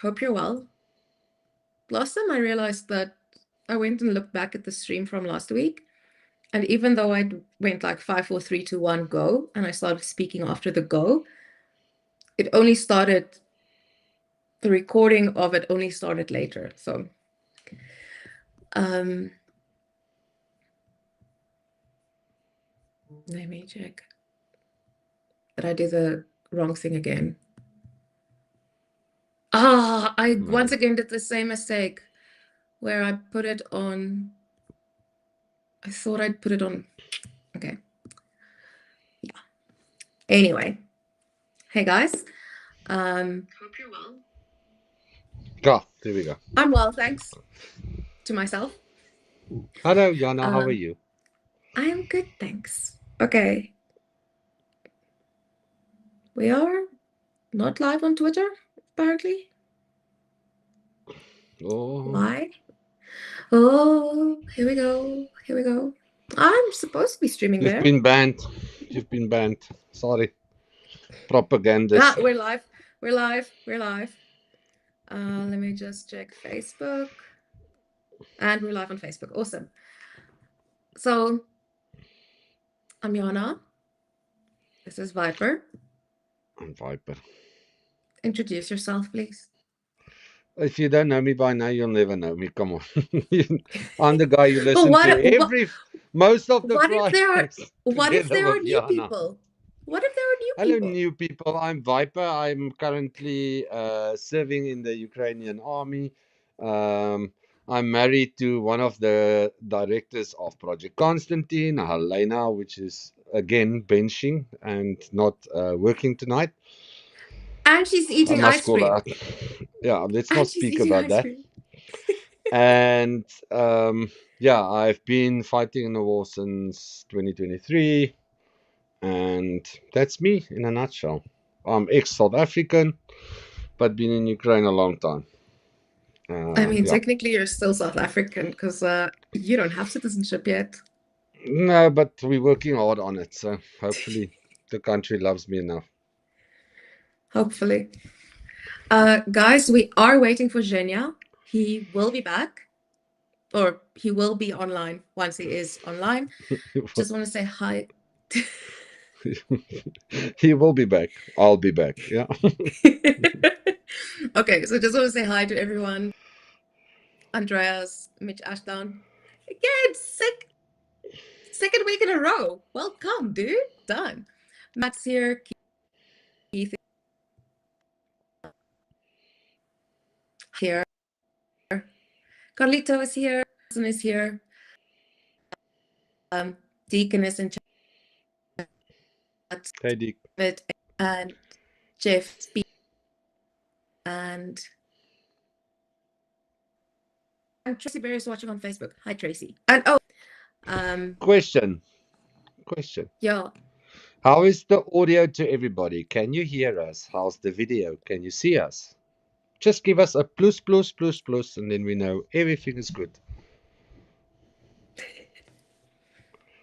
Hope you're well. Last time I realized that I went and looked back at the stream from last week, and even though I went like 5, 4, 3, 2, 1, go, and I started speaking after the go, it only started, the recording of it only started later. So, let me check. Did I do the wrong thing again? I once again did the same mistake where I put it on. I thought I'd put it on. Okay. Yeah. Anyway. Hey guys. Hope you're well. There we go. I'm well, thanks. To myself. Hello, Yana. How are you? I am good, thanks. Okay. We are not live on Twitter, apparently. Oh. Why? Oh, here we go. Here we go. I'm supposed to be streaming You've there. been banned. You've been banned. Sorry. Propagandist. We're live. We're live. We're live. Let me just check Facebook. And we're live on Facebook. Awesome. So, I'm Yana. This is Viper. I'm Viper. Introduce yourself, please. If you don't know me by now, you'll never know me. Come on. I'm the guy you listen to most of the Fridays. What if there are new people? What if there are new people? Hello, new people. I'm Viper. I'm currently serving in the Ukrainian army. I'm married to one of the directors of Project Constantine, Helena, which is again benching and not working tonight. And she's eating ice cream. Yeah, let's not speak about that. And yeah, I've been fighting in the war since 2023. And that's me in a nutshell. I'm ex-South African, but been in Ukraine a long time. I mean, technically you're still South African because you don't have citizenship yet. No, but we're working hard on it. So hopefully the country loves me enough. Hopefully. Guys, we are waiting for Zhenya. He will be back. Or he will be online once he is online. Just want to say hi. He will be back. I'll be back. Yeah. Okay, so just want to say hi to everyone. Andreas, Mitch Ashdown. Again, second week in a row. Welcome, dude. Done. Matt's here. Keith here. Carlito is here. Susan is here. Deacon is in chat. Hey, Deacon. And Jeff and Tracy Berry is watching on Facebook. Hi, Tracy. And question. Yeah. How is the audio to everybody? Can you hear us? How's the video? Can you see us? Just give us a plus, and then we know everything is good.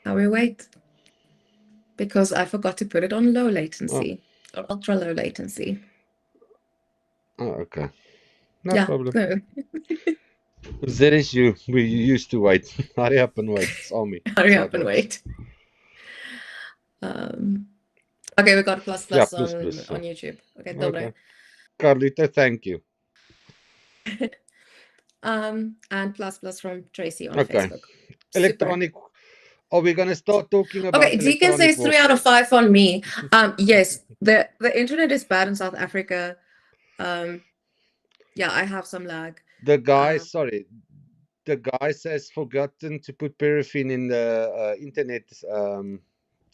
Now we wait. Because I forgot to put it on low latency or ultra low latency. Oh, okay. No problem. That is you. We used to wait. Hurry up and wait. It's all me. Hurry up and wait. Okay, we got a plus on YouTube. Okay, dobre. Carlito, thank you. And plus from Tracy on Facebook. Electronic. Are we going to start talking about Okay, Deacon says 3 out of 5 on me. Yes, the internet is bad in South Africa. Yeah, I have some lag. The guy, sorry, the guy says forgotten to put paraffin in the internet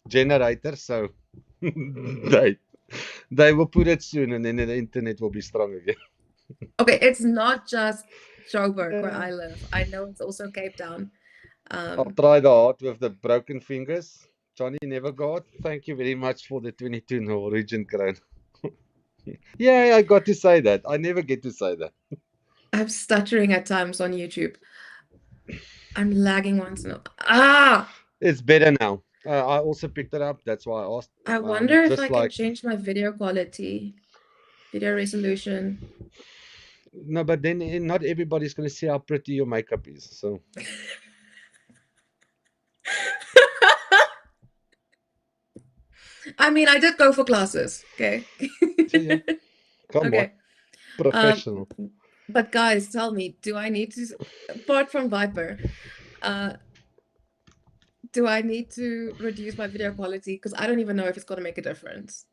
generator, so they will put it soon, and then the internet will be strong again. Okay, it's not just Joburg where I live. I know it's also Cape Town. I'll try the hard with the broken fingers. Johnny never got. Thank you very much for the 22 Norwegian crown. Yeah, I got to say that. I never get to say that. I'm stuttering at times on YouTube. I'm lagging once in a while. It's better now. I also picked it up. That's why I asked. I wonder if I can change my video quality, video resolution. No, but then not everybody's going to see how pretty your makeup is. So I mean, I did go for classes. Okay. see ya. Come on, Okay. Um, professional. but guys, tell me, do I need to, apart from Viper, uh, do I need to reduce my video quality? Because I don't even know if it's going to make a difference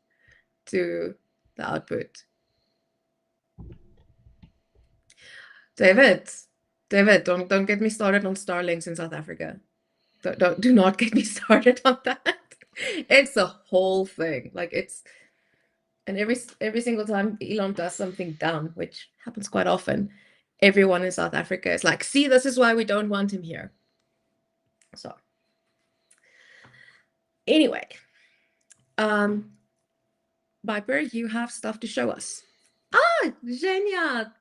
to the output. David, don't get me started on Starlinks in South Africa. Do not get me started on that. It's a whole thing. Like and every single time Elon does something dumb, which happens quite often, everyone in South Africa is like, see, this is why we don't want him here. So anyway, Viper, you have stuff to show us. Ah, Zhenya.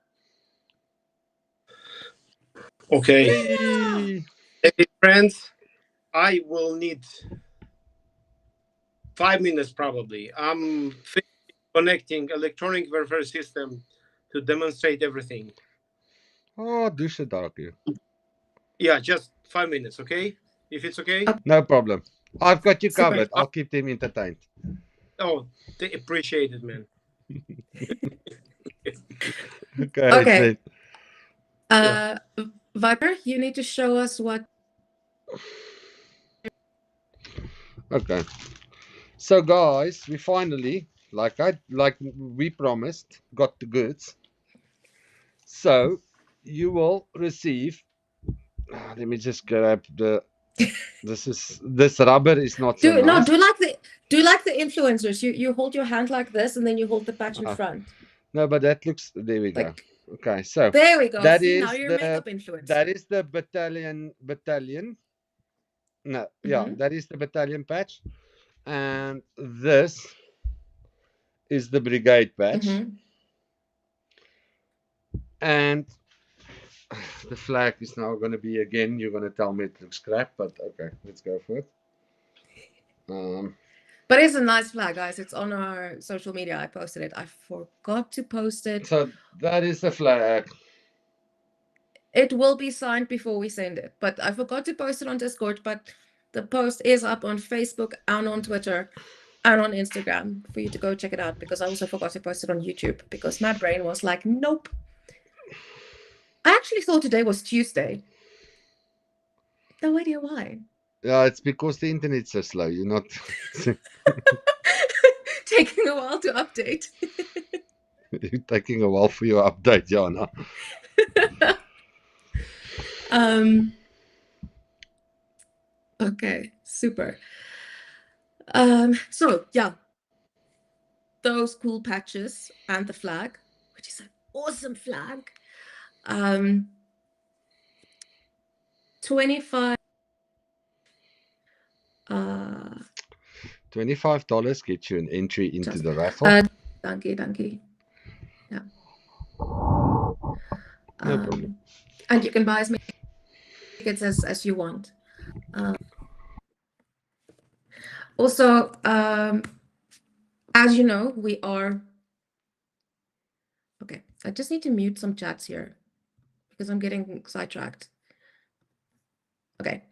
Okay. Hey. Hey, friends, I will need 5 minutes probably. I'm connecting electronic warfare system to demonstrate everything. Oh, do so, darky. Yeah, just 5 minutes, okay? If it's okay. No problem. I've got you Super. covered. I'll keep them entertained. Oh, they appreciate it, man. Okay. Okay. Yeah. Viper, you need to show us what. Okay. So, guys, we finally, like we promised, got the goods. So, you will receive. Let me just grab the. This rubber is not so Do no, nice. do like the influencers. You hold your hand like this, and then you hold the patch in front. No, but that looks. There we go. Like Okay, so there we go. that See, now is you're a makeup influencer. the battalion. No, yeah, Mm-hmm. that is the battalion patch, and this is the brigade patch, Mm-hmm. and the flag is now going to be again. You're going to tell me it looks crap, but okay, let's go for it. But it's a nice flag, guys. It's on our social media. I posted it. I forgot to post it. So that is the flag. It will be signed before we send it, but I forgot to post it on Discord. But the post is up on Facebook and on Twitter and on Instagram for you to go check it out, because I also forgot to post it on YouTube because my brain was like, nope. I actually thought today was Tuesday. No idea why. Yeah, it's because the internet's so slow. You're not taking a while to update. You're taking a while for your update, Jana. Okay, super. So yeah, those cool patches and the flag, which is an awesome flag. 25 $25 gets you an entry into the raffle. Danke. Yeah. No problem. And you can buy as many tickets as you want. Also, as you know, we are. Okay, I just need to mute some chats here because I'm getting sidetracked. Okay.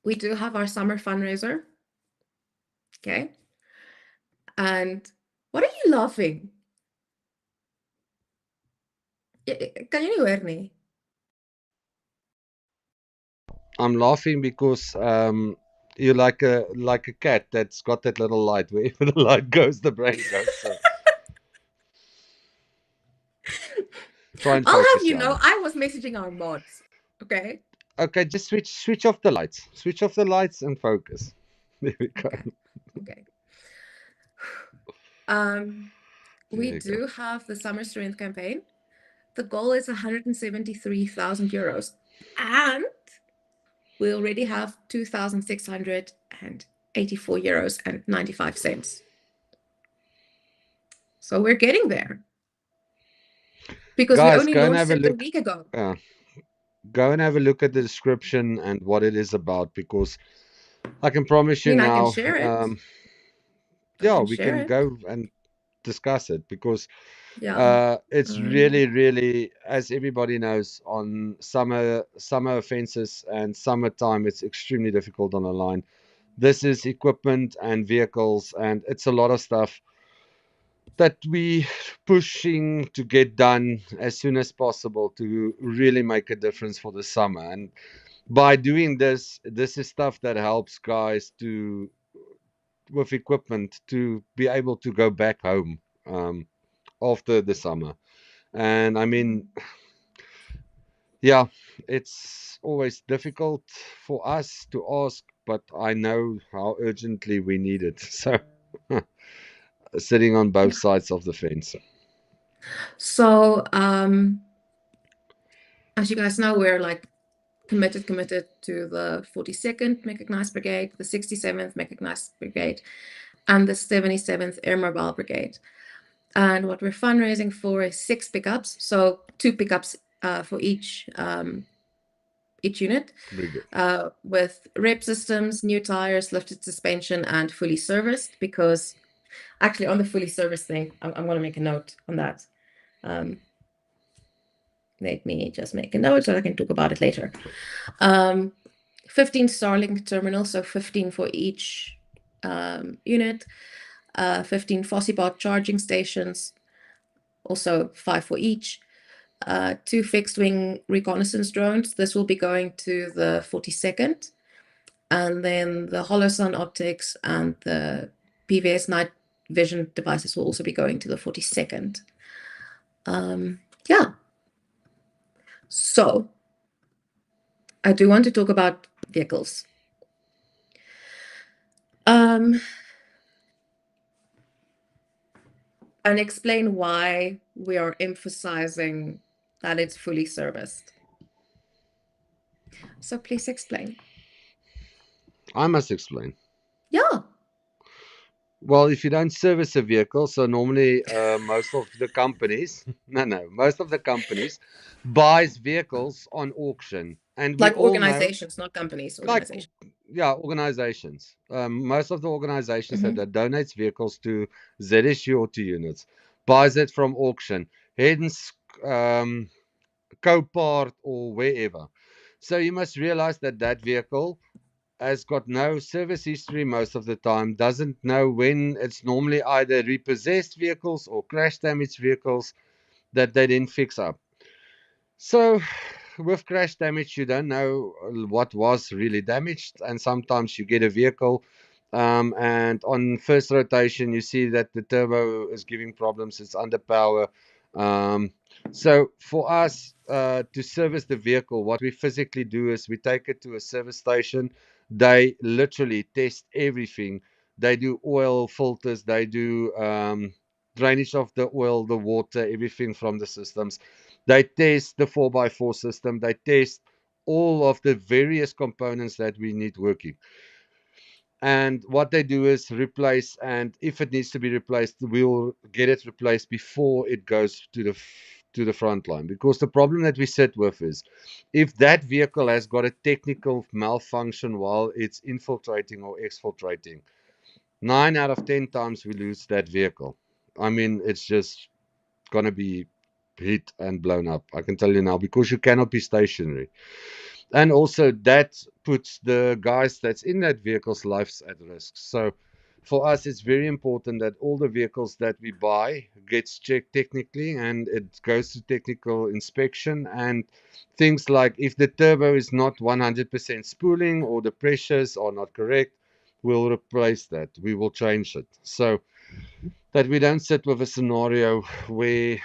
We do have our summer fundraiser. Okay. And what are you laughing? Kan jy nie hoor nie? I'm laughing because you're like a cat that's got that little light. Wherever the light goes, the brain goes. So. Try and I'll focus, have you Jana. know, I was messaging our mods. Okay. Okay, just switch off the lights. Switch off the lights and focus. There we go. Okay. We do have the summer strength campaign. The goal is 173,000 euros. And we already have 2,684 euros and 95 cents. So we're getting there. Because Guys, we only launched it a week ago. Go and have a look at the description and what it is about, because I can promise you now. I can share it. Yeah, we can go and discuss it, because Yeah. It's really, really, as everybody knows, on summer offences and summertime, it's extremely difficult on the line. This is equipment and vehicles, and it's a lot of stuff that we pushing to get done as soon as possible to really make a difference for the summer. And by doing this, this is stuff that helps guys to with equipment to be able to go back home after the summer. And I mean, yeah, it's always difficult for us to ask, but I know how urgently we need it. So sitting on both sides of the fence. So, as you guys know, we're like committed to the 42nd Mechanized Brigade, the 67th Mechanized Brigade, and the 77th Air Mobile Brigade. And what we're fundraising for is 6 pickups, so 2 pickups for each unit, with rep systems, new tires, lifted suspension, and fully serviced. Because actually, on the fully serviced thing, I'm going to make a note on that. Let me just make a note so I can talk about it later. 15 Starlink terminals, so 15 for each unit. 15 Fossibot charging stations, also 5 for each. 2 fixed-wing reconnaissance drones. This will be going to the 42nd. And then the Holosun optics and the PVS night vision devices will also be going to the 42nd. Yeah. So I do want to talk about vehicles. And explain why we are emphasizing that it's fully serviced. So please explain. I must explain. Yeah. Well, if you don't service a vehicle, so normally most of the companies, most of the companies buys vehicles on auction, and we like all know, organizations, not companies, organizations. Organizations. Most of the organizations that donates vehicles to ZSU or to units buys it from auction, hence Copart or wherever. So you must realize that that vehicle has got no service history most of the time, doesn't know when. It's normally either repossessed vehicles or crash damaged vehicles that they then fix up. So with crash damage, you don't know what was really damaged, and sometimes you get a vehicle and on first rotation you see that the turbo is giving problems, it's under power. So for us to service the vehicle, what we physically do is we take it to a service station. They literally test everything. They do oil filters, they do drainage of the oil, the water, everything from the systems. They test the 4x4 system. They test all of the various components that we need working. And what they do is replace, and if it needs to be replaced, we'll get it replaced before it goes to the front line. Because the problem that we sit with is, if that vehicle has got a technical malfunction while it's infiltrating or exfiltrating, 9 out of 10 times we lose that vehicle. I mean, it's just gonna be hit and blown up. I can tell you now, because you cannot be stationary. And also that puts the guys that's in that vehicle's lives at risk. So for us, it's very important that all the vehicles that we buy gets checked technically, and it goes to technical inspection. And things like, if the turbo is not 100% spooling or the pressures are not correct, we'll replace that. We will change it. So that we don't sit with a scenario where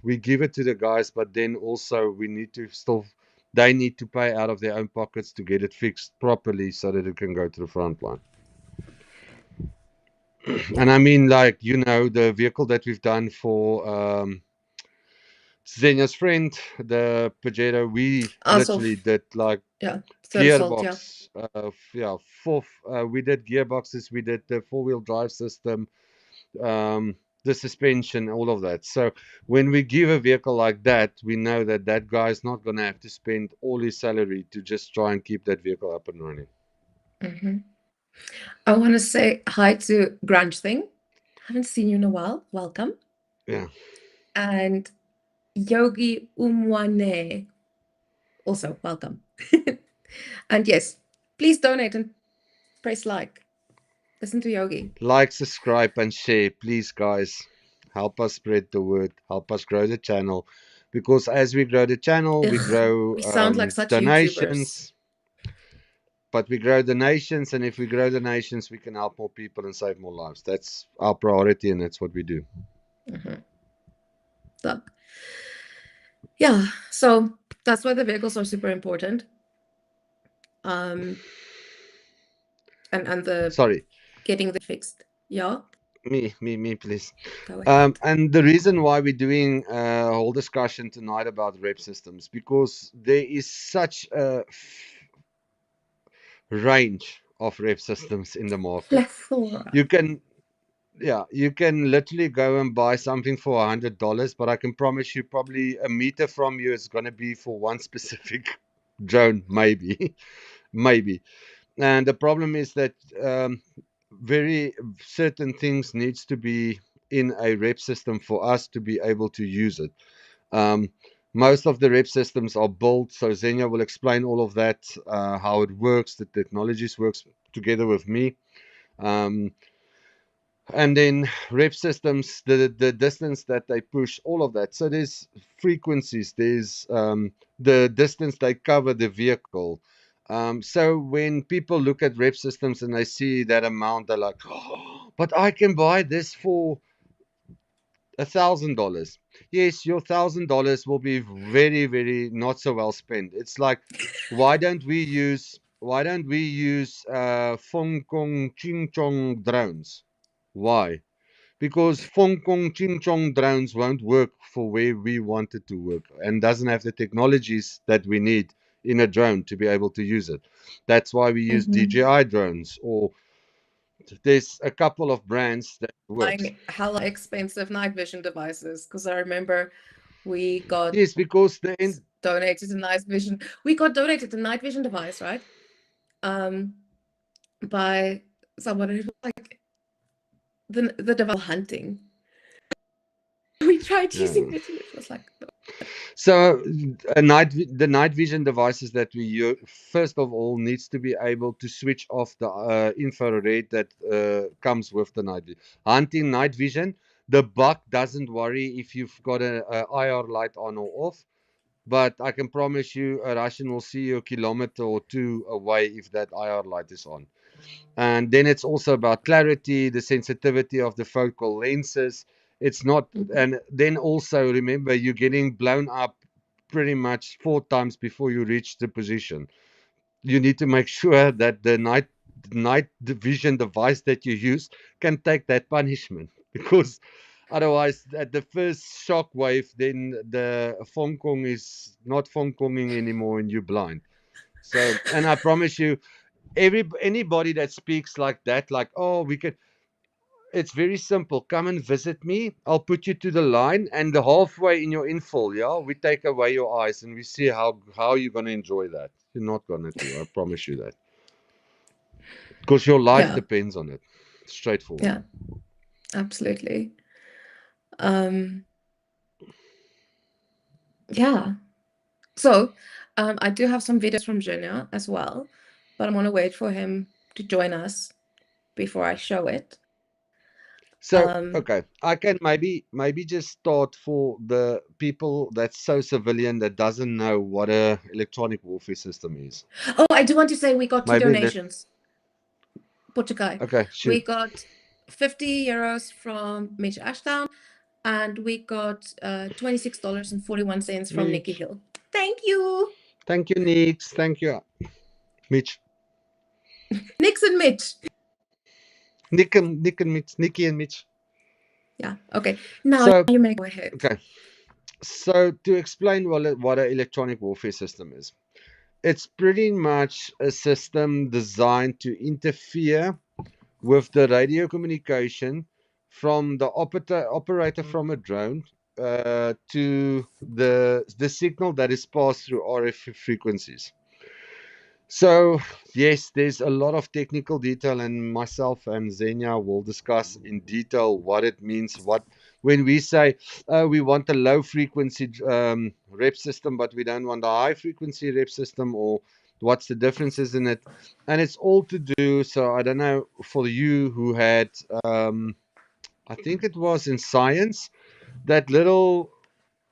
we give it to the guys, but then also we need to still, they need to pay out of their own pockets to get it fixed properly so that it can go to the front line. And I mean, like, the vehicle that we've done for Zhenya's friend, the Pajero, we literally did like gearbox. We did gearboxes, we did the 4-wheel drive system, the suspension, all of that. So when we give a vehicle like that, we know that that guy is not going to have to spend all his salary to just try and keep that vehicle up and running. I want to say hi to Grunge Thing. Haven't seen you in a while. Welcome. Yeah. And Yogi Umwane, also welcome. And yes, please donate and press like. Listen to Yogi. Like, subscribe, and share, please, guys. Help us spread the word. Help us grow the channel, because as we grow the channel, we Ugh, grow we sound like such YouTubers. donations. But we grow the nations, and if we grow the nations, we can help more people and save more lives. That's our priority, and that's what we do. So, yeah, so that's why the vehicles are super important. And the Sorry, getting the fixed. Yeah, me, please. go ahead. And the reason why we're doing a whole discussion tonight about rep systems, because there is such a range of rep systems in the market. Plethora. You can literally go and buy something for $100, but I can promise you, probably a meter from you, is going to be for one specific drone, maybe. Maybe. And the problem is that very certain things needs to be in a rep system for us to be able to use it. Um, most of the rep systems are built, so Zhenya will explain all of that, how it works, the technologies works together with me. And then rep systems, the distance that they push, all of that. So there's frequencies, there's the distance they cover the vehicle. So when people look at rep systems and they see that amount, they're like, oh, but I can buy this for $1,000. Yes, your $1,000 will be very, very not so well spent. It's like, why don't we use Fong Kong Ching Chong drones? Why? Because Fong Kong Ching Chong drones won't work for where we want it to work, and doesn't have the technologies that we need in a drone to be able to use it. That's why we use DJI drones, or there's a couple of brands that works. Buying hella expensive night vision devices, because I remember we got Yes, because donated a night vision. We got donated a night vision device, right? By someone who was like the device hunting. We tried using it, and it was like, no. So the night vision devices that we use, first of all, needs to be able to switch off the infrared that comes with the night vision. Hunting night vision, the buck doesn't worry if you've got a IR light on or off, but I can promise you a Russian will see you a kilometer or two away if that IR light is on. And then it's also about clarity, the sensitivity of the focal lenses. It's not, and then also remember, you're getting blown up pretty much 4 times before you reach the position. You need to make sure that the night vision device that you use can take that punishment, because otherwise, at the first shock wave, then the Fong Kong is not Fong Konging anymore, and you're blind. So, and I promise you, anybody that speaks like that, like, oh, we could, it's very simple. Come and visit me, I'll put you to the line, and the halfway in your infill, yeah, we take away your eyes and we see how you're going to enjoy that. You're not going to, I promise you that, because your life depends on it. Straightforward. Yeah, absolutely. Yeah, so I do have some videos from Zhenya as well, but I want to wait for him to join us before I show it. So, okay, I can maybe just start for the people that's so civilian that doesn't know what a electronic warfare system is. Oh, I do want to say we got two donations. Portugal. Okay, shoot. We got 50 euros from Mitch Ashdown, and we got $26.41 from Nikki Hill. Thank you. Thank you, Nix. Thank you, Mitch. Nix and Mitch. Nick and Mitch. Nikki and Mitch. Yeah. Okay. Now you may go ahead. Okay. So to explain what an electronic warfare system is, it's pretty much a system designed to interfere with the radio communication from the operator from a drone to the signal that is passed through RF frequencies. So yes, there's a lot of technical detail, and myself and Zhenya will discuss in detail what it means, what when we say we want a low frequency rep system, but we don't want a high frequency rep system, or what's the differences in it. And it's all to do, so I don't know, for you who had I think it was in science, that little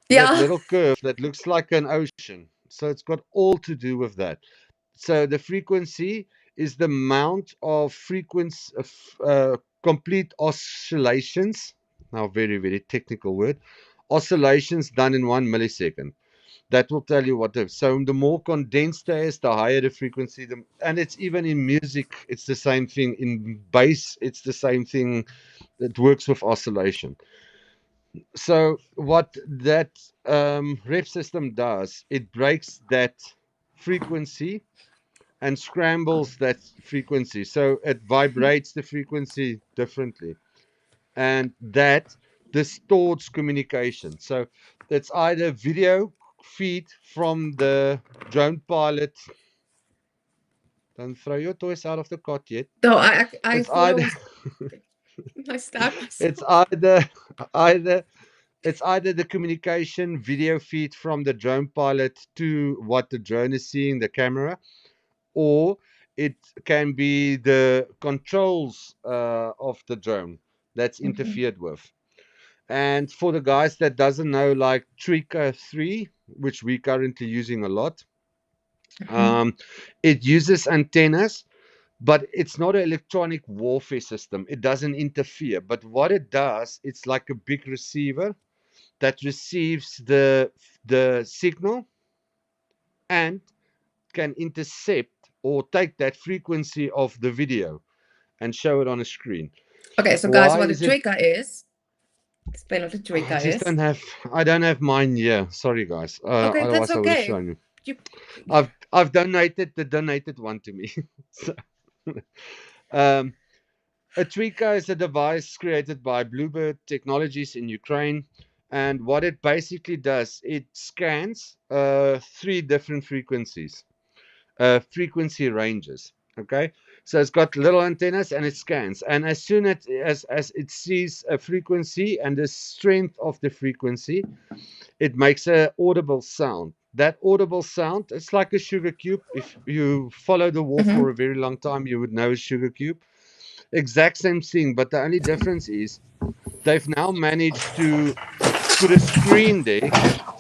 Yeah. curve that looks like an ocean. So it's got all to do with that. So the frequency is the amount of frequency of complete oscillations. Now, very, very technical word. Oscillations done in 1 millisecond. That will tell you what the. So the more condensed it is, the higher the frequency. And it's even in music, it's the same thing. In bass, it's the same thing. It works with oscillation. So what that rep system does, it breaks that frequency and scrambles that frequency. So it vibrates the frequency differently. And that distorts communication. So it's either video feed from the drone pilot. Don't throw your toys out of the cot yet. No, I It's thought I either was. I stabbed it's myself. either it's either the communication video feed from the drone pilot to what the drone is seeing, the camera, or it can be the controls of the drone that's interfered with. And for the guys that doesn't know, like Trika 3, which we're currently using a lot, it uses antennas, but it's not an electronic warfare system. It doesn't interfere. But what it does, it's like a big receiver that receives the signal and can intercept or take that frequency of the video and show it on a screen. Okay, so guys, Why what a is it? trika is, explain what a trika is. I don't have mine here. Sorry, guys. Okay, that's Otherwise, I would have okay. shown you. I've donated the donated one to me. So, a Trika is a device created by Bluebird Technologies in Ukraine. And what it basically does, it scans 3 different frequencies, frequency ranges. Okay, so it's got little antennas and it scans. And as soon as it sees a frequency and the strength of the frequency, it makes an audible sound. That audible sound, it's like a sugar cube. If you follow the wolf for a very long time, you would know a sugar cube. Exact same thing, but the only difference is they've now managed to put a screen there,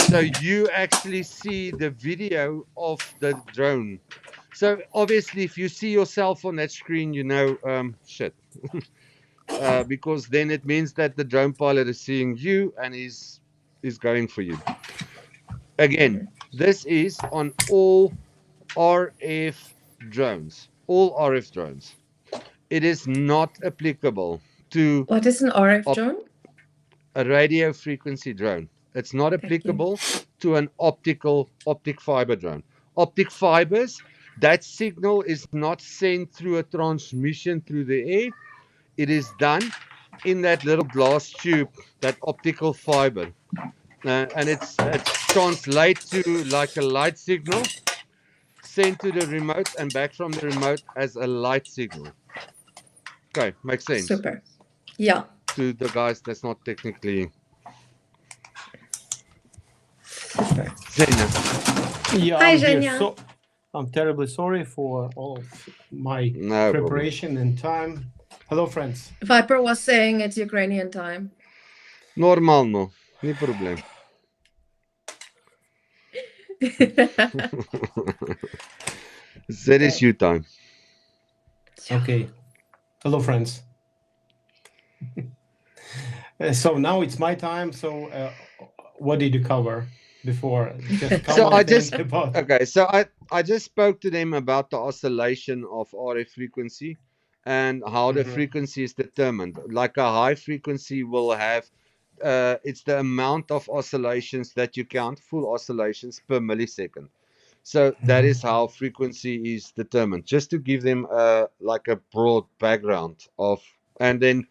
so you actually see the video of the drone. So obviously, if you see yourself on that screen, you know, shit, because then it means that the drone pilot is seeing you and is going for you. Again, this is on all RF drones. All RF drones. It is not applicable to What is an RF drone? a radio frequency drone. It's not applicable to an optic fiber drone. Optic fibers, that signal is not sent through a transmission through the air. It is done in that little glass tube, that optical fiber. And it's translated to like a light signal, sent to the remote and back from the remote as a light signal. Okay, makes sense. Super. Yeah. To the guys that's not technically. Super. Zhenya. Yeah, Hi, I'm here. Zhenya. So I'm terribly sorry for all of my No preparation and time. Hello, friends. Viper was saying it's Ukrainian time. Normalno, ni problem. That is your time. Okay. Hello, friends. So now it's my time. So what did you cover before? I just spoke to them about the oscillation of RF frequency and how the frequency is determined. Like a high frequency will have, it's the amount of oscillations that you count, full oscillations per millisecond. So that is how frequency is determined. Just to give them like a broad background of, and then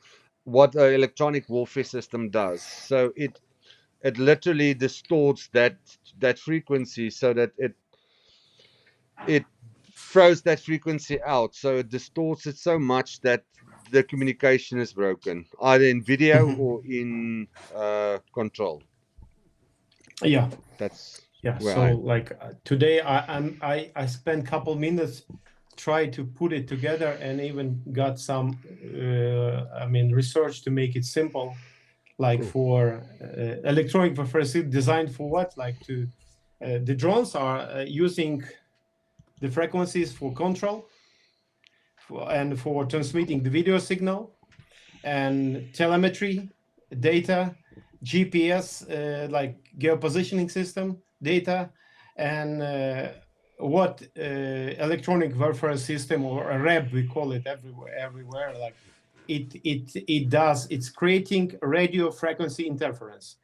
what an electronic warfare system does. So it literally distorts that frequency so that it throws that frequency out. So it distorts it so much that the communication is broken, either in video or in control. Yeah. That's So like today I spent a couple minutes try to put it together and even got some research to make it simple, like for electronic warfare designed for what, like to the drones are using the frequencies for control and for transmitting the video signal and telemetry data, GPS, like geopositioning system data, and what electronic warfare system, or a REB we call it everywhere, like it does, it's creating radio frequency interference.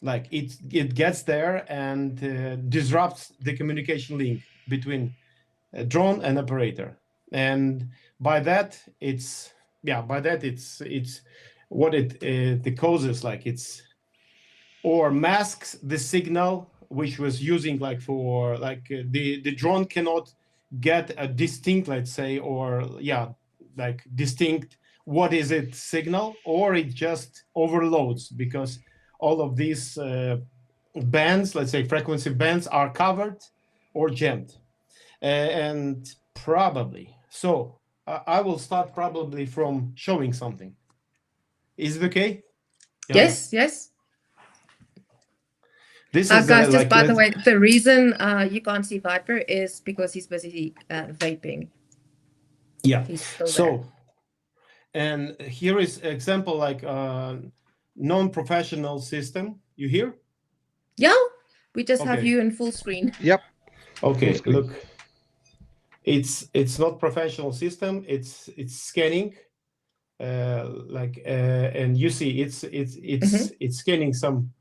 Like it gets there and disrupts the communication link between a drone and operator, and by that it's what it causes, like it's or masks the signal which was using, like for like the drone cannot get a distinct, let's say, or like distinct what is it signal, or it just overloads because all of these bands, let's say frequency bands, are covered or jammed. And probably, so I will start probably from showing something. Is it okay? Yes. This is guys, just by the way, the reason you can't see Viper is because he's busy vaping. Yeah. He's still so there. And here is example, like non-professional system. You hear? Yeah, we just have you in full screen. Yep. Okay, look. It's not professional system. It's scanning, and you see it's scanning some.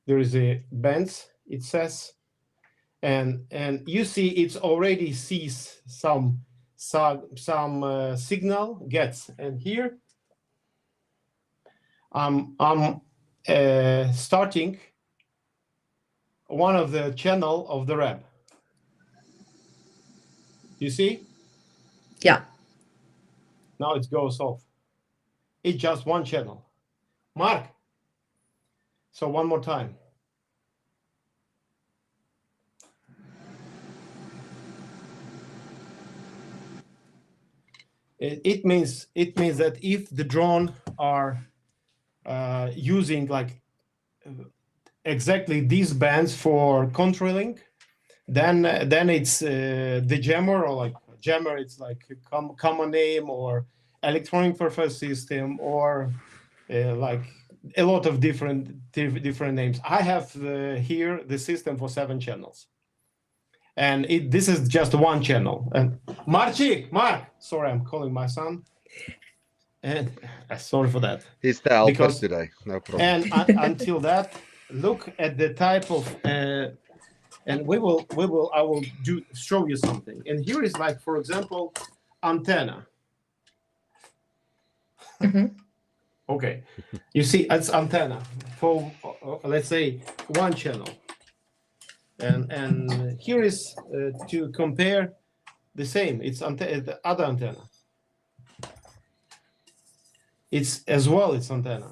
There is a bands, it says, and you see it's already sees some signal gets, and here I'm starting one of the channel of the REB. You see? Yeah. Now it goes off. It's just one channel. Mark. So one more time. It means that if the drone are using like exactly these bands for controlling, then it's the jammer, or like jammer, it's like a common name, or electronic warfare system, or like a lot of different names. I have here the system for 7 channels, and this is just one channel. And Mark, sorry, I'm calling my son, and sorry for that. He's the helper today, no problem. And until that, look at the type of and I will show you something. And here is, like, for example, antenna. Okay, you see, it's antenna for let's say one channel, and here is to compare the same. It's the other antenna. It's as well. It's antenna,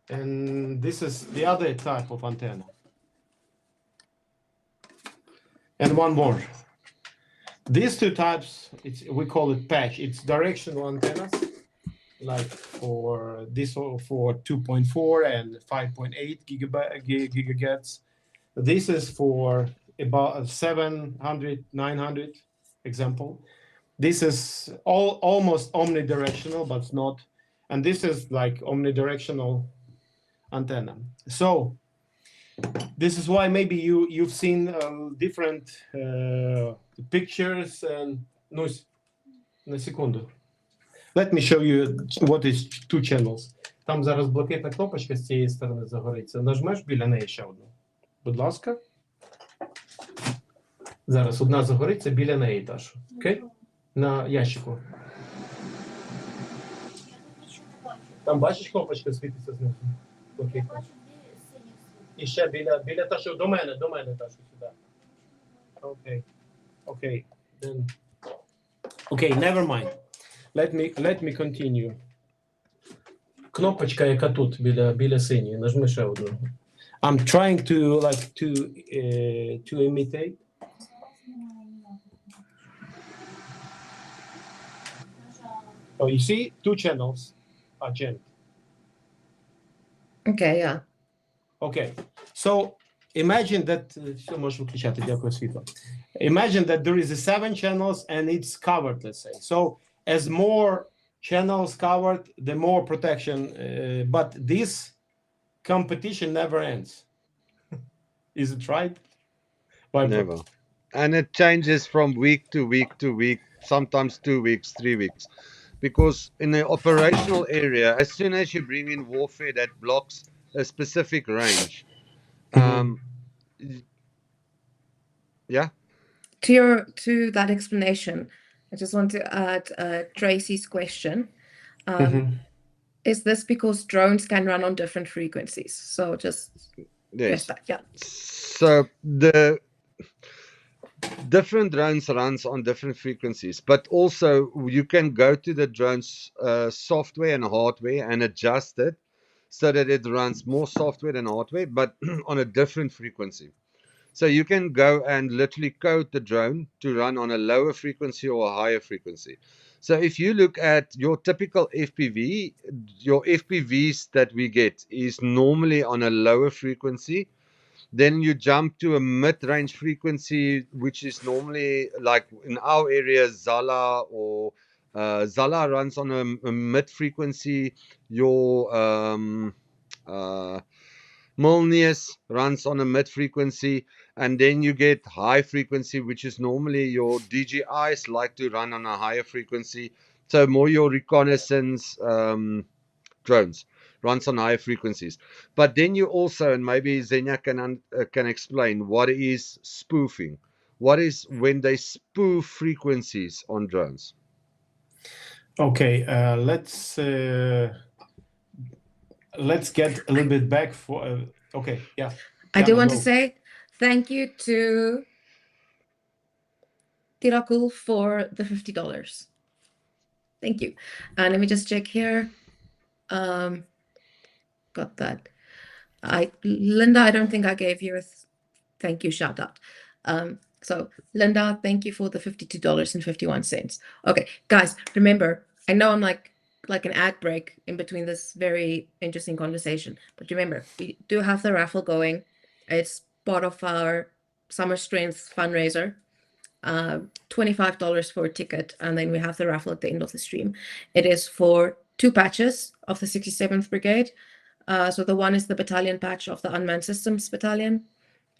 and this is the other type of antenna. And one more. These two types, we call it patch. It's directional antennas, like for this, for 2.4 and 5.8 gigahertz. This is for about 700, 900 example. This is almost omnidirectional, but not. And this is like omnidirectional antenna. So this is why maybe you've seen different pictures and noise. На секунду. Let me show you what is 2 channels. Там зараз блакитна кнопочка з цієї сторони загориться. Нажмеш біля неї ще одну. Будь ласка. Зараз одна загориться біля неї, Ташу. Окей? На ящику. Там бачиш, кнопочка світиться знизу? Блакитна. І ще біля Ташу, до мене, Ташу, сюди. Окей. Then... Okay, never mind. Let me continue. Кнопочка, яка тут біля синьої, нажми ще одну. I'm trying to imitate. Oh, you see, 2 channels are jammed. Okay, yeah. Okay, so imagine that, imagine that there is a 7 channels and it's covered, let's say. So as more channels covered, the more protection, but this competition never ends. Is it right? Never. And it changes from week to week to week, sometimes 2 weeks, 3 weeks. Because in the operational area, as soon as you bring in warfare that blocks a specific range, yeah. To that explanation, I just want to add Tracy's question. Is this because drones can run on different frequencies? So just yes, that, yeah. So the different drones runs on different frequencies, but also you can go to the drone's software and hardware and adjust it so that it runs more software than hardware, but on a different frequency. So you can go and literally code the drone to run on a lower frequency or a higher frequency. So if you look at your typical FPV, your FPVs that we get is normally on a lower frequency. Then you jump to a mid-range frequency, which is normally, like in our area, Zala or Zala runs on a mid-frequency. Your Molnius runs on a mid-frequency, and then you get high frequency, which is normally your DJIs like to run on a higher frequency. So more your reconnaissance drones runs on higher frequencies. But then you also, and maybe Zhenya can explain, what is spoofing? What is when they spoof frequencies on drones? Okay, let's get a little bit back for okay, yeah. I do want to say thank you to Tirakul for the $50. Thank you. And let me just check here. Got that. Linda, I don't think I gave you a thank you shout out. So Linda, thank you for the $52.51. Okay, guys, remember, I know I'm like an ad break in between this very interesting conversation, but remember, we do have the raffle going. It's part of our Summer Strength fundraiser. $25 for a ticket, and then we have the raffle at the end of the stream. It is for 2 patches of the 67th Brigade. So the one is the battalion patch of the Unmanned Systems Battalion,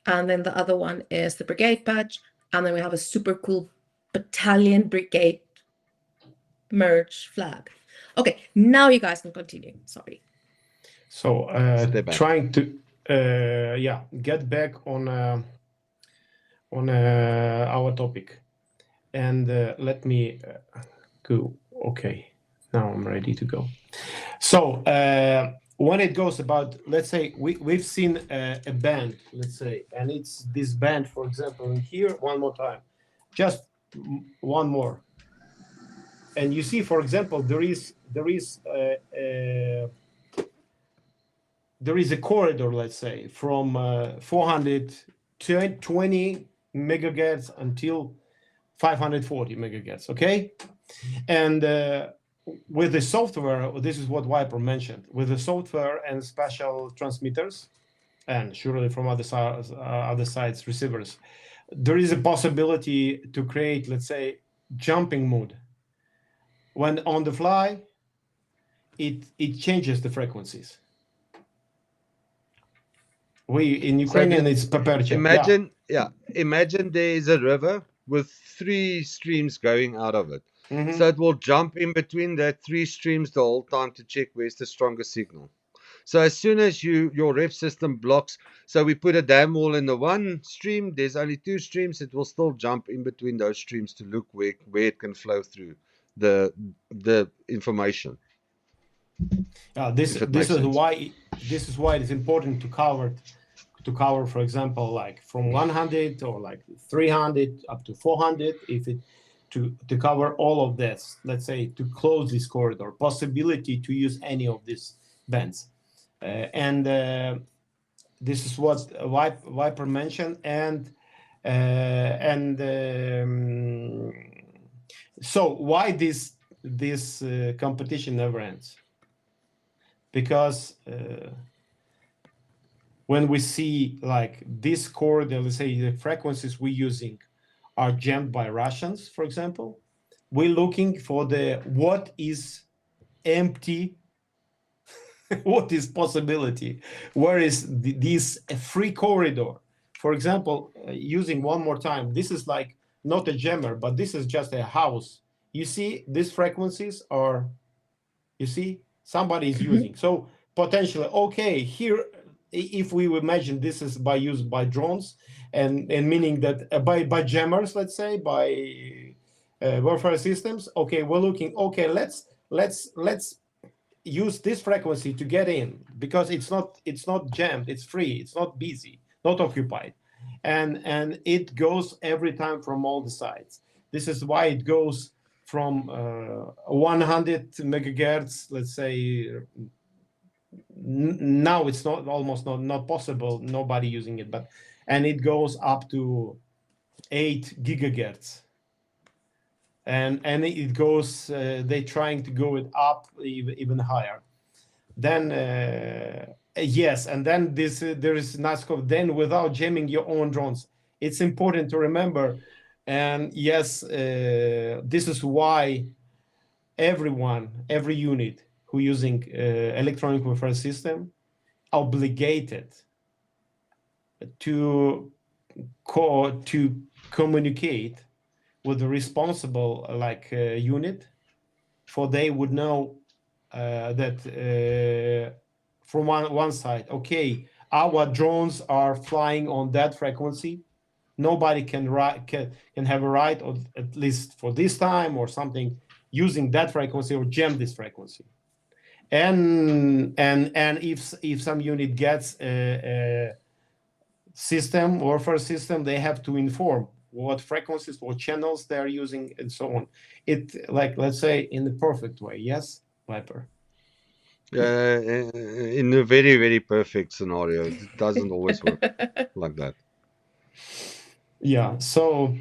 and then the other one is the Brigade patch, and then we have a super cool Battalion Brigade merge flag. Okay, now you guys can continue. Sorry. So trying to get back on our topic, and let me go. Okay, now I'm ready to go. So when it goes about, let's say we've seen a band, let's say, and it's this band, for example, in here, one more time, just one more, and you see, for example, there is a corridor, let's say, from 420 megahertz until 540 megahertz, okay? And with the software, this is what Viper mentioned, with the software and special transmitters, and surely from other sides receivers, there is a possibility to create, let's say, jumping mode. When on the fly, it changes the frequencies. In Ukrainian, it's paperche. Imagine there is a river with 3 streams going out of it. So it will jump in between that 3 streams the whole time to check where's the strongest signal. So as soon as your ref system blocks, so we put a dam wall in the one stream, there's only 2 streams, it will still jump in between those streams to look where it can flow through the information. This is why it's important to cover, for example, like from 100 or like 300 up to 400, if to cover all of this, let's say, to close this corridor, possibility to use any of these bands. And this is what Viper mentioned. So why this competition never ends? Because when we see like this corridor, let's say the frequencies we're using are jammed by Russians, for example, we're looking for what is empty, what is possibility, where is this free corridor. For example, using one more time, this is like not a jammer, but this is just a house. You see these frequencies are, you see, somebody is using. So potentially, okay, here, if we imagine this is used by drones, and meaning that by jammers, let's say, by warfare systems, okay, we're looking, okay, let's use this frequency to get in, because it's not jammed, it's free, it's not busy, not occupied, and it goes every time from all the sides. This is why it goes from 100 megahertz, let's say. Now it's almost not possible, nobody using it, and it goes up to 8 gigahertz, and it goes, they trying to go it up even higher. Then yes, and then there is NASCO. Then without jamming your own drones, it's important to remember. And yes, this is why every unit who using electronic warfare system obligated to communicate with the responsible unit, for they would know that from one side, okay, our drones are flying on that frequency. Nobody can have a right, or at least for this time or something, using that frequency or jam this frequency. And if some unit gets a system, warfare system, they have to inform what frequencies, what channels they're using, and so on. It, like, let's say, in the perfect way. Yes, Viper? In a very, very perfect scenario. It doesn't always work like that. Yeah. So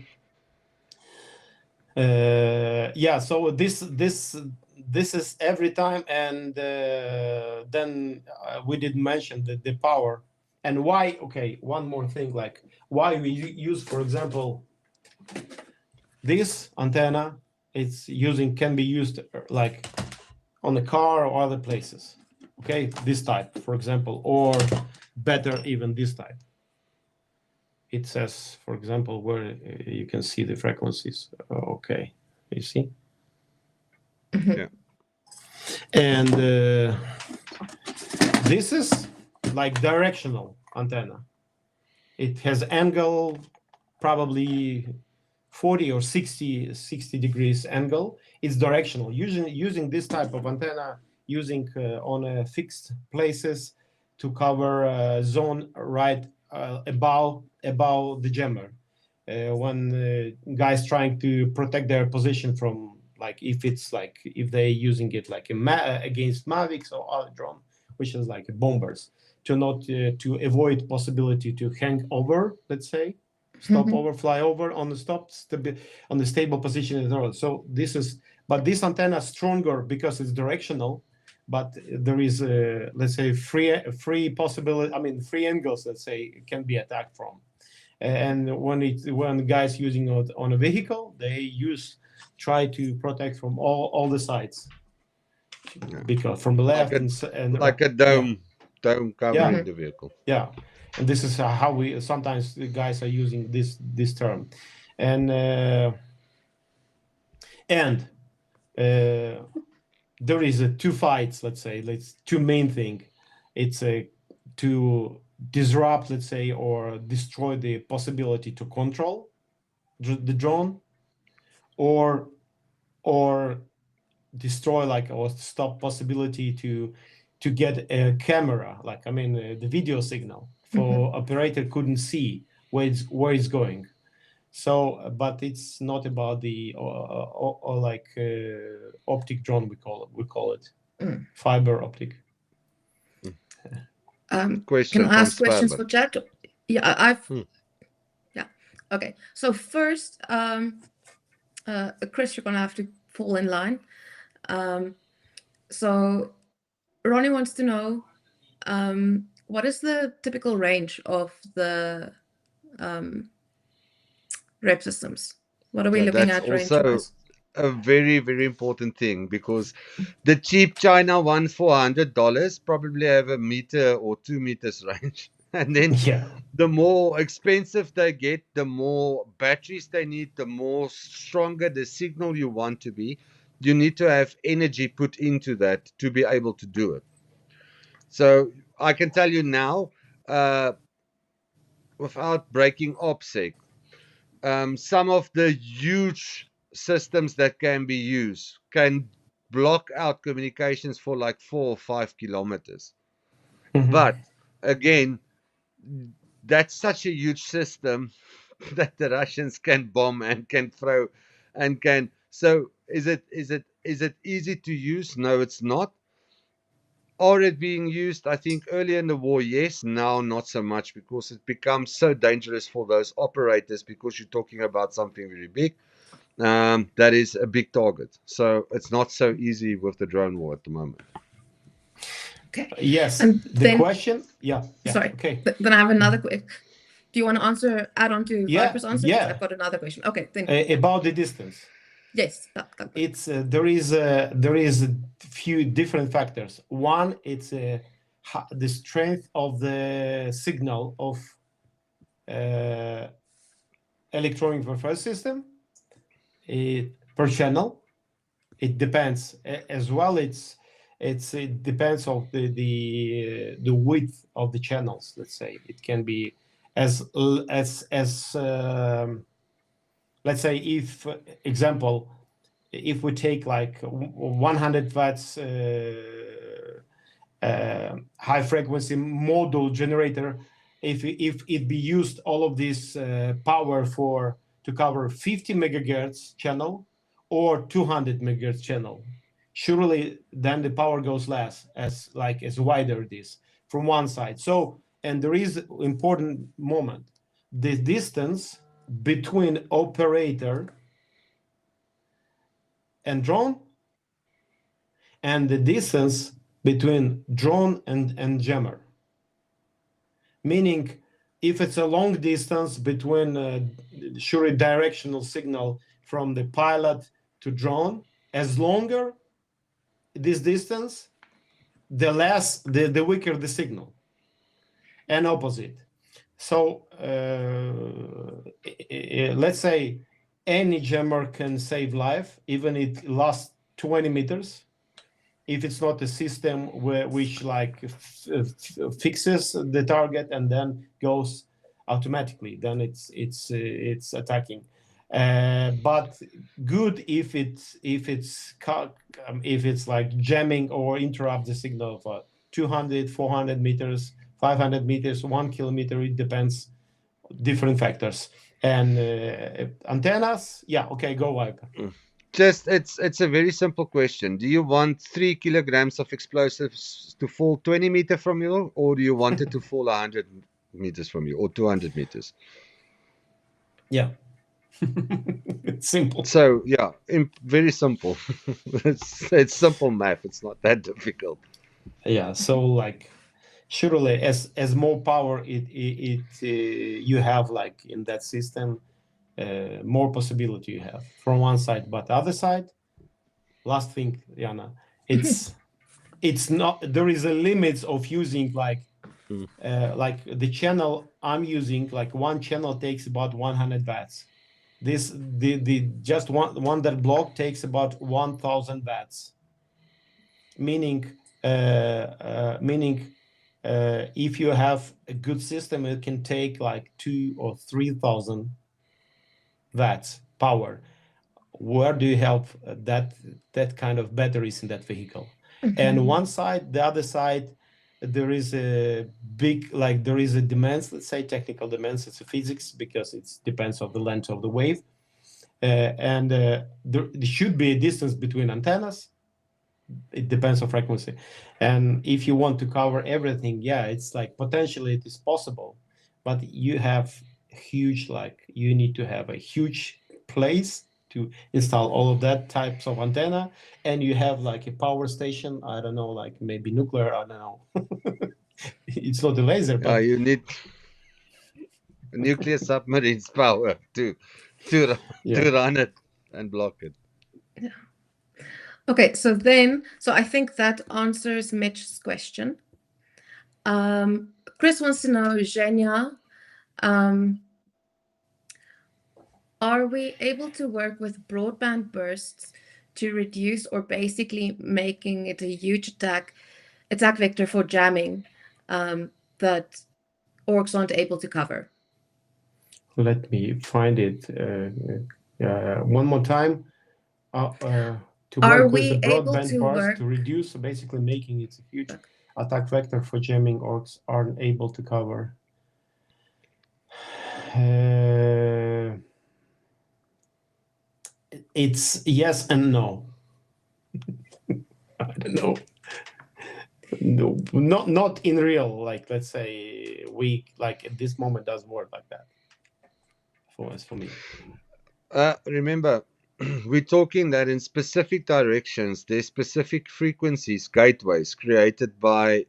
so this is every time. And then we did mention the power and why. Okay, one more thing, like why we use, for example, this antenna. Can be used like on the car or other places. Okay, this type, for example, or better, even this type. It says, for example, where you can see the frequencies. Okay, you see? Yeah. And this is like directional antenna. It has angle, probably 40 or 60 degrees angle. It's directional. Using this type of antenna, using on fixed places to cover zone right above the jammer. When guys trying to protect their position from, like, if they're using it like against Mavics or other drone, which is like bombers, to avoid possibility to hang over, let's say, stop over, fly over on the on the stable position in the road. So but this antenna is stronger because it's directional, but there is let's say free possibility. I mean, free angles, let's say, it can be attacked from. And when guys using it on a vehicle, they try to protect from all the sides, because from the left and like a dome covering the vehicle. Yeah, and this is how we sometimes the guys are using this term, and there is two fights. Let's say two main thing. It's to disrupt, let's say, or destroy the possibility to control the drone, or destroy, like, or stop possibility to get a camera, like, I mean, the video signal for operator couldn't see where it's going. So, but it's not about the like optic drone. We call it fiber optic. Question can I from ask questions for chat? Yeah, yeah. Okay. So first, Chris, you're gonna have to fall in line. So Ronnie wants to know, what is the typical range of the rep systems? What are we looking That's at also range-wise? a very, very important thing, because the cheap China one for $100 probably have a meter or 2 meters range. And then the more expensive they get, the more batteries they need, the more stronger the signal you want to be. You need to have energy put into that to be able to do it. So I can tell you now, without breaking OPSEC, some of the huge systems that can be used can block out communications for like 4 or 5 kilometers. But again, that's such a huge system that the Russians can bomb and can throw and can. So is it easy to use? No, it's not. Are it being used? I think earlier in the war, yes. Now, not so much, because it becomes so dangerous for those operators, because you're talking about something very big. That is a big target. So it's not so easy with the drone war at the moment. Okay. Yes. And the then, question. Yeah. Sorry. Okay. Then I have another question. Do you want to add on to Viper's answer? Yeah. I've got another question. Okay. Then about the distance. Yes. It's there is a few different factors. One, it's the strength of the signal of electronic warfare system per channel. It depends as well. It depends of the width of the channels. Let's say it can be as let's say, if example, if we take like 100 watts high frequency module generator, if it be used all of this power to cover 50 megahertz channel or 200 megahertz channel, surely then the power goes less as wider it is from one side. So, and there is important moment, the distance between operator and drone, and the distance between drone and jammer. Meaning, if it's a long distance between surely directional signal from the pilot to drone, as longer this distance, the weaker the signal, and opposite. So let's say any jammer can save life, even it lasts 20 meters, if it's not a system which like fixes the target and then goes automatically, then it's attacking. But good if it's like jamming or interrupt the signal for 200, 400 meters, 500 meters, 1 kilometer. It depends, different factors. And antennas, yeah, okay, go Viper. Just it's a very simple question. Do you want 3 kilograms of explosives to fall 20 meters from you, or do you want it to fall 100 meters from you, or 200 meters? Yeah. It's simple. So yeah, very simple. it's simple math. It's not that difficult. Yeah. So like, surely as more power you have like in that system, more possibility you have from one side. But the other side, last thing, Yana, it's not, there is a limit of using like the channel I'm using, like one channel takes about 100 watts. This the just one that block takes about 1000 watts. Meaning if you have a good system, it can take like 2,000 or 3,000 watts power. Where do you have that kind of batteries in that vehicle? And one side, the other side, there is a big, like there is a demands, let's say technical demands, it's a physics, because it depends on the length of the wave. And there should be a distance between antennas. It depends on frequency. And if you want to cover everything, yeah, it's like potentially it is possible, but you have huge, like you need to have a huge place to install all of that types of antenna, and you have like a power station, I don't know, like maybe nuclear, I don't know. It's not a laser, but you need nuclear submarines power to run it and block it. Yeah. Okay, so I think that answers Mitch's question. Chris wants to know, Zhenya, are we able to work with broadband bursts to reduce or basically making it a huge attack vector for jamming that orcs aren't able to cover? let me find it one more time. To work with the broadband bars to reduce, so basically making it a huge attack vector for jamming orcs aren't able to cover. It's yes and no. I don't know. No, not in real, like let's say we like at this moment doesn't work like that for me. Remember, we're talking that in specific directions, there's specific frequencies, gateways created by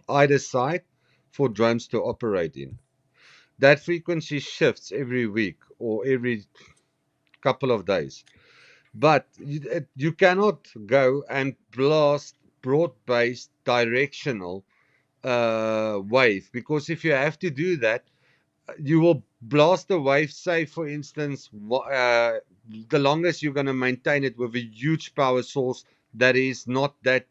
either side for drones to operate in. That frequency shifts every week or every couple of days. But you cannot go and blast broad-based directional wave, because if you have to do that, you will blast a wave, say for instance, the longest you're going to maintain it with a huge power source that is not that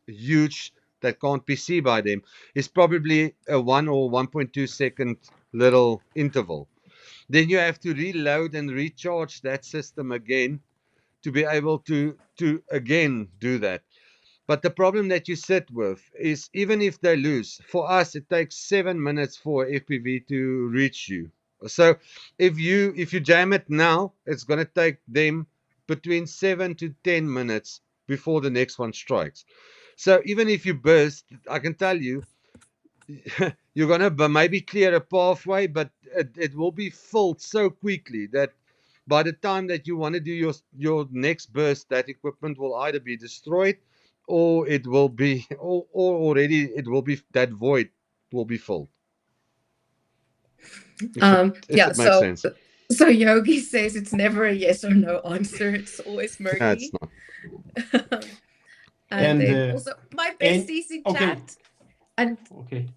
huge, that can't be seen by them, is probably a 1 or 1.2 second little interval. Then you have to reload and recharge that system again to be able to again do that. But the problem that you sit with is, even if they lose, for us it takes 7 minutes for FPV to reach you. So if you jam it now, it's going to take them between 7 to 10 minutes before the next one strikes. So even if you burst, I can tell you, you're going to maybe clear a pathway, but it will be filled so quickly that by the time that you want to do your next burst, that equipment will either be destroyed, or it will be, or already it will be, that void will be filled. If it makes sense. So Yogi says it's never a yes or no answer. It's always murky. No, it's not. and then also my besties in chat. And okay,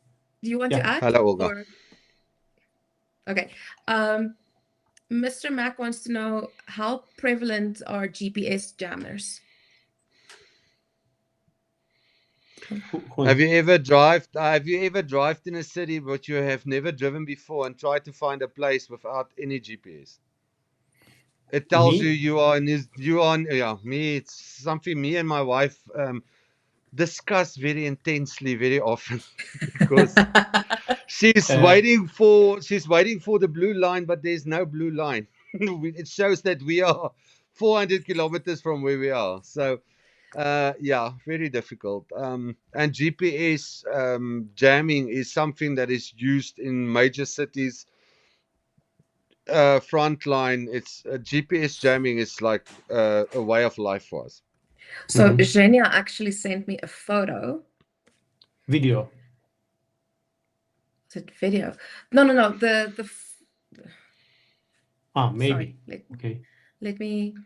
do you want to add? Hello, Olga. Okay. Mr. Mac wants to know, how prevalent are GPS jammers? Have you ever driven in a city but you have never driven before and tried to find a place without any GPS? It tells you are me. It's something me and my wife discuss very intensely, very often, because she's waiting for the blue line, but there's no blue line. It shows that we are 400 kilometers from where we are. So yeah, very difficult. And GPS jamming is something that is used in major cities. Frontline, it's GPS jamming is like a way of life for us. So Zhenya actually sent me a photo. Video. Is it video? No. Maybe. Sorry, okay. Let me.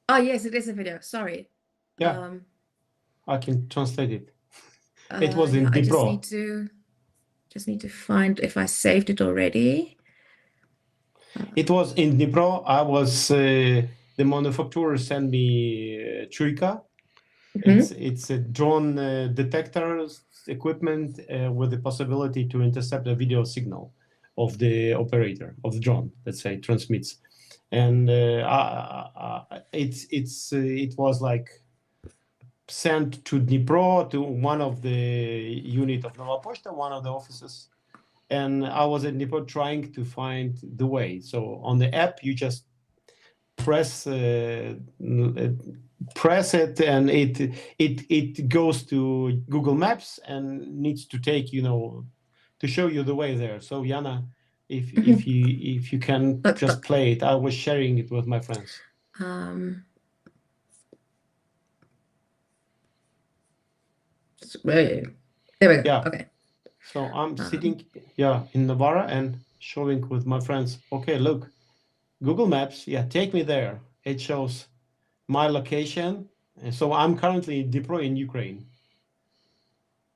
Oh yes, it is a video. Sorry. Yeah. I can translate it. It was in I Dnipro. just need to find if I saved it already. It was in Dnipro. I was the manufacturer sent me Chuika. It's a drone detector equipment with the possibility to intercept a video signal of the operator of the drone, let's say, transmits. And it was like sent to Dnipro to one of the unit of Nova Poshta, one of the offices. And I was at Dnipro trying to find the way. So on the app, you just press it, and it goes to Google Maps and needs to take, to show you the way there. So Jana, if you can just play it, I was sharing it with my friends. There we go. Yeah. Okay. So I'm sitting, in Navarra and showing with my friends. Okay, look, Google Maps. Yeah, take me there. It shows my location. And so I'm currently deployed in Ukraine,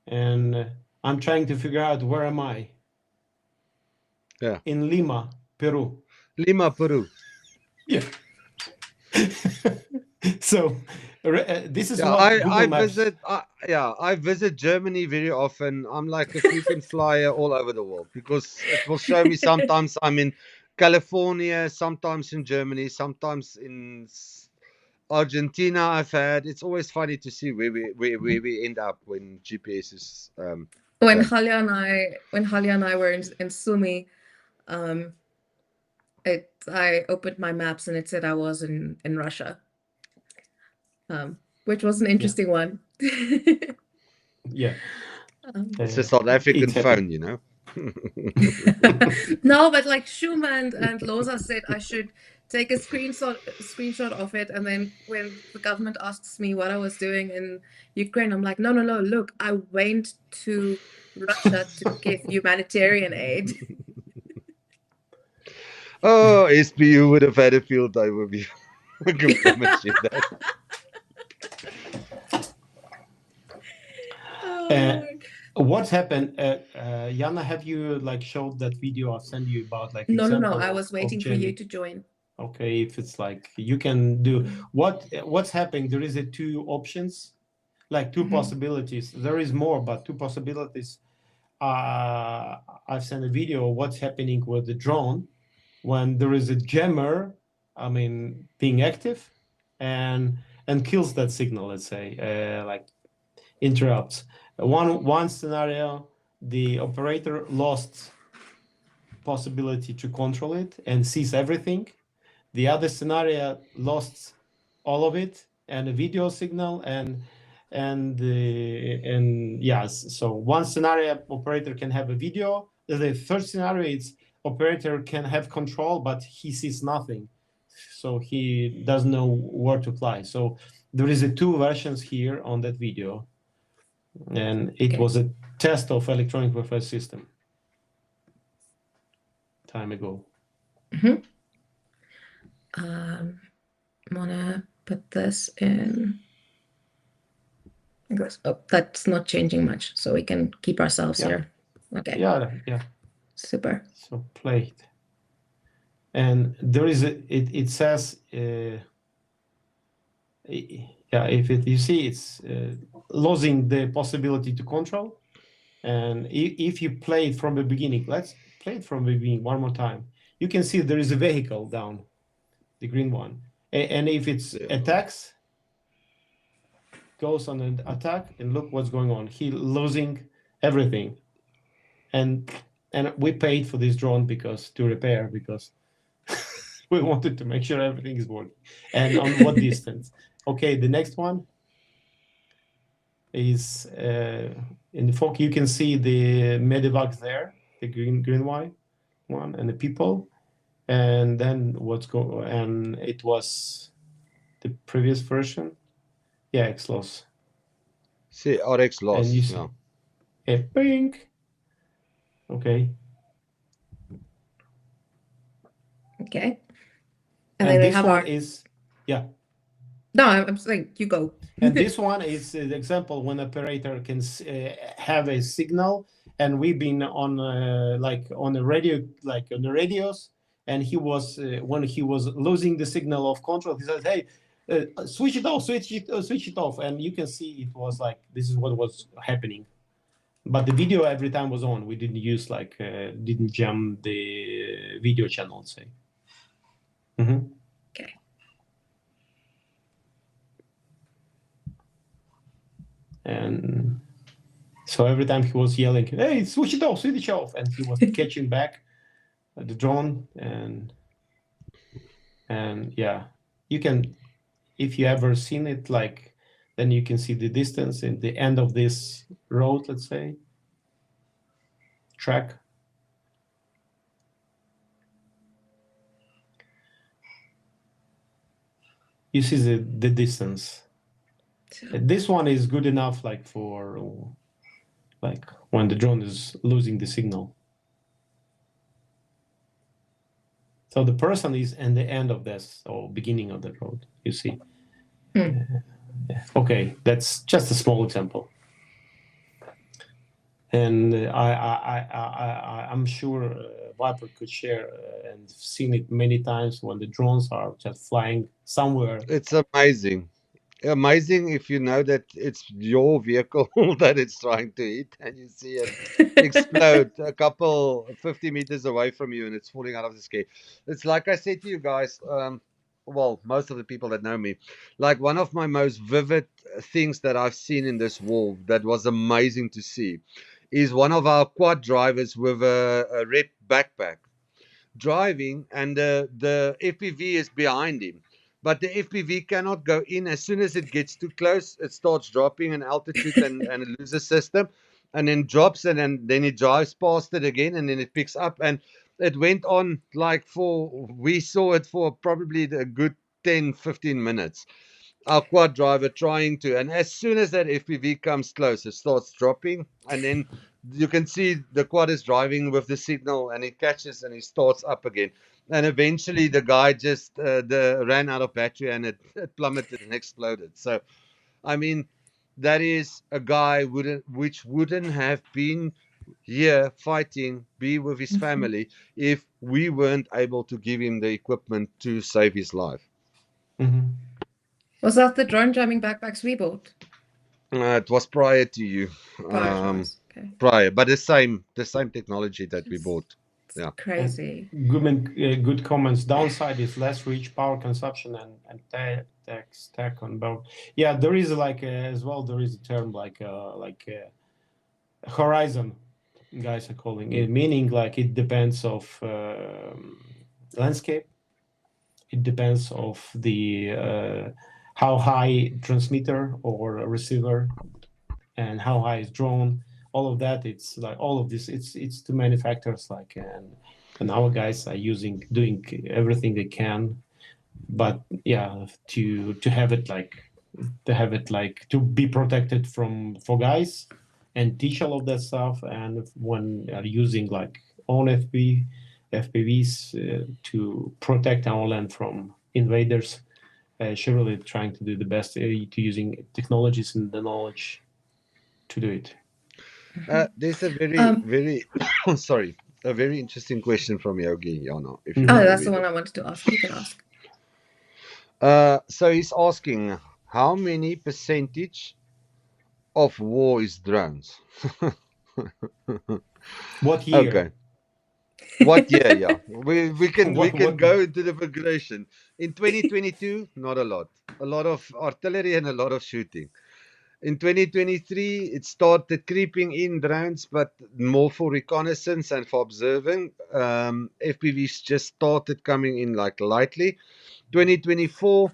and I'm trying to figure out where am I. Yeah. In Lima, Peru. Lima, Peru. Yeah. So this is Yeah, what Google I Maps. I visit Germany very often. I'm like a frequent flyer all over the world because it will show me sometimes I'm in California, sometimes in Germany, sometimes in Argentina. It's always funny to see where we end up when GPS is when Halia and I were in Sumi, I opened my maps and it said I was in Russia, which was an interesting one. Yeah. It's a South African phone, No, but like Schumann and Loza said I should take a screenshot of it, and then when the government asks me what I was doing in Ukraine, I'm like, no, look, I went to Russia to give humanitarian aid. Oh, SPU would have had a field day with you. I can promise you that. What happened? Jana, have you showed that video I sent you about No. I was waiting for you to join. Okay, if it's you can do what's happening. There is two options, two possibilities. There is more, but two possibilities. I've sent a video of what's happening with the drone when there is a jammer, being active and kills that signal, let's say, interrupts. One scenario, the operator lost possibility to control it and sees everything. The other scenario lost all of it and a video signal and yes. So one scenario, operator can have a video. The third scenario is operator can have control, but he sees nothing. So he doesn't know where to fly. So there is two versions here on that video. And it was a test of electronic warfare system time ago. I'm gonna put this in. Oh, that's not changing much, so we can keep ourselves here. Okay. Yeah. Super. So play it. And there is it says if you see it's losing the possibility to control. And if you play it from the beginning, let's play it from the beginning one more time. You can see there is a vehicle down, the green one. And if it's attacks, goes on an attack, and look what's going on. He losing everything. And we paid for this drone to repair because we wanted to make sure everything is working. And on what distance? Okay, the next one is in the fog. You can see the medevacs there, the green one, and the people. And then and it was the previous version. Yeah, X-Loss. See, RX loss. And you see a pink. Okay. Okay. And then this one is, No, I'm saying you go. And this one is the example when operator can have a signal, and we've been on on the radio, on the radios, and he was when he was losing the signal of control, he says, "Hey, switch it off, switch it off," and you can see it was this is what was happening. But the video every time was on. We didn't use didn't jam the video channel, say. Okay. And so every time he was yelling, "Hey, switch it off," and he was catching back the drone, and yeah, you can, if you ever seen it, like, then you can see the distance in the end of this road, let's say, track. You see the distance. This one is good enough, like, for like when the drone is losing the signal. So the person is in the end of this or beginning of the road, you see. Okay, that's just a small example. And I'm sure Viper could share and seen it many times when the drones are just flying somewhere. It's amazing. Amazing if you know that it's your vehicle that it's trying to hit and you see it explode a couple 50 meters away from you and it's falling out of the sky. It's like I said to you guys, well, most of the people that know me, like one of my most vivid things that I've seen in this war that was amazing to see is one of our quad drivers with a red backpack driving, and the FPV is behind him. But the FPV cannot go in. As soon as it gets too close, it starts dropping in altitude and it loses system and then drops, and then it drives past it again and then it picks up. And it went on like we saw it for probably a good 10-15 minutes, our quad driver trying to, and as soon as that FPV comes close, it starts dropping, and then you can see the quad is driving with the signal, and he catches and he starts up again, and eventually the guy just ran out of battery and it plummeted and exploded. So, I mean, that is a guy which wouldn't have been here fighting, be with his family, if we weren't able to give him the equipment to save his life. Mm-hmm. Was that the drone jamming backpacks we bought? It was prior to you. Okay. Prior, but the same technology that we bought. Yeah. Crazy. Good comments. Downside is less reach, power consumption, and tech on both. Yeah, there is like as well. There is a term like horizon, guys are calling it, meaning like it depends of landscape. It depends of the how high transmitter or receiver and how high is drone. All of that, it's like all of this. It's too many factors. Like and our guys are doing everything they can, but yeah, to have it like to be protected for guys and teach all of that stuff. And when using like own FPVs to protect our land from invaders, surely trying to do the best to using technologies and the knowledge to do it. There's a very sorry, a very interesting question from Yogi Yano. If you want to that's the read one it. I wanted to ask. You can ask. So he's asking how many percentage of war is drones? What year? Okay. What year? Yeah, we can What- go into the progression. In 2022, not a lot. A lot of artillery and a lot of shooting. In 2023, it started creeping in drones, but more for reconnaissance and for observing. FPVs just started coming in like lightly. 2024,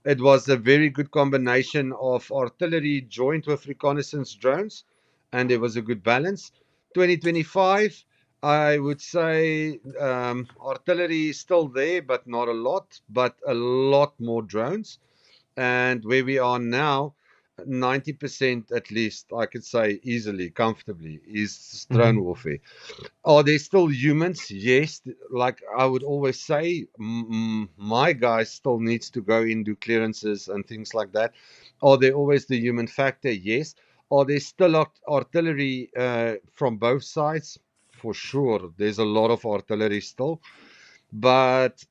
it was a very good combination of artillery joined with reconnaissance drones, and there was a good balance. 2025, I would say artillery is still there, but not a lot, but a lot more drones. And where we are now, 90% at least, I could say easily, comfortably, is drone warfare. Are there still humans? Yes. Like I would always say, my guy still needs to go in, do clearances and things like that. Are there always the human factor? Yes. Are there still artillery from both sides? For sure. There's a lot of artillery still. But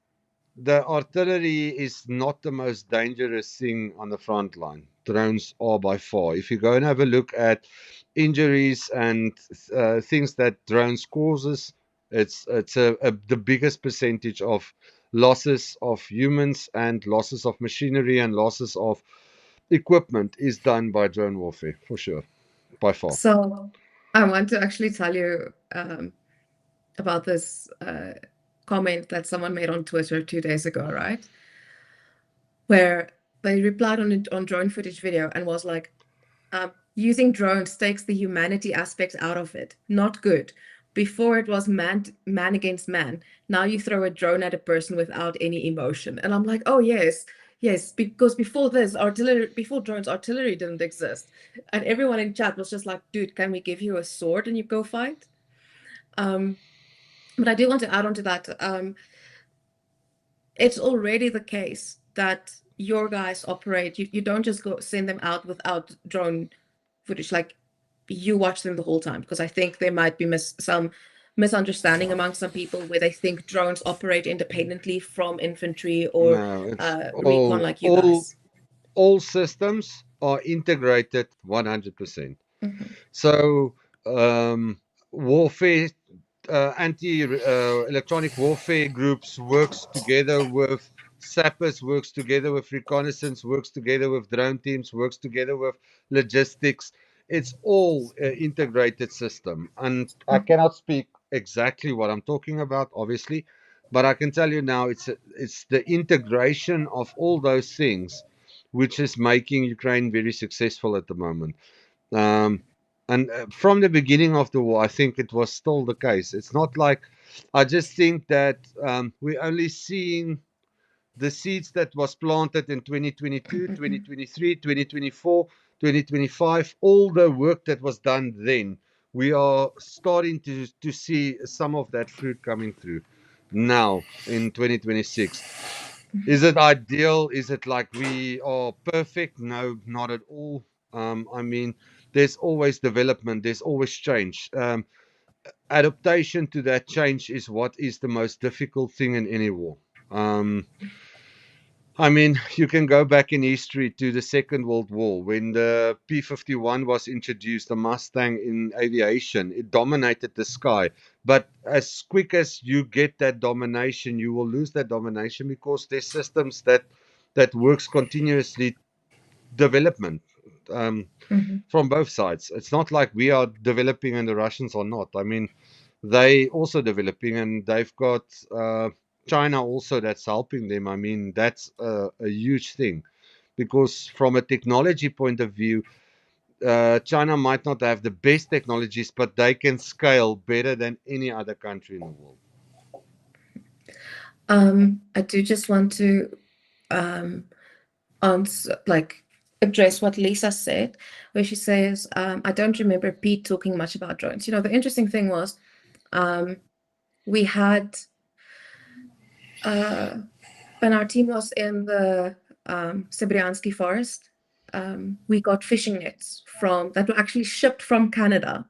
the artillery is not the most dangerous thing on the front line. Drones are by far. If you go and have a look at injuries and things that drones causes, it's the biggest percentage of losses of humans and losses of machinery and losses of equipment is done by drone warfare, for sure, by far. So I want to actually tell you about this comment that someone made on Twitter 2 days ago, right? Where they replied on drone footage video and was like, using drones takes the humanity aspect out of it. Not good. Before it was man against man. Now you throw a drone at a person without any emotion. And I'm like, oh yes, because before this, before drones, artillery didn't exist. And everyone in chat was just like, dude, can we give you a sword and you go fight? But I do want to add on to that. It's already the case that your guys operate, you don't just go send them out without drone footage, like you watch them the whole time, because I think there might be some misunderstanding among some people where they think drones operate independently from infantry or No, it's recon like you guys. All systems are integrated 100%. Mhm. So warfare, electronic warfare groups works together with sappers, works together with reconnaissance, works together with drone teams, works together with logistics. It's all an integrated system, and I cannot speak exactly what I'm talking about, obviously, but I can tell you now it's the integration of all those things which is making Ukraine very successful at the moment. Um, and from the beginning of the war, I think it was still the case. It's not like I just think that we're only seeing the seeds that was planted in 2022, 2023, 2024, 2025, all the work that was done then. We are starting to see some of that fruit coming through now in 2026. Is it ideal? Is it like we are perfect? No, not at all. I mean, there's always development, there's always change. Adaptation to that change is what is the most difficult thing in any war. I mean, you can go back in history to the Second World War when the P-51 was introduced, the Mustang in aviation. It dominated the sky. But as quick as you get that domination, you will lose that domination because there's systems that works continuously development from both sides. It's not like we are developing and the Russians are not. I mean, they also developing and they've got China also that's helping them. I mean, that's a huge thing because from a technology point of view, China might not have the best technologies, but they can scale better than any other country in the world. I do just want to answer, like, address what Lisa said, where she says, I don't remember Pete talking much about drones. You know, the interesting thing was, we had, when our team was in the Siberiansky forest, we got fishing nets that were actually shipped from Canada,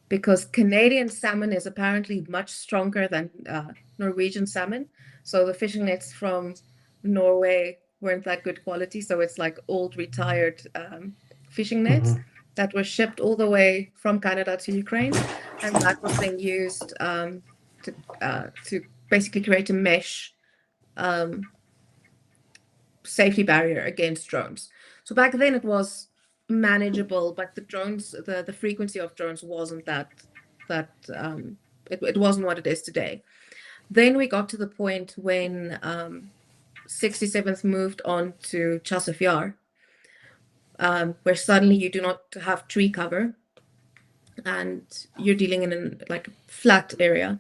because Canadian salmon is apparently much stronger than Norwegian salmon. So the fishing nets from Norway weren't that good quality. So it's like old retired fishing nets that were shipped all the way from Canada to Ukraine. And that was then used to basically create a mesh safety barrier against drones. So back then it was manageable, but the drones, the frequency of drones wasn't it wasn't what it is today. Then we got to the point when 67th moved on to Chasov Yar, where suddenly you do not have tree cover and you're dealing in like flat area.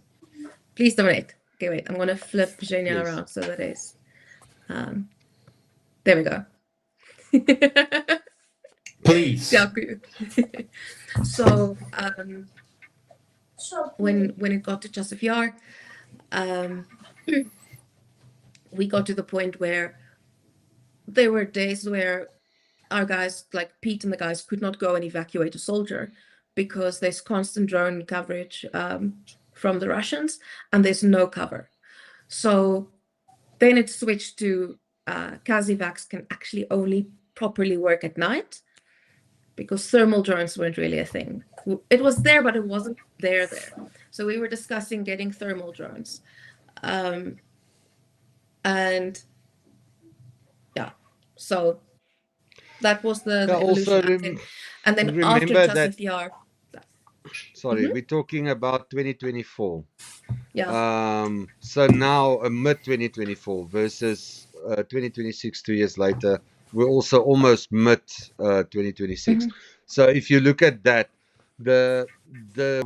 Please donate. Okay, wait, I'm gonna flip Zhenya around so that it's there we go. Please. So when it got to Chasov Yar, we got to the point where there were days where our guys, like Pete and the guys, could not go and evacuate a soldier because there's constant drone coverage from the Russians and there's no cover. So then it switched to Kazivacs can actually only properly work at night, because thermal drones weren't really a thing. It was there, but it wasn't there. So we were discussing getting thermal drones. And yeah, so That was the Also, evolution, I think. And then after remember that. Tasafyar, Sorry, we're talking about 2024. yeah. So now mid 2024 versus 2026, 2 years later, we're also almost mid 2026. So if you look at that, the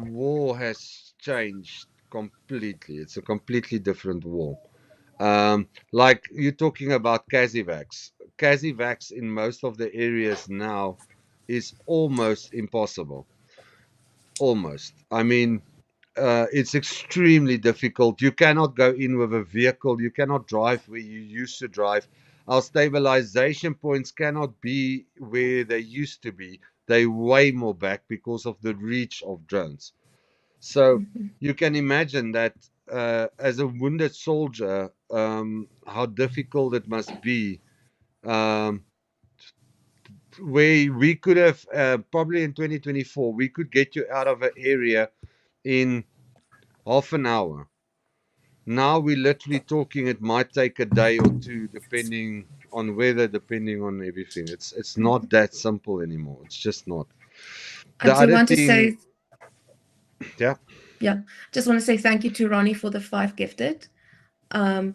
war has changed completely. It's a completely different war. Like you're talking about Kazivax. Kazivax in most of the areas now is almost impossible. Almost. I mean, it's extremely difficult. You cannot go in with a vehicle. You cannot drive where you used to drive. Our stabilization points cannot be where they used to be. They way more back because of the reach of drones. So you can imagine that as a wounded soldier, how difficult it must be. Um, where we could have probably in 2024, we could get you out of an area in half an hour. Now we're literally talking it might take a day or two, depending on weather, depending on everything. It's not that simple anymore. It's just not. I do want to say, yeah. Just want to say thank you to Ronnie for the 5 gifted. I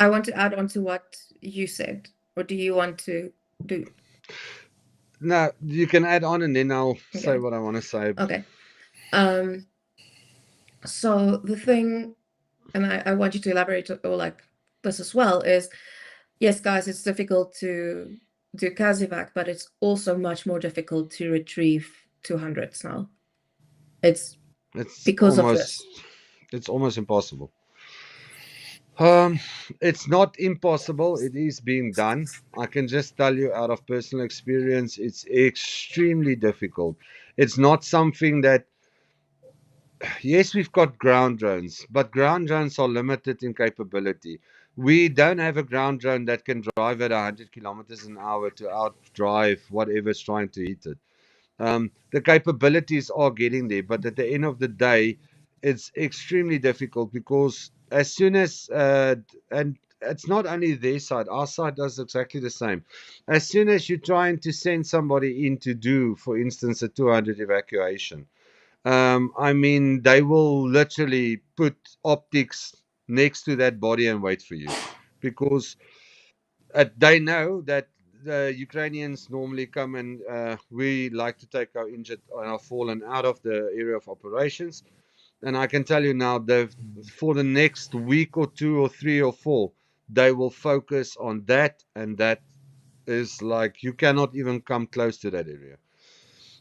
want to add on to what you said, or do you want to do? No, you can add on and then I'll say what I want to say. Okay. So the thing, and I want you to elaborate or like this as well, is yes, guys, it's difficult to do Kazivac, but it's also much more difficult to retrieve 200s now. It's because of this. It's almost impossible. It's not impossible. It is being done. I can just tell you out of personal experience, it's extremely difficult. It's not something that, yes, we've got ground drones, but ground drones are limited in capability. We don't have a ground drone that can drive at 100 kilometers an hour to outdrive whatever's trying to hit it. The capabilities are getting there, but at the end of the day, it's extremely difficult because as soon as, and it's not only their side, our side does exactly the same. As soon as you're trying to send somebody in to do, for instance, a 200 evacuation, I mean, they will literally put optics next to that body and wait for you because they know that the Ukrainians normally come and we like to take our injured or our fallen out of the area of operations. And I can tell you now that for the next week or 2 or 3 or 4, they will focus on that. And that is like, you cannot even come close to that area.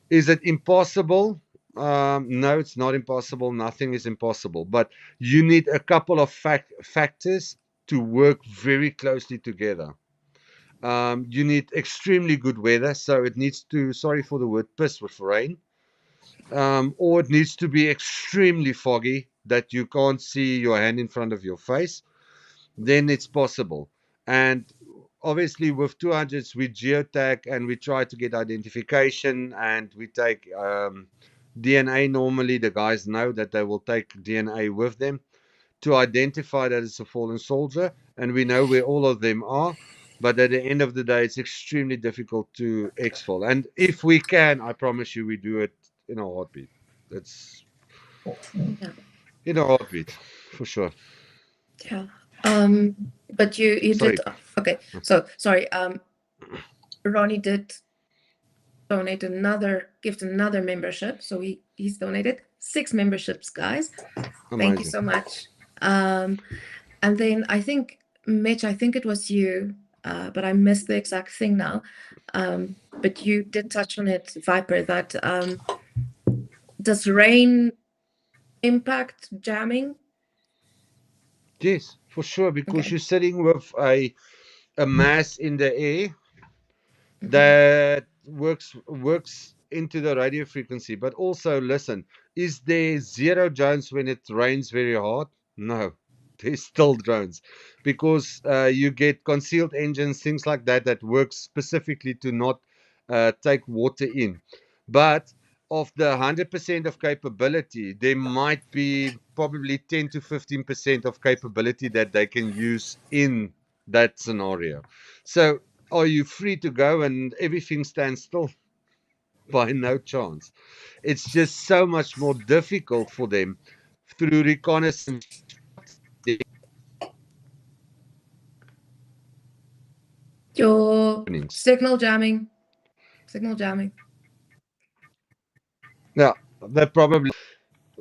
Is it impossible? No, it's not impossible. Nothing is impossible. But you need a couple of factors to work very closely together. You need extremely good weather, so it needs to, sorry for the word, piss with rain. Or it needs to be extremely foggy that you can't see your hand in front of your face. Then it's possible. And obviously with 200s, we geotag and we try to get identification and we take DNA. Normally the guys know that they will take DNA with them to identify that it's a fallen soldier, and we know where all of them are. But at the end of the day, it's extremely difficult to exfil. And if we can, I promise you, we do it in a heartbeat. It's in a heartbeat, for sure. Yeah. But you Sorry. did okay. So sorry. Ronnie did donate another membership. So he's donated 6 memberships, guys. Amazing. Thank you so much. And then I think Mitch, I think it was you, but I missed the exact thing now. But you did touch on it, Viper, that does rain impact jamming? Yes, for sure, because you're sitting with a mass in the air that works into the radio frequency. But also, listen, is there zero drones when it rains very hard? No, there's still drones because you get concealed engines, things like that, that work specifically to not take water in. But of the 100% of capability, there might be probably 10 to 15% of capability that they can use in that scenario. So are you free to go and everything stands still? By no chance. It's just so much more difficult for them through reconnaissance. Your signal jamming. Signal jamming. Yeah, they probably,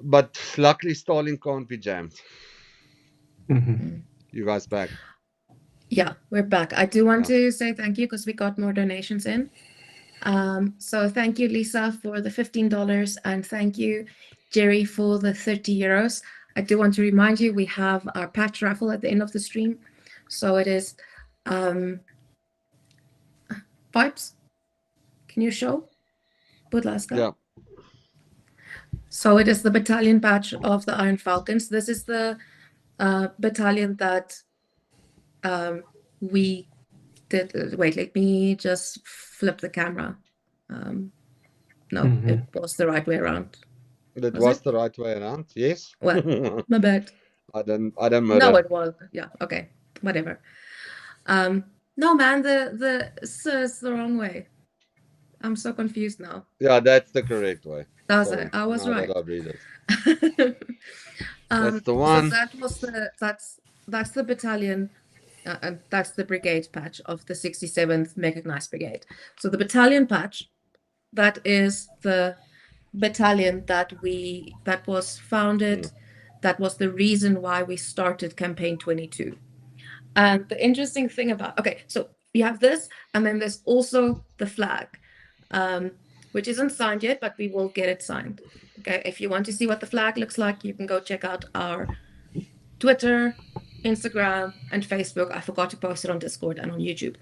but luckily Starlink can't be jammed. You guys back? Yeah, we're back. I do want to say thank you because we got more donations in. So thank you, Lisa, for the $15, and thank you, Jerry, for the 30 euros. I do want to remind you we have our patch raffle at the end of the stream. So it is pipes. Can you show? Budlaska? Yeah. So it is the battalion patch of the Iron Falcons. This is the battalion that we did. Wait, let me just flip the camera. No, it was the right way around. It was the right way around, yes. Well, my bad. I don't murder. No, it was. Yeah, okay. Whatever. No, man, the is the wrong way. I'm so confused now. Yeah, that's the correct way. Does it? I was right. That I read it. That's the one. So that was that's the battalion, and that's the brigade patch of the 67th Mechanized Brigade. So the battalion patch, that is the battalion that was founded, that was the reason why we started campaign 22. And the interesting thing about, okay, so we have this, and then there's also the flag, which isn't signed yet, but we will get it signed. Okay, if you want to see what the flag looks like, you can go check out our Twitter, Instagram, and Facebook. I forgot to post it on Discord and on YouTube.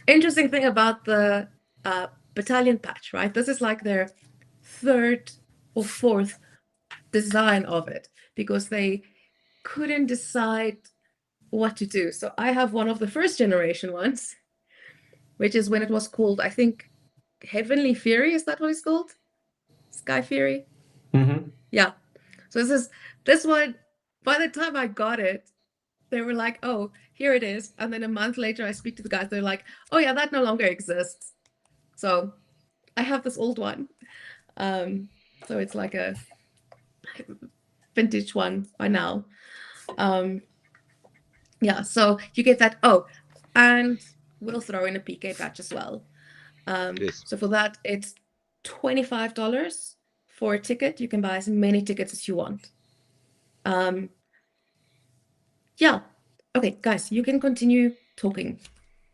Interesting thing about the battalion patch, right? This is like their third or fourth design of it because they couldn't decide what to do. So I have one of the first generation ones, which is when it was called, I think, Heavenly Fury. Is that what it's called? Sky Fury? Yeah. So this one, by the time I got it, they were like, oh, here it is. And then a month later, I speak to the guys. They're like, oh, yeah, that no longer exists. So I have this old one. So it's like a vintage one by now. Yeah, so you get that. Oh, and we'll throw in a PK patch as well. Yes. So for that, it's $25 for a ticket. You can buy as many tickets as you want. Yeah. Okay, guys, you can continue talking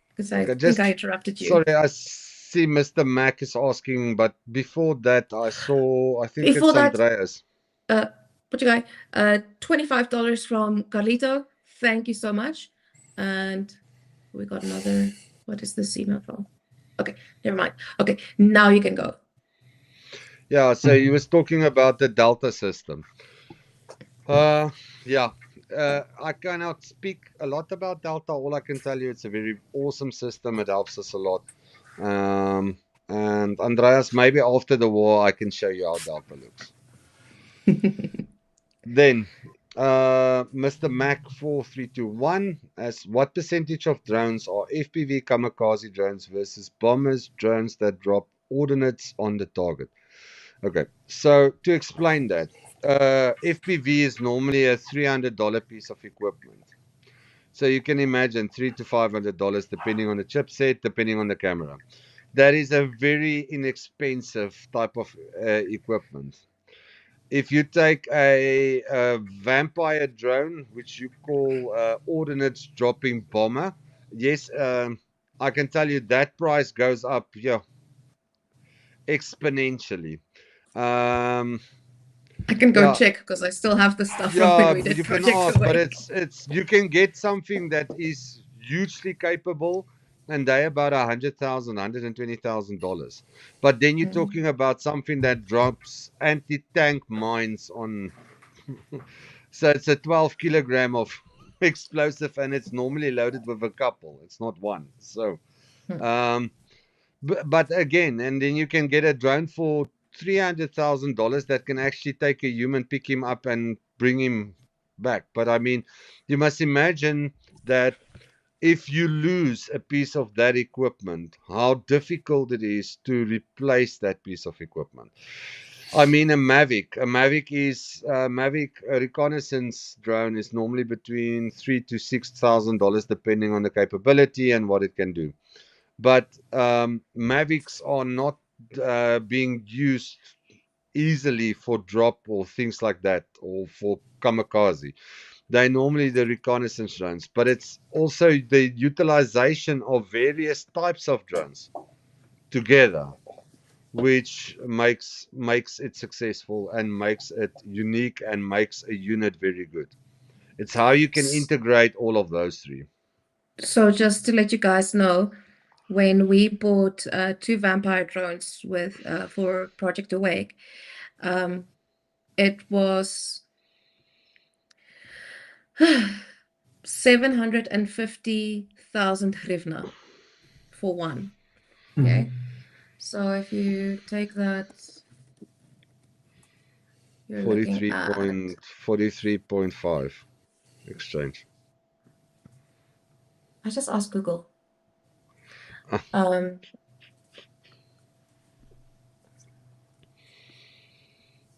because I think I interrupted you. Sorry, I see Mr. Mac is asking, but before that, I think before it's Andreas. What you guy? $25 from Carlito. Thank you so much. And we got another. What is this email from? Okay, never mind. Okay, now you can go. Yeah, so he was talking about the Delta system. Yeah. I cannot speak a lot about Delta. All I can tell you, it's a very awesome system. It helps us a lot. And Andreas, maybe after the war, I can show you how Delta looks. Then, Mr. Mac 4321 asks, what percentage of drones are FPV kamikaze drones versus bombers, drones that drop ordnance on the target? Okay, so to explain that, FPV is normally a $300 piece of equipment. So you can imagine $300 to $500 depending on the chipset, depending on the camera. That is a very inexpensive type of equipment. If you take a vampire drone, which you call ordnance dropping bomber, yes, I can tell you that price goes up, yeah, exponentially. I can go check because I still have the stuff from when we did you can Project ask, but Awake. it's you can get something that is hugely capable, and they're about $120,000. But then you're talking about something that drops anti-tank mines on. So it's a 12 kilogram of explosive, and it's normally loaded with a couple. It's not one. So, but again, and then you can get a drone for $300,000 that can actually take a human, pick him up, and bring him back. But I mean, you must imagine that if you lose a piece of that equipment, how difficult it is to replace that piece of equipment. I mean, a Mavic is Mavic a reconnaissance drone is normally between $3,000 to $6,000 depending on the capability and what it can do. But Mavics are not being used easily for drop or things like that, or for kamikaze. They're normally the reconnaissance drones, but it's also the utilization of various types of drones together, which makes it successful and makes it unique and makes a unit very good. It's how you can integrate all of those three. So just to let you guys know, when we bought 2 vampire drones with for Project Awake, it was 750,000 hryvnia for one. Okay, so if you take that, you're looking at 43.5 exchange. I just asked Google.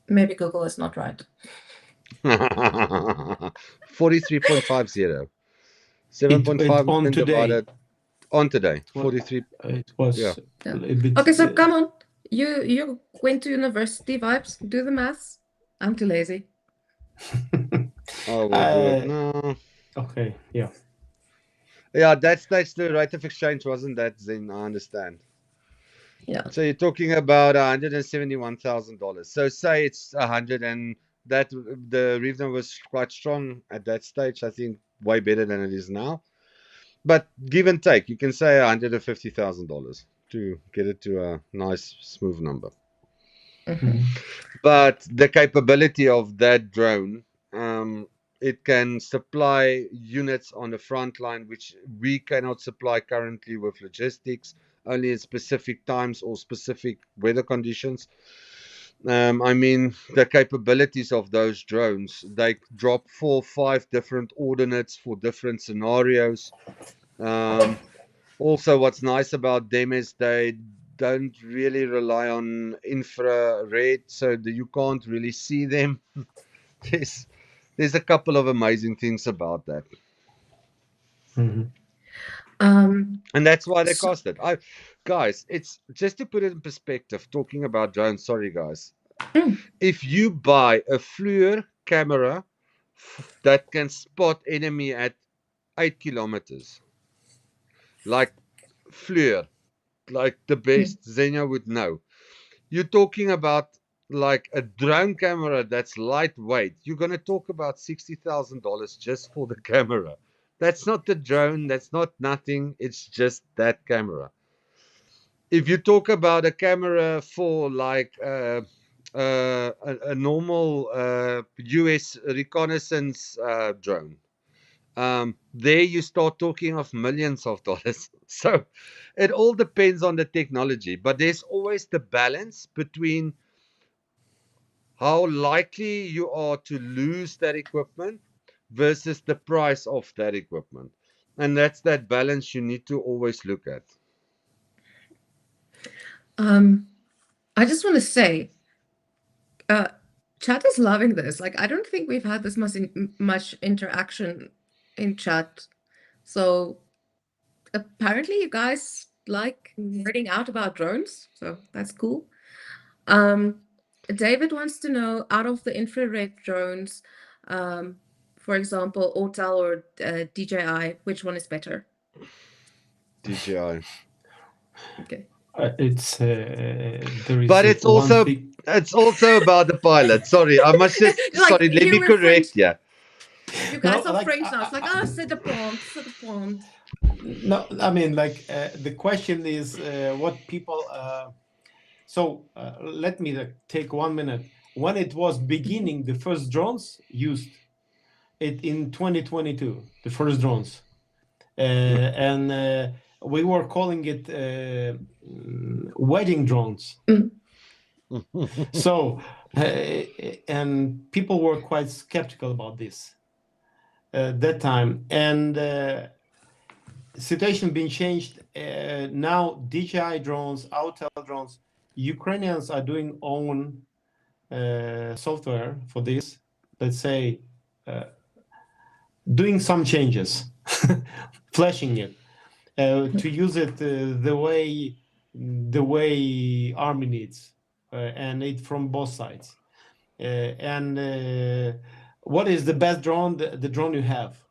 Maybe Google is not right. 43.50. 7.5 on today. divided on today. 43. It was Yeah. a bit, Okay, so come on. You went to university, vibes. Do the maths. I'm too lazy. Oh, we'll do it. No. Okay, yeah. Yeah, that's the rate of exchange, wasn't that, Zen? I understand. Yeah. So you're talking about $171,000. So say it's 100, and that the hryvnia was quite strong at that stage. I think way better than it is now. But give and take, you can say $150,000 to get it to a nice smooth number. But the capability of that drone, it can supply units on the front line, which we cannot supply currently with logistics, only at specific times or specific weather conditions. I mean, the capabilities of those drones, they drop 4 or 5 different ordinates for different scenarios. Also, what's nice about them is they don't really rely on infrared, so that you can't really see them. There's a couple of amazing things about that. And that's why they cost it. Guys, it's just to put it in perspective, talking about drones, sorry guys. If you buy a FLIR camera that can spot enemy at 8 kilometers, like FLIR, like the best Zhenya would know. You're talking about like a drone camera that's lightweight. You're going to talk about $60,000 just for the camera. That's not the drone. That's not nothing. It's just that camera. If you talk about a camera for like a normal US reconnaissance drone, there you start talking of millions of dollars. So it all depends on the technology, but there's always the balance between how likely you are to lose that equipment versus the price of that equipment. And that's that balance you need to always look at. I just want to say, chat is loving this. Like, I don't think we've had this much interaction in chat. So apparently you guys like nerding out about drones. So that's cool. David wants to know, out of the infrared drones, for example, Autel or DJI, which one is better? DJI. Okay. It's there is, but it's also about the pilot. Sorry, I must just Like, let me correct you. You guys are French now. It's like, c'est de prompt. No, I mean, like the question is what people. So let me take 1 minute. When it was beginning, the first drones used it in 2022. The first drones, and we were calling it wedding drones. So, and people were quite skeptical about this that time, and situation being changed. Now DJI drones, Autel drones, Ukrainians are doing own software for this. Let's say doing some changes, flashing it to use it the way army needs, and it from both sides. And what is the best drone? The drone you have.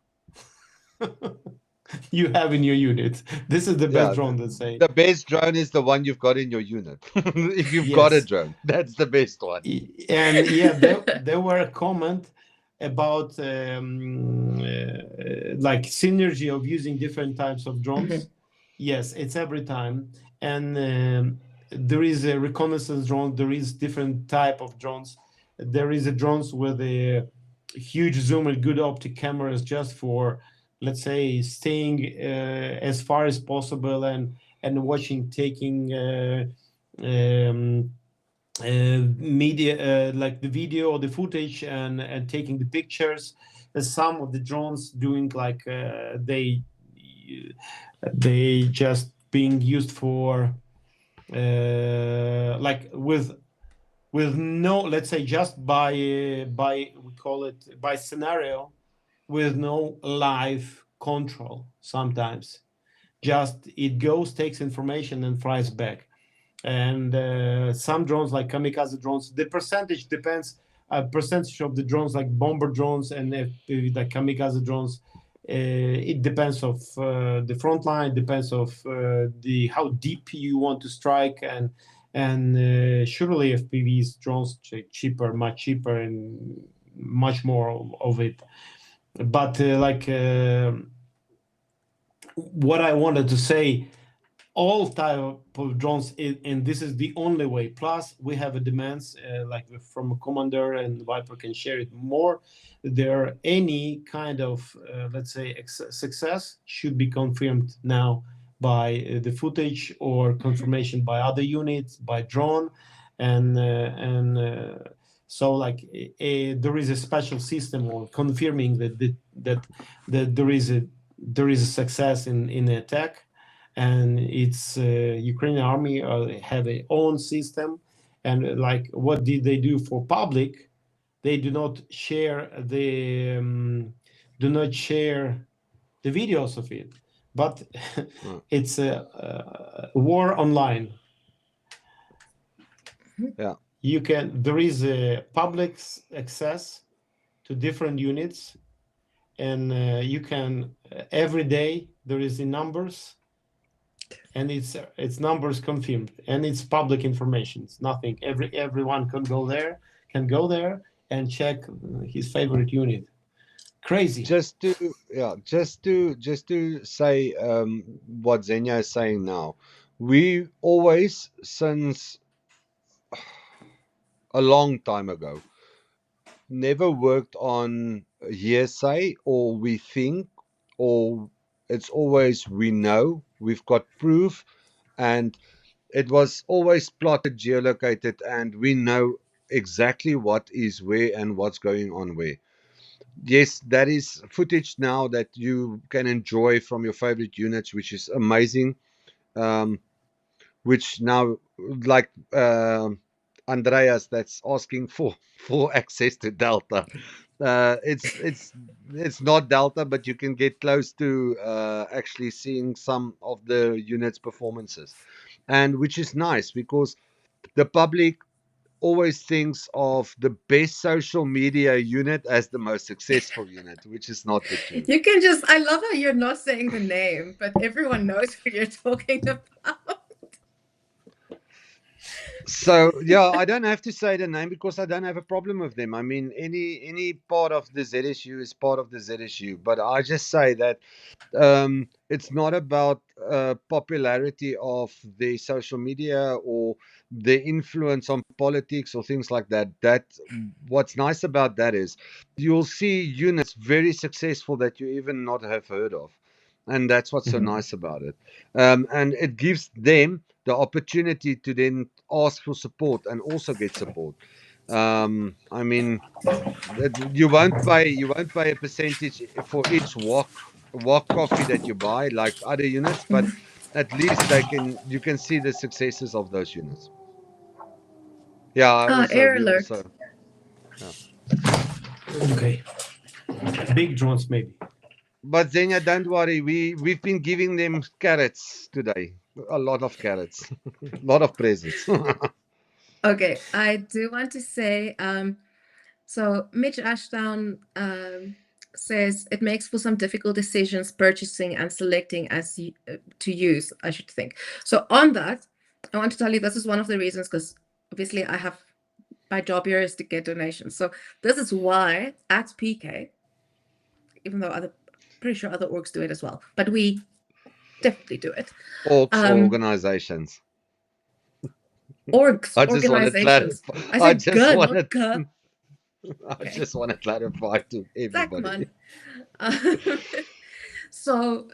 You have in your unit. This is the best drone, let's say. The best drone is the one you've got in your unit. If you've got a drone, that's the best one. And yeah, there were a comment about like synergy of using different types of drones. Yes, it's every time. And there is a reconnaissance drone. There is different type of drones. There is a drones with a huge zoom and good optic cameras just for, let's say, staying as far as possible and watching, taking media, like the video or the footage, and taking the pictures. Some of the drones doing like they just being used for like with no, let's say, just by we call it by scenario, with no live control. Sometimes just it goes, takes information and flies back. And some drones like kamikaze drones, the percentage depends. Percentage of the drones like bomber drones and like kamikaze drones, it depends of the front line, depends of the how deep you want to strike, and surely FPVs drones cheaper, much cheaper, and much more of it. But what I wanted to say, all type of drones, and this is the only way. Plus, we have a demands like from a commander, and Viper can share it more. There, any kind of let's say success should be confirmed now by the footage, or confirmation by other units, by drone, and so like there is a special system of confirming that there is a success in the attack. And it's Ukrainian army have a own system, and like what did they do for public? They do not share the videos of it, but it's a war online. Yeah, there is a public access to different units, and you can every day there is the numbers, and it's numbers confirmed, and it's public information. It's nothing. Everyone can go there and check his favorite unit. Crazy. Just to say what Zhenya is saying now. We always, since a long time ago, never worked on hearsay or we think, or it's always we know, we've got proof, and it was always plotted, geolocated, and we know exactly what is where and what's going on where. Yes, that is footage now that you can enjoy from your favorite units, which is amazing. Which now, like Andreas, that's asking for access to Delta. It's not Delta, but you can get close to actually seeing some of the units' performances, and which is nice because the public always thinks of the best social media unit as the most successful unit, which is not the truth. You can I love how you're not saying the name, but everyone knows who you're talking about. So yeah, I don't have to say the name because I don't have a problem with them. I mean, any part of the ZSU is part of the ZSU, but I just say that it's not about popularity of the social media or the influence on politics or things like that. What's nice about that is you'll see units very successful that you even not have heard of, and that's what's so nice about it. And it gives them the opportunity to then ask for support and also get support. I mean, you won't pay a percentage for each walk walk coffee that you buy like other units, but at least you can see the successes of those units. Yeah, Air we alert. also, yeah. Okay. Big drones, maybe. But Zhenya, don't worry, we've been giving them carrots today. A lot of carrots, a lot of presents. Okay, I do want to say, so Mitch Ashdown says it makes for some difficult decisions purchasing and selecting to use, I should think. So on that, I want to tell you this is one of the reasons, because obviously my job here is to get donations. So this is why at PK, even though pretty sure other orgs do it as well, but we definitely do it. Orgs or organizations. Orgs, I just want to organizations. clarify. I said good, not good. I just want to clarify to everybody. So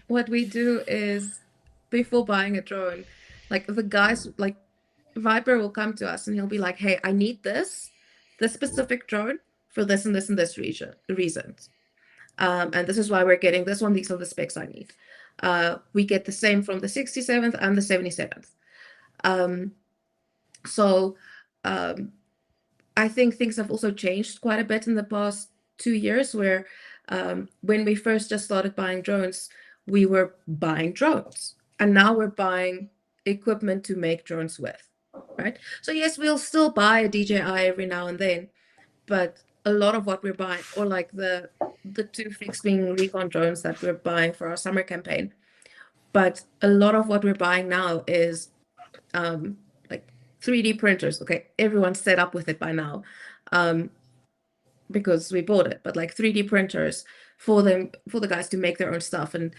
what we do is before buying a drone, like the guys, like Viper will come to us and he'll be like, hey, I need this specific drone for this and this and this reasons. And this is why we're getting this one. These are the specs I need. We get the same from the 67th and the 77th. So I think things have also changed quite a bit in the past 2 years, where when we first just started buying drones, we were buying drones, and now we're buying equipment to make drones with, right? So yes, we'll still buy a DJI every now and then, but a lot of what we're buying, or like the two fixed wing recon drones that we're buying for our summer campaign, but a lot of what we're buying now is like 3D printers. Okay, everyone's set up with it by now, because we bought it, but like 3D printers for the guys to make their own stuff. And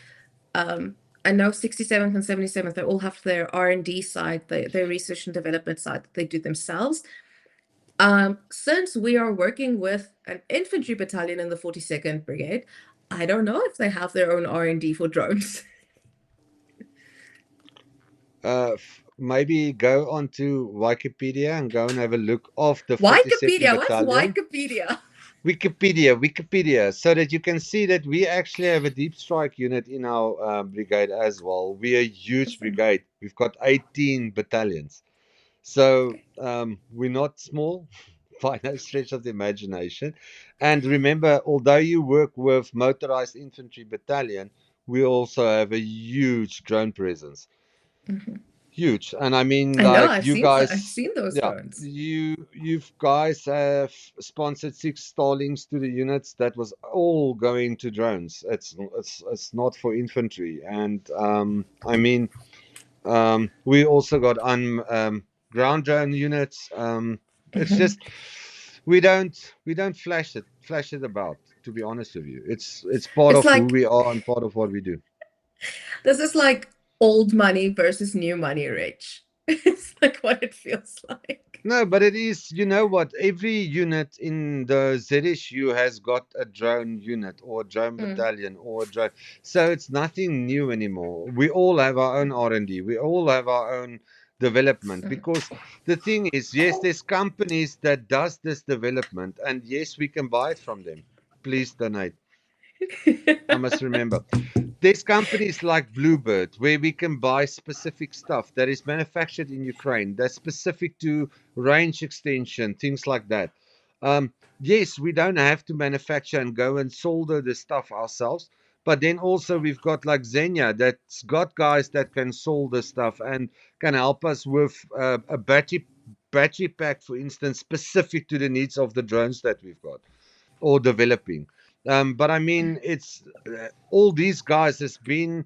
I know 67th and 77th, they all have their R&D side, their research and development side that they do themselves. Since we are working with an infantry battalion in the 42nd Brigade, I don't know if they have their own R&D for drones. Maybe go onto Wikipedia and go and have a look of the 42nd Wikipedia, what's Battalion. Wikipedia? Wikipedia, so that you can see that we actually have a deep strike unit in our brigade as well. We're a huge brigade. We've got 18 battalions. So we're not small by no stretch of the imagination. And remember, although you work with motorized infantry battalion, we also have a huge drone presence. Huge. And I mean, I know, like I've you seen guys, those yeah, drones. you guys have sponsored 6 Starlings to the units. That was all going to drones. It's not for infantry. And I mean, we also got ground drone units. It's just we don't flash it about. To be honest with you, it's part It's of who like, we are and part of what we do. this is like old money versus new money, Rich. It's like what it feels like. No, but it is, you know what? Every unit in the ZSU has got a drone unit or a drone battalion or a drone. So it's nothing new anymore. We all have our own R&D. We all have our own development, because the thing is, yes, there's companies that does this development, and yes, we can buy it from them. Please donate. I must remember. There's companies like Bluebird where we can buy specific stuff that is manufactured in Ukraine that's specific to range extension, things like that. Yes, we don't have to manufacture and go and solder the stuff ourselves, but then also we've got like Zhenya that's got guys that can solder stuff and can help us with a battery pack, for instance, specific to the needs of the drones that we've got or developing. But I mean, it's all these guys has been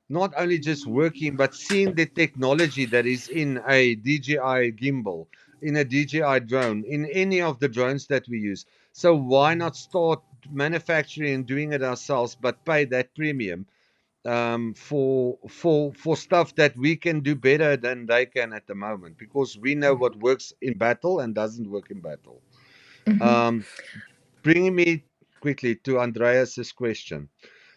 not only just working, but seeing the technology that is in a DJI gimbal, in a DJI drone, in any of the drones that we use. So why not start manufacturing and doing it ourselves, but pay that premium for stuff that we can do better than they can at the moment, because we know what works in battle and doesn't work in battle. Bringing me quickly to Andreas's question.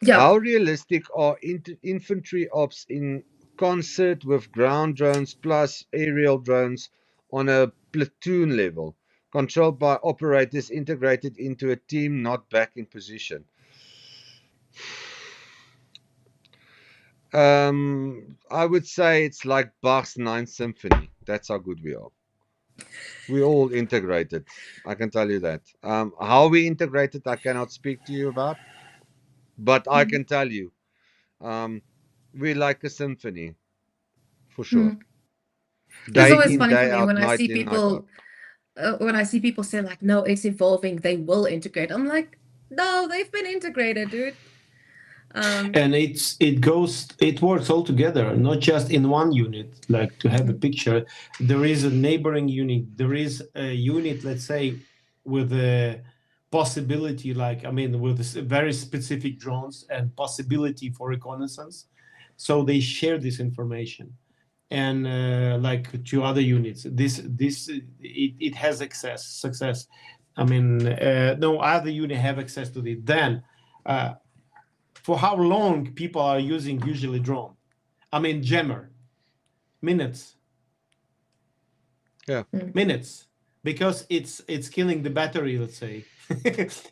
Yeah. How realistic are infantry ops in concert with ground drones plus aerial drones on a platoon level, controlled by operators integrated into a team not back in position? I would say it's like Bach's Ninth Symphony. That's how good we are. We all integrated. I can tell you that. How we integrated, I cannot speak to you about, but I can tell you, we like a symphony for sure. It's Day always in, funny for day me out, when I night see in, night out. people say like, no, it's evolving, they will integrate. I'm like, no, they've been integrated, dude. And it works all together, not just in one unit. Like, to have a picture, there is a neighboring unit, there is a unit, let's say, with a possibility, like, I mean, with very specific drones and possibility for reconnaissance, so they share this information. And like to other units, it has success. I mean, no other unit have access to it. Then for how long people are using usually drone? I mean, jammer, minutes. Yeah. Minutes, because it's killing the battery, let's say.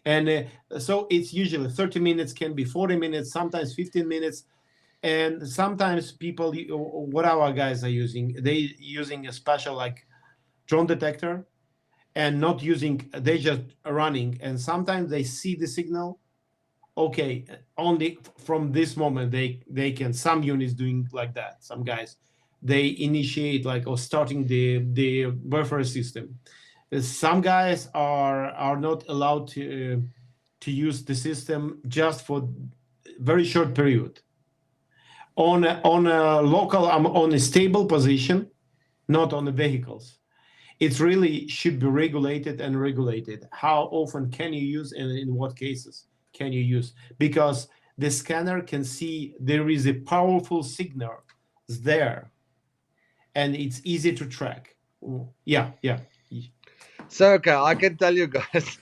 And so it's usually 30 minutes, can be 40 minutes, sometimes 15 minutes. And sometimes people, what our guys are using, they using a special like drone detector, and not using, they just running, and sometimes they see the signal. Okay, only from this moment they can, some units doing like that, some guys, they initiate like, or starting the buffer system. Some guys are not allowed to use the system just for very short period. On a local, on a stable position, not on the vehicles. It really should be regulated and regulated. How often can you use, and in what cases can you use? Because the scanner can see there is a powerful signal there, and it's easy to track. Yeah. So, okay, I can tell you guys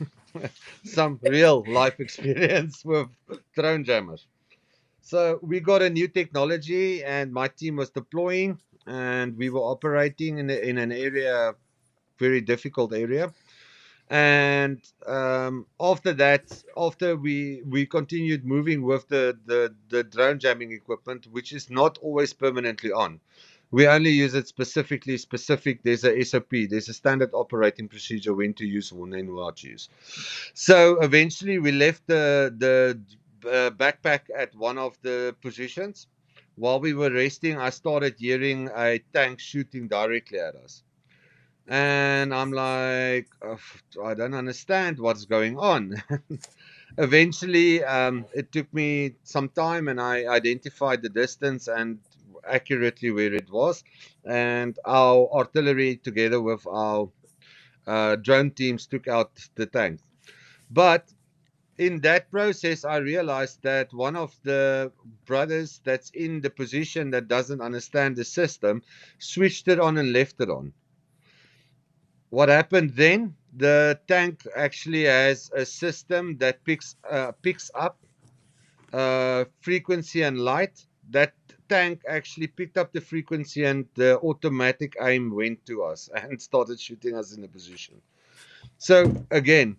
some real life experience with drone jammers. So we got a new technology, and my team was deploying, and we were operating in an area, very difficult area. And after that, after we continued moving with the drone jamming equipment, which is not always permanently on. We only use it specific. There's a SOP. There's a standard operating procedure when to use, when not to use. So eventually, we left the backpack at one of the positions. While we were resting, I started hearing a tank shooting directly at us. And I'm like, I don't understand what's going on. Eventually, it took me some time, and I identified the distance and accurately where it was. And our artillery, together with our drone teams, took out the tank. But in that process, I realized that one of the brothers that's in the position that doesn't understand the system switched it on and left it on. What happened then? The tank actually has a system that picks up frequency and light. That tank actually picked up the frequency, and the automatic aim went to us and started shooting us in a position. So again,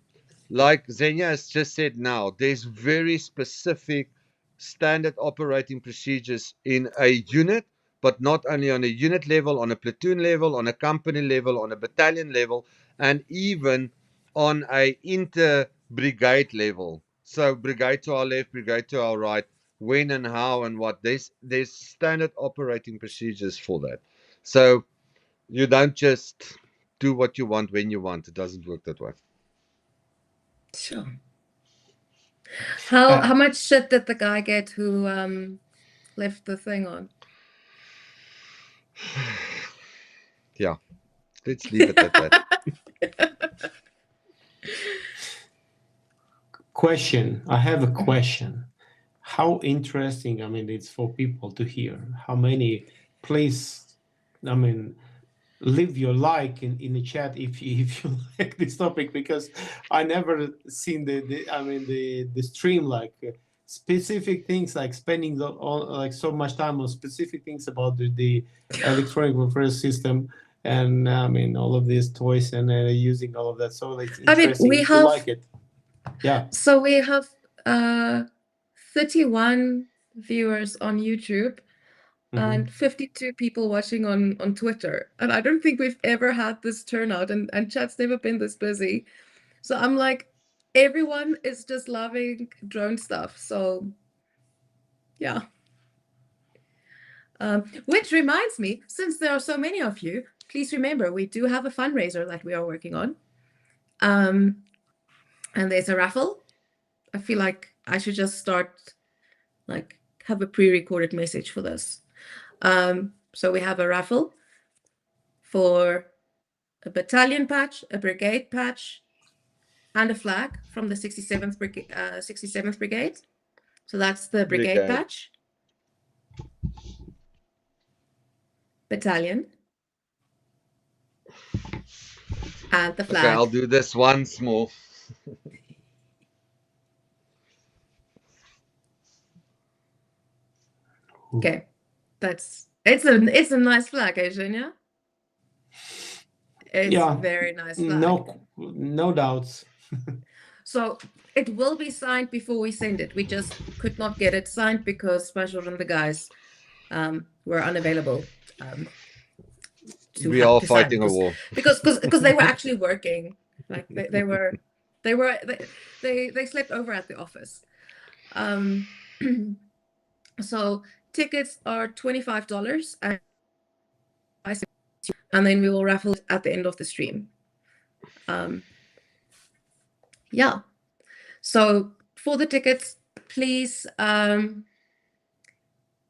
like Zhenya has just said now, there's very specific standard operating procedures in a unit, but not only on a unit level, on a platoon level, on a company level, on a battalion level, and even on a inter-brigade level. So brigade to our left, brigade to our right, when and how and what. There's standard operating procedures for that. So you don't just do what you want when you want. It doesn't work that way. Sure. How much shit did the guy get who left the thing on? Yeah, let's leave it at that. Question. I have a question. How interesting, I mean, it's for people to hear. How many, please, I mean, leave your like in the chat if you like this topic, because I never seen the stream, like specific things, like spending like so much time on specific things about the electronic warfare system, and I mean all of these toys and using all of that. So it's interesting. I mean, we if have, you like it. Yeah. So we have 31 viewers on YouTube and 52 people watching on Twitter. And I don't think we've ever had this turnout, and chat's never been this busy. So I'm like, everyone is just loving drone stuff. So yeah. Which reminds me, since there are so many of you, please remember we do have a fundraiser that we are working on. And there's a raffle. I feel like I should just start, like, have a pre-recorded message for this. So we have a raffle for a battalion patch, a brigade patch, and a flag from the 67th Brigade. So that's the brigade patch, battalion, and the flag. Okay, I'll do this once more. Okay, it's a nice flag, eh, Zhenya? It's a very nice flag. No doubts. So it will be signed before we send it. We just could not get it signed because Spajor and the guys were unavailable. We are fighting a war because they were actually working. Like they slept over at the office. So tickets are $25, and then we will raffle it at the end of the stream. Yeah. So for the tickets, please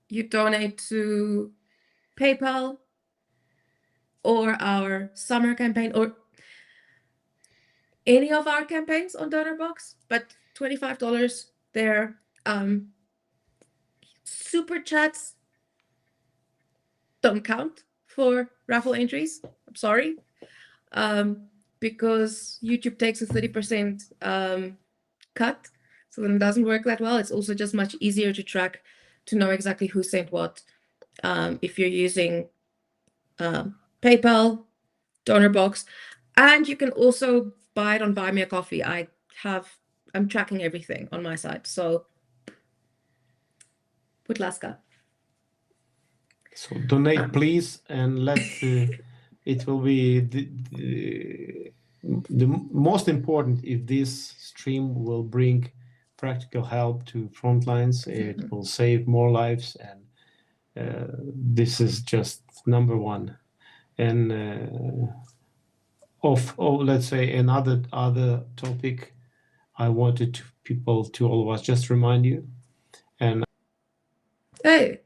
you donate to PayPal or our summer campaign or any of our campaigns on DonorBox, but $25 there. Super chats don't count for raffle entries. I'm sorry. Because YouTube takes a 30% cut, so then it doesn't work that well. It's also just much easier to track, to know exactly who sent what. If you're using PayPal, DonorBox, and you can also buy it on Buy Me a Coffee. I'm tracking everything on my side. So, put Laska. So donate, please, and it will be the most important if this stream will bring practical help to front lines. It will save more lives, and this is just number one. And let's say another topic I wanted people to all of us just remind you. And hey,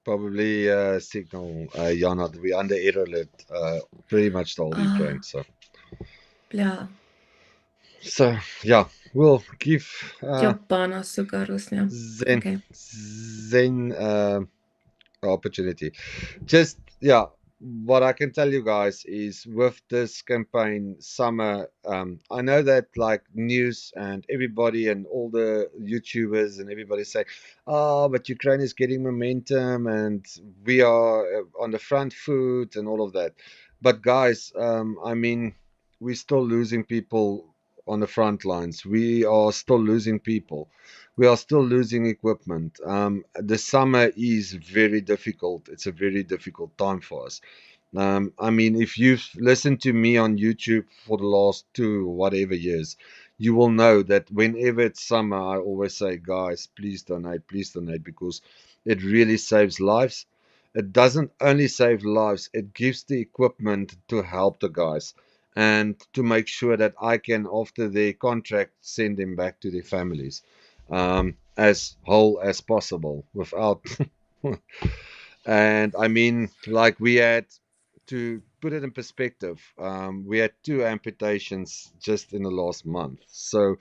probably signal Jana, we under error alert pretty much the whole Ukraine. Yeah. So yeah, we'll give Zen opportunity. Just what I can tell you guys is with this campaign summer, I know that like news and everybody and all the YouTubers and everybody say, oh, but Ukraine is getting momentum and we are on the front foot and all of that. But guys, I mean, we're still losing people on the front lines. We are still losing people. We are still losing equipment. The summer is very difficult. It's a very difficult time for us. I mean, if you've listened to me on YouTube for the last 2 whatever years, you will know that whenever it's summer, I always say, guys, please donate, because it really saves lives. It doesn't only save lives, it gives the equipment to help the guys and to make sure that I can, after their contract, send them back to their families as whole as possible without and I mean, like, we had, to put it in perspective, we had 2 amputations just in the last month. So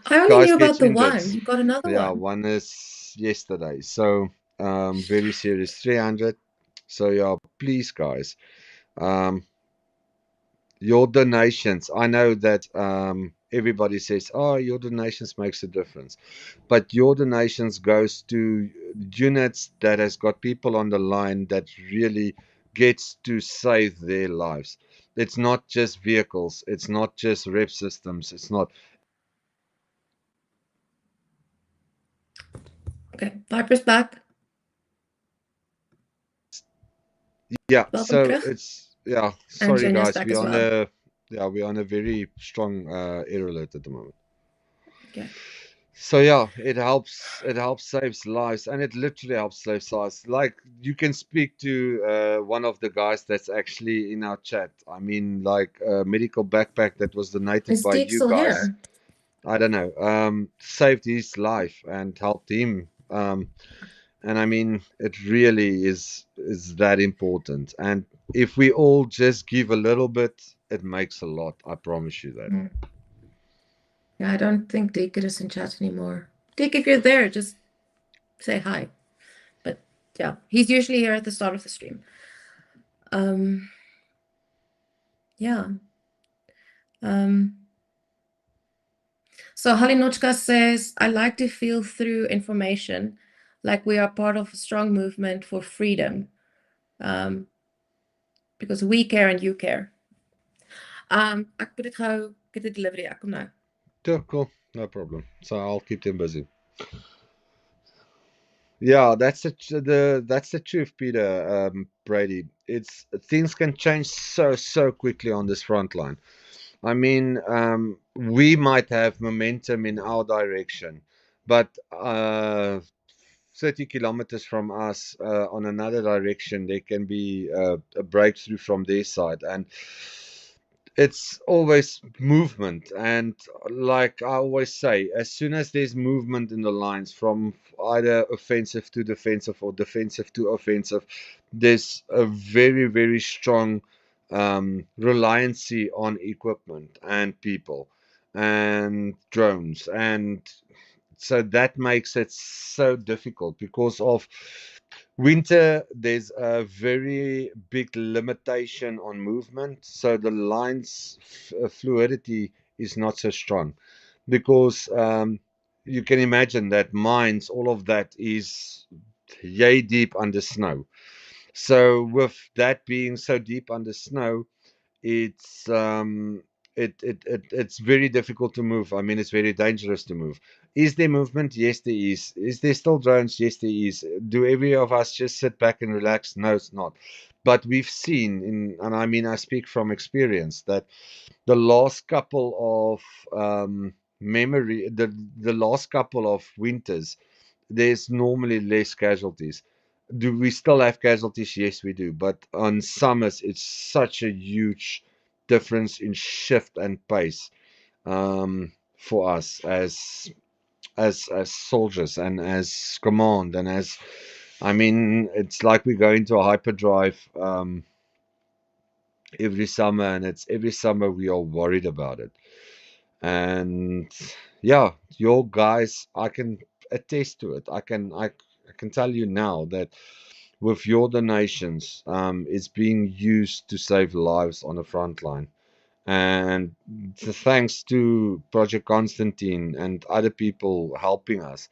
I only knew about the one. You got another one. Yeah, one is yesterday. So very serious, 300. So yeah, please guys, your donations, I know that everybody says, oh, your donations makes a difference, but your donations goes to units that has got people on the line that really gets to save their lives. It's not just vehicles, it's not just rep systems, it's not Okay, Viper's back. Yeah, Welkom so terug. it's and sorry Zhenya's guys, back as well. we're on a very strong error alert at the moment. Okay. So yeah, it helps saves lives, and it literally helps save lives. Like, you can speak to one of the guys that's actually in our chat. I mean, like, a medical backpack that was donated Is by Dick you still guys. here? I don't know, saved his life and helped him. And I mean, it really is that important. And if we all just give a little bit, it makes a lot. I promise you that. Yeah, I don't think Dick is in chat anymore. Dick, if you're there, just say hi. But yeah, he's usually here at the start of the stream. Yeah. So Halinochka says, I like to feel through information like we are part of a strong movement for freedom. Because we care and you care. Ek moet dit gou get the delivery. Ek kom nou. Yeah, cool. No problem. So I'll keep them busy. Yeah, that's the truth, Peter. Brady. It's things can change so quickly on this front line. I mean, we might have momentum in our direction, but 30 kilometers from us, on another direction, there can be a breakthrough from their side, and it's always movement. And like I always say, as soon as there's movement in the lines from either offensive to defensive or defensive to offensive, there's a very strong reliancy on equipment and people and drones. And so that makes it so difficult because of winter. There's a very big limitation on movement, so the lines fluidity is not so strong because you can imagine that mines, all of that is yay deep under snow. So with that being so deep under snow, it's it's very difficult to move. I mean, it's very dangerous to move. Is there movement? Yes, there is. Is there still drones? Yes, there is. Do every of us just sit back and relax? No, it's not. But we've seen and I mean, I speak from experience, that the last couple of the last couple of winters, there's normally less casualties. Do we still have casualties? Yes, we do. But on summers, it's such a huge difference in shift and pace, for us as soldiers and as command and as, I mean, it's like we go into a hyperdrive every summer, and it's every summer we are worried about it. And yeah, your guys, I can attest to it. I can tell you now that with your donations, it's being used to save lives on the front line. And thanks to Project Constantine and other people helping us,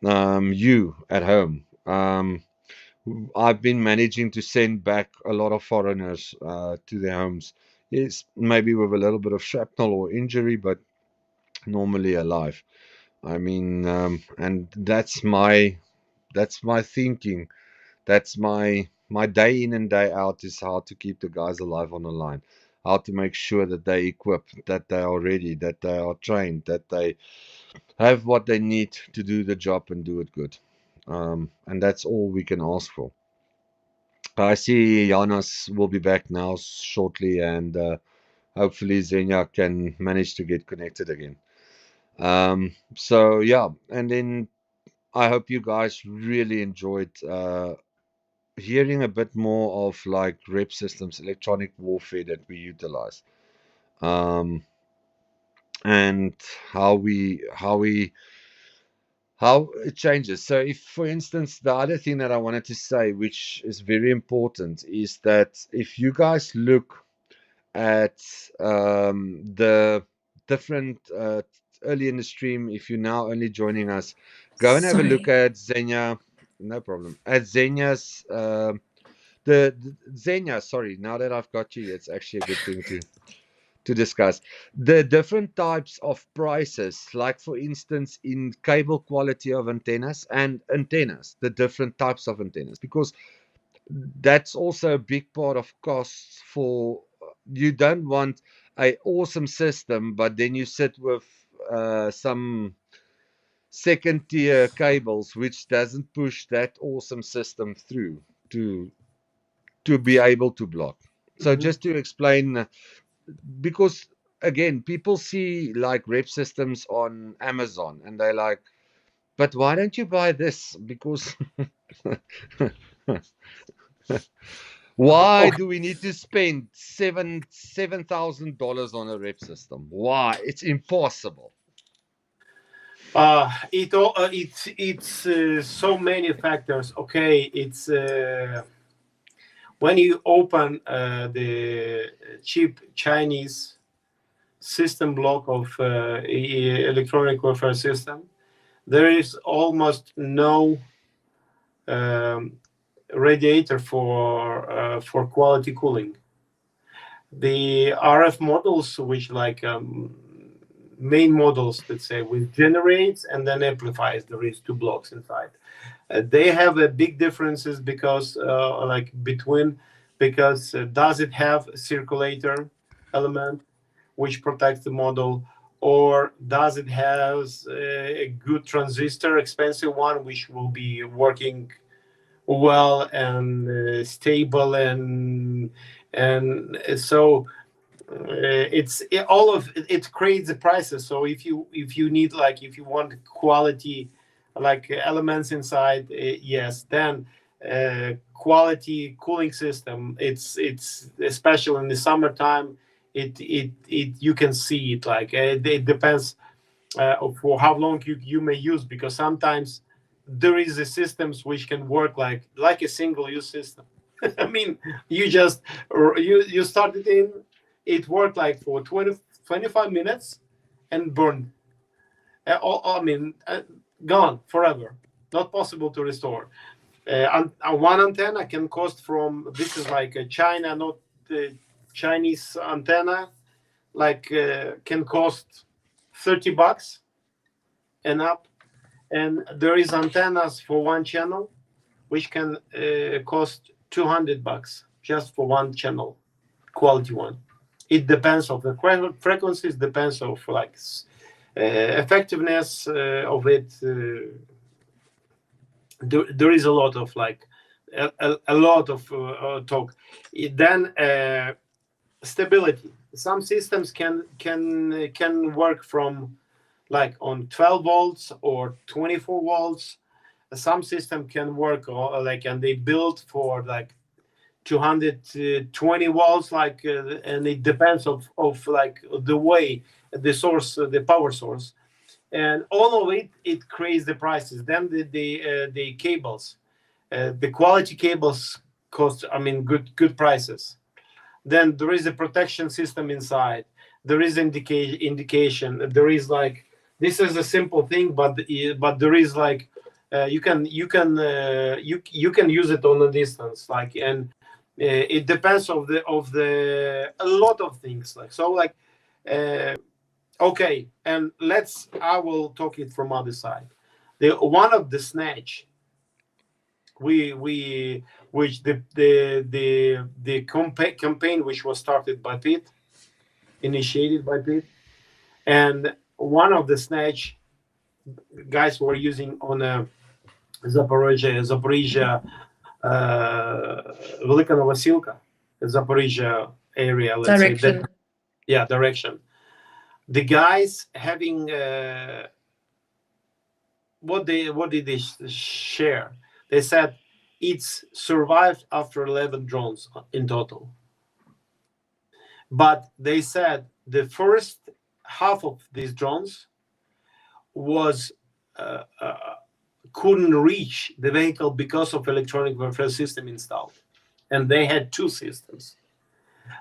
you at home, I've been managing to send back a lot of foreigners to their homes. Yes, maybe with a little bit of shrapnel or injury, but normally alive. I mean, and that's my thinking. That's my day in and day out, is how to keep the guys alive on the line, how to make sure that they equipped, that they are ready, that they are trained, that they have what they need to do the job and do it good. And that's all we can ask for. I see Janos will be back now shortly, and hopefully Zhenya can manage to get connected again. So yeah, and then I hope you guys really enjoyed hearing a bit more of like rep systems, electronic warfare that we utilize, and how it changes. So if, for instance, the other thing that I wanted to say, which is very important, is that if you guys look at the different early in the stream, if you're now only joining us, go and have a look Sorry. at Zhenya. No problem. At Zenya's the Zhenya. Sorry, now that I've got you, it's actually a good thing to to discuss the different types of prices, like for instance in cable quality of antennas and antennas, the different types of antennas, because that's also a big part of costs. For you don't want a awesome system but then you sit with some second tier cables which doesn't push that awesome system through to be able to block. So Mhm. just to explain, because again people see like rep systems on Amazon and they're like, but why don't you buy this? Because why Okay. do we need to spend $7,000 on a rep system? Why? It's impossible. It's so many factors. Okay, it's when you open the cheap Chinese system block of electronic warfare system, there is almost no um, radiator for quality cooling. The RF models, which like main models, let's say, with generates and then amplifies, there is two blocks inside. They have a big differences because like between, because does it have a circulator element which protects the model, or does it has a good transistor, expensive one, which will be working well and stable, and so all of it creates the prices. So if you need, like, if you want quality like elements inside, yes, then quality cooling system, it's especially in the summertime, it you can see it, like it depends for how long you may use, because sometimes there is a systems which can work like a single use system. I mean, you just you start it in, it worked like for 20 25 minutes and burned. I mean, gone forever, not possible to restore. One antenna can cost from, this is like a China, not Chinese antenna, like can cost $30 and up. And there is antennas for one channel which can cost $200 just for one channel, quality one. It depends of the frequencies, depends of like effectiveness of it. There is a lot of like a lot of talk. Then stability. Some systems can work from like on 12 volts or 24 volts. Some system can work like, and they built for like 220 volts, like and it depends of like the way the source, the power source, and all of it creates the prices. Then the cables, the quality cables cost, I mean, good prices. Then there is a protection system inside, there is indication, there is like, this is a simple thing, but there is like you can use it on a distance, like, and it depends of the a lot of things, like, so like okay. And I will talk it from other side. The one of the snatch, we which the campaign which was started by Pete, initiated by Pete, and one of the snatch guys were using on a Zaporizhia, Velika Novosilka, Zaporizhia area, let's say that, Direction. yeah, direction. The guys having what did they share? They said it's survived after 11 drones in total. But they said the first half of these drones was couldn't reach the vehicle because of electronic warfare system installed, and they had two systems.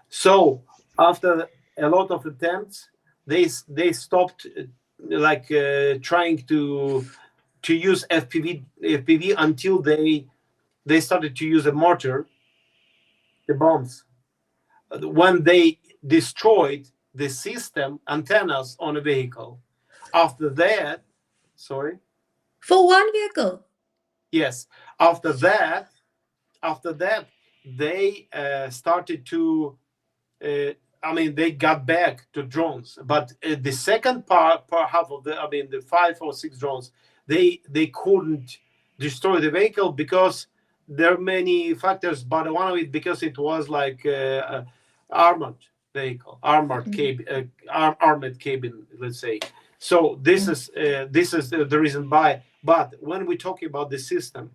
So after a lot of attempts, they stopped trying to use FPV until they started to use a mortar, the bombs. When they destroyed the system antennas on a vehicle. After that, sorry. For one vehicle. Yes. After that, they started to. I mean, they got back to drones, but the second half of the, I mean, the 5 or 6 drones, they couldn't destroy the vehicle because there are many factors. But one of it because it was like armored vehicle, armored armored cabin, let's say. So this is the reason why. But when we talk about the system,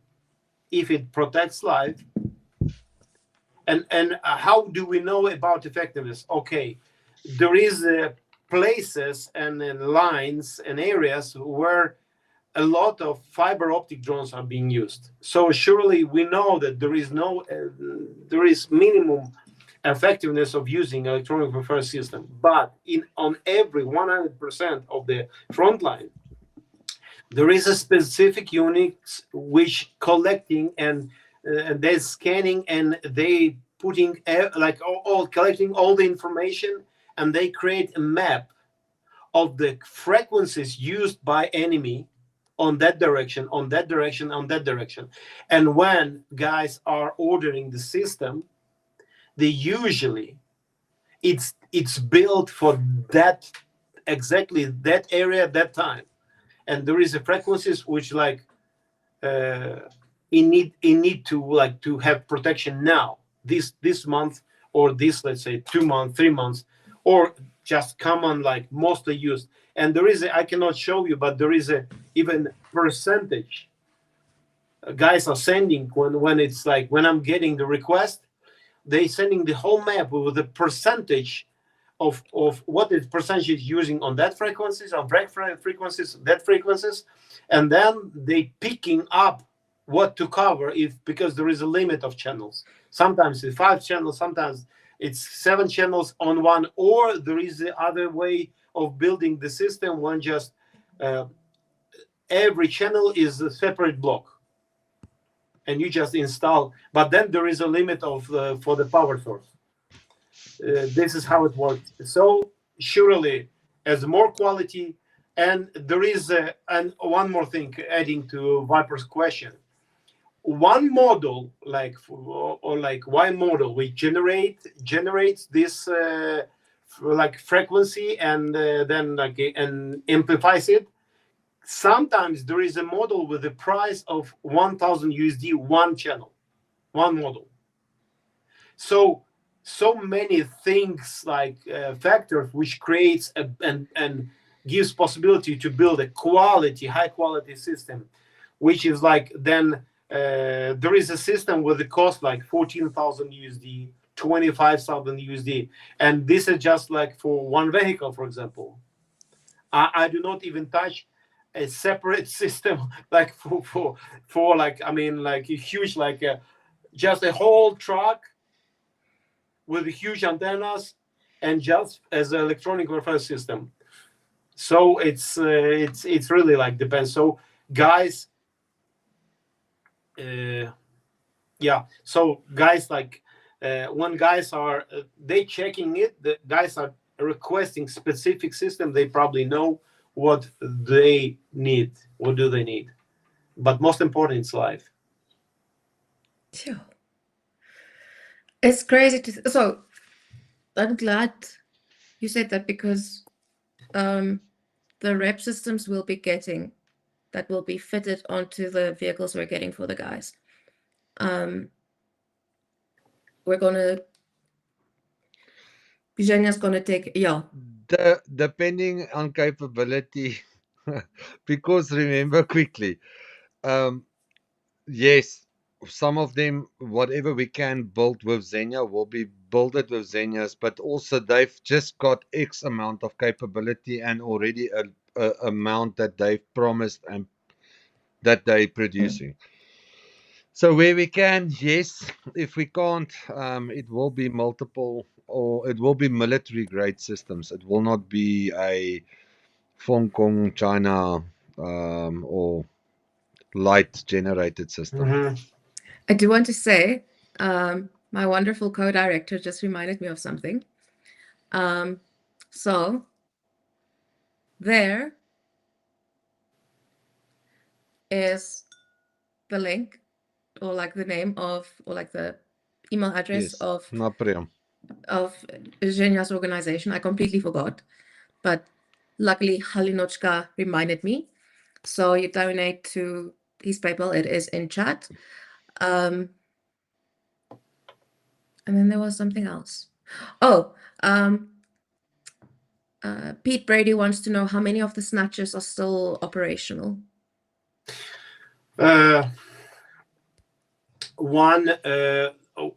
if it protects life, and how do we know about effectiveness? Okay, there is places and lines and areas where a lot of fiber optic drones are being used. So surely we know that there is minimum effectiveness of using electronic warfare system, but on every 100% of the front line, there is a specific unit which collecting and they're scanning and they putting like all collecting all the information, and they create a map of the frequencies used by enemy on that direction, on that direction, on that direction. And when guys are ordering the system, they usually it's built for that, exactly that area, that time. And there is a frequencies which like it need to like to have protection now, this month, or this, let's say 2 months, 3 months, or just common like mostly used. And there is I cannot show you, but there is a even percentage guys are sending when it's like when I'm getting the request, they sending the whole map with the percentage of what is percentage using on that frequencies, on frequencies, that frequencies, and then they picking up what to cover, if because there is a limit of channels. Sometimes it's 5 channels, sometimes it's 7 channels on one, or there is the other way of building the system when just every channel is a separate block and you just install, but then there is a limit of for the power source. This is how it works. So surely as more quality, and there is and one more thing adding to Viper's question. One model like or like Y model which generates this like frequency and then like and amplifies it. Sometimes there is a model with a price of 1,000 USD, one channel, one model. So many things like factors which creates and gives possibility to build a high quality system, which is like then there is a system with the cost like 14,000 USD, 25,000 USD, and this is just like for one vehicle, for example. I do not even touch a separate system like for like I mean like a huge like just a whole truck with huge antennas and just as an electronic warfare system. So it's really like depends. So guys, yeah. So guys like when guys are they checking it, the guys are requesting specific system. They probably know what they need. What do they need? But most important, it's life. Sure. It's crazy to so I'm glad you said that, because the rep systems we'll be getting that will be fitted onto the vehicles we're getting for the guys. We're gonna Zhenya's gonna take depending on capability, because remember quickly, yes, some of them, whatever we can build with Zhenya, will be built it with Zhenyas, but also they've just got X amount of capability and already a amount that they've promised and that they're producing. So where we can, yes. If we can't, it will be multiple, or it will be military grade systems. It will not be a Hong Kong, China, or light generated system. Mm-hmm. I do want to say, my wonderful co-director just reminded me of something. So there is the link, or like the name of, or like the email address Yes, of Napriam. Zhenya's organization. I completely forgot, but luckily Halinochka reminded me. So you donate to his PayPal. It is in chat. And then there was something else. Oh, Pete Brady wants to know how many of the snatches are still operational. One,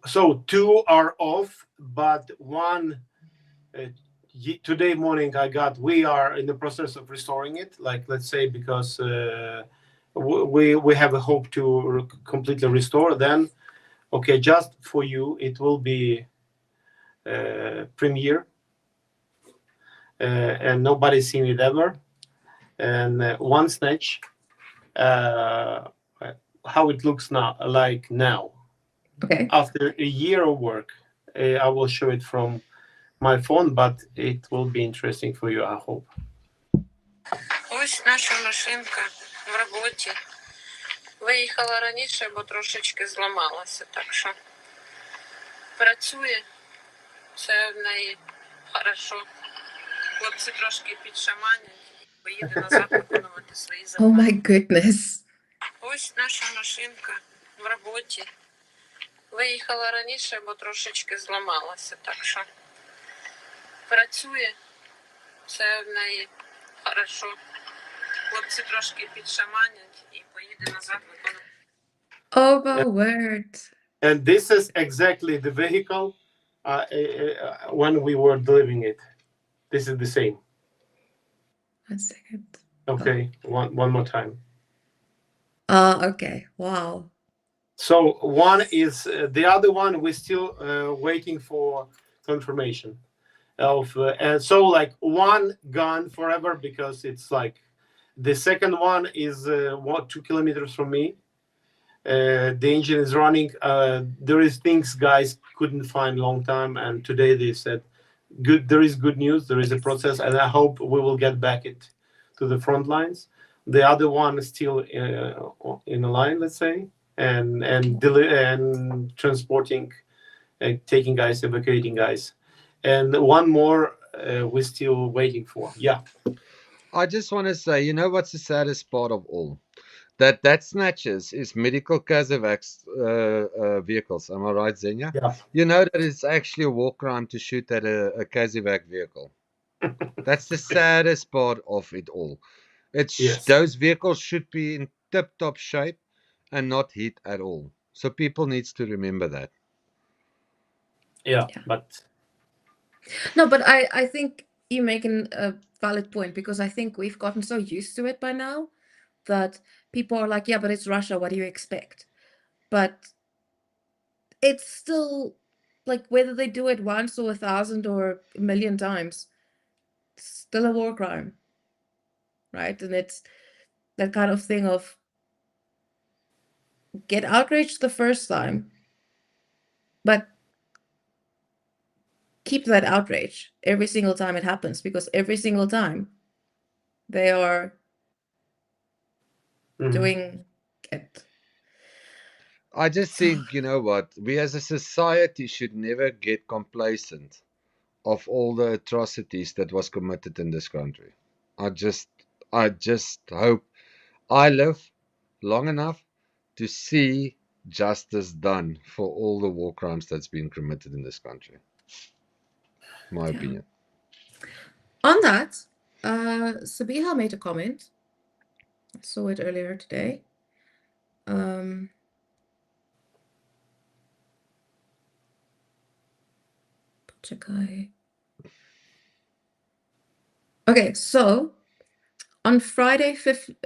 so 2 are off, but one today morning we are in the process of restoring it. Like, let's say, because we have a hope to completely restore. Then, okay, just for you, it will be premiere, and nobody's seen it ever. And one snatch, how it looks now, like now. Okay. After a year of work, I will show it from my phone, but it will be interesting for you, I hope. Ось наша машинка в роботі. Виїхала раніше, бо трошечки зламалася, так що працює, все в неї хорошо. Хлопці трошки підшаманять і поїде назад виконувати свої Oh завдання. my goodness. Ось наша машинка в роботі. Виїхала раніше, бо трошечки зламалася, так що працює, все в неї хорошо. Хлопці трошки підшаманять і поїде назад виконувати. Oh my word. And this is exactly the vehicle when we were delivering it. This is the same. 1 second. Okay, one more time. Okay. Wow. So one is the other one. We're still waiting for confirmation of, and so like one gone forever, because it's like the second one is 2 kilometers from me. The engine is running. There is things guys couldn't find long time, and today they said good. There is good news. There is a process, and I hope we will get back it to the front lines. The other one is still in a line, let's say, and transporting, taking guys, evacuating guys, and one more we're still waiting for. Yeah. I just want to say, you know what's the saddest part of all? That snatches is medical Kazakh's vehicles. Am I right, Zhenya? Yeah. You know that it's actually a war crime to shoot at a Kazakh vehicle. That's the saddest part of it all. Yes. Those vehicles should be in tip-top shape and not hit at all. So people needs to remember that. Yeah. But no, but I think you're making a valid point, because I think we've gotten so used to it by now that people are like, yeah, but it's Russia, what do you expect? But it's still like, whether they do it once or 1,000 or 1,000,000 times, it's still a war crime, right? And it's that kind of thing of get outraged the first time, but keep that outrage every single time it happens, because every single time they are doing it. I just think, you know what, we as a society should never get complacent of all the atrocities that was committed in this country. I just hope I live long enough to see justice done for all the war crimes that's been committed in this country. My opinion. On that, Sabiha made a comment. I saw it earlier today. Okay, so on Friday,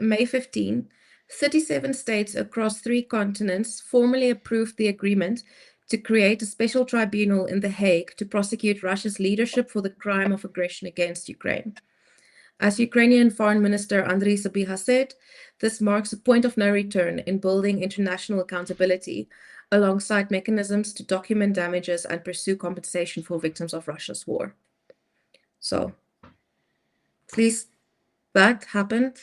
May 15, 37 states across 3 continents formally approved the agreement to create a special tribunal in The Hague to prosecute Russia's leadership for the crime of aggression against Ukraine. As Ukrainian Foreign Minister Andriy Sabiha said, this marks a point of no return in building international accountability alongside mechanisms to document damages and pursue compensation for victims of Russia's war. So at least that happened.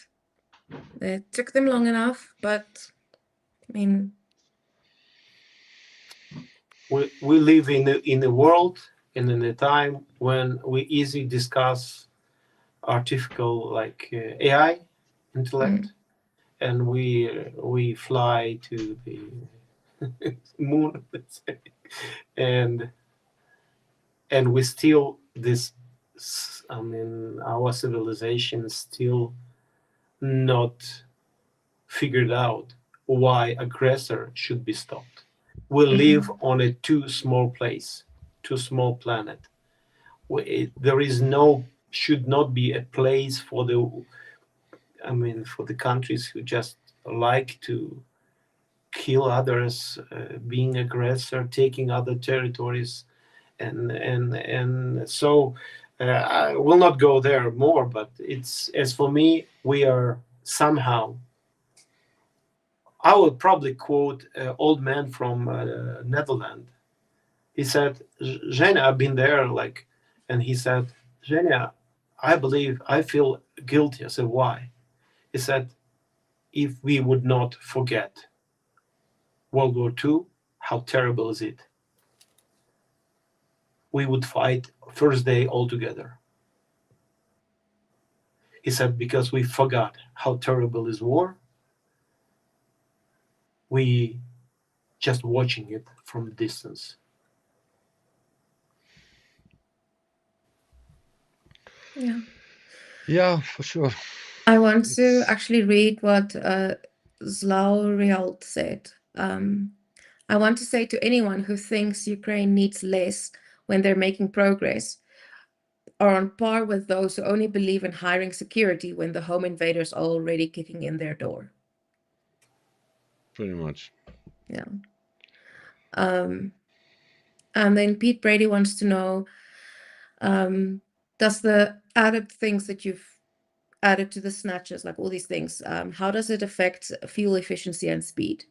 It took them long enough, but I mean, we live in a world and in a time when we easily discuss artificial like AI intellect, and we fly to the moon, let's say, and we still this. I mean, our civilization is still not figured out why aggressor should be stopped. We live on a too small place, too small planet. There is no, should not be a place for the, I mean, for the countries who just like to kill others, being aggressor, taking other territories, and so I will not go there more. But it's, as for me, we are somehow. I would probably quote an old man from Netherlands. He said, "Zhenya, I've been there," like, and he said, "Zhenya, I feel guilty." I said, "Why?" He said, "If we would not forget World War II, how terrible is it? We would fight first day all together." He said, "Because we forgot how terrible is war, we just watching it from a distance." yeah. Yeah, for sure. I want to actually read what Zlaurialt said. I want to say to anyone who thinks Ukraine needs less when they're making progress are on par with those who only believe in hiring security when the home invaders are already kicking in their door. Pretty much. Yeah. And then Pete Brady wants to know, does the added things that you've added to the snatches, like all these things, how does it affect fuel efficiency and speed?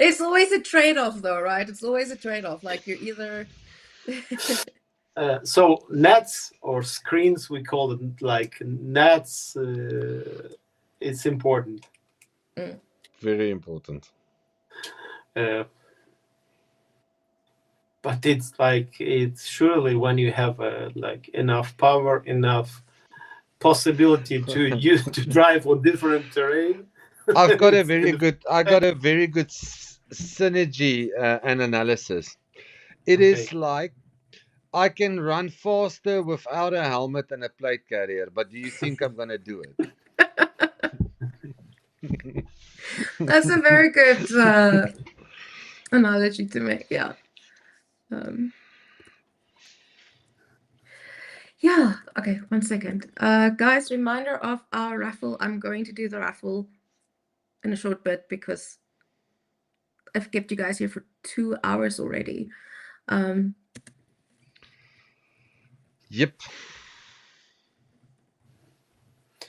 It's always a trade-off though, right? It's always a trade-off. Like you're either So nets or screens, we call it like nets. It's important. Very important. But it's like, it's surely when you have like enough power, enough possibility to use to drive on different terrain. I got a very good synergy and analysis. It is like I can run faster without a helmet and a plate carrier, but do you think I'm gonna do it? that's a very good analogy to make. Yeah. Yeah. Okay, 1 second. Guys, reminder of our raffle. I'm going to do the raffle in a short bit because I've kept you guys here for 2 hours already. Yep.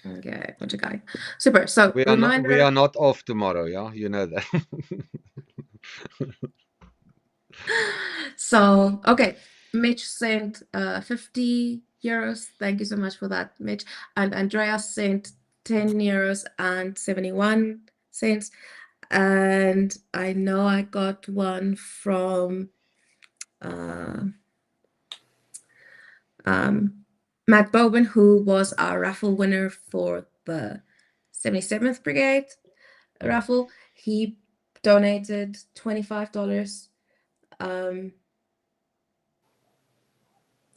Okay, bunch of guy. Super. So We are not off tomorrow, yeah? You know that. So, okay. Mitch sent 50 euros. Thank you so much for that, Mitch. And Andreas sent 10 euros and 71 cents. And I know I got one from Matt Bowen, who was our raffle winner for the 77th Brigade raffle. He donated $25.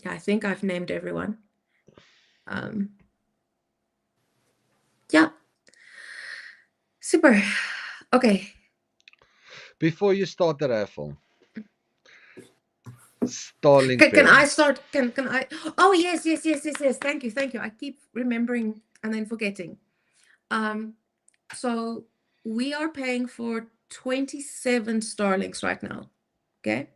Yeah, I think I've named everyone. Yeah. Super. Okay. Before you start the raffle, Starlink. Can I start? Can I? Oh yes. Thank you. I keep remembering and then forgetting. So we are paying for 27 Starlinks right now. Okay.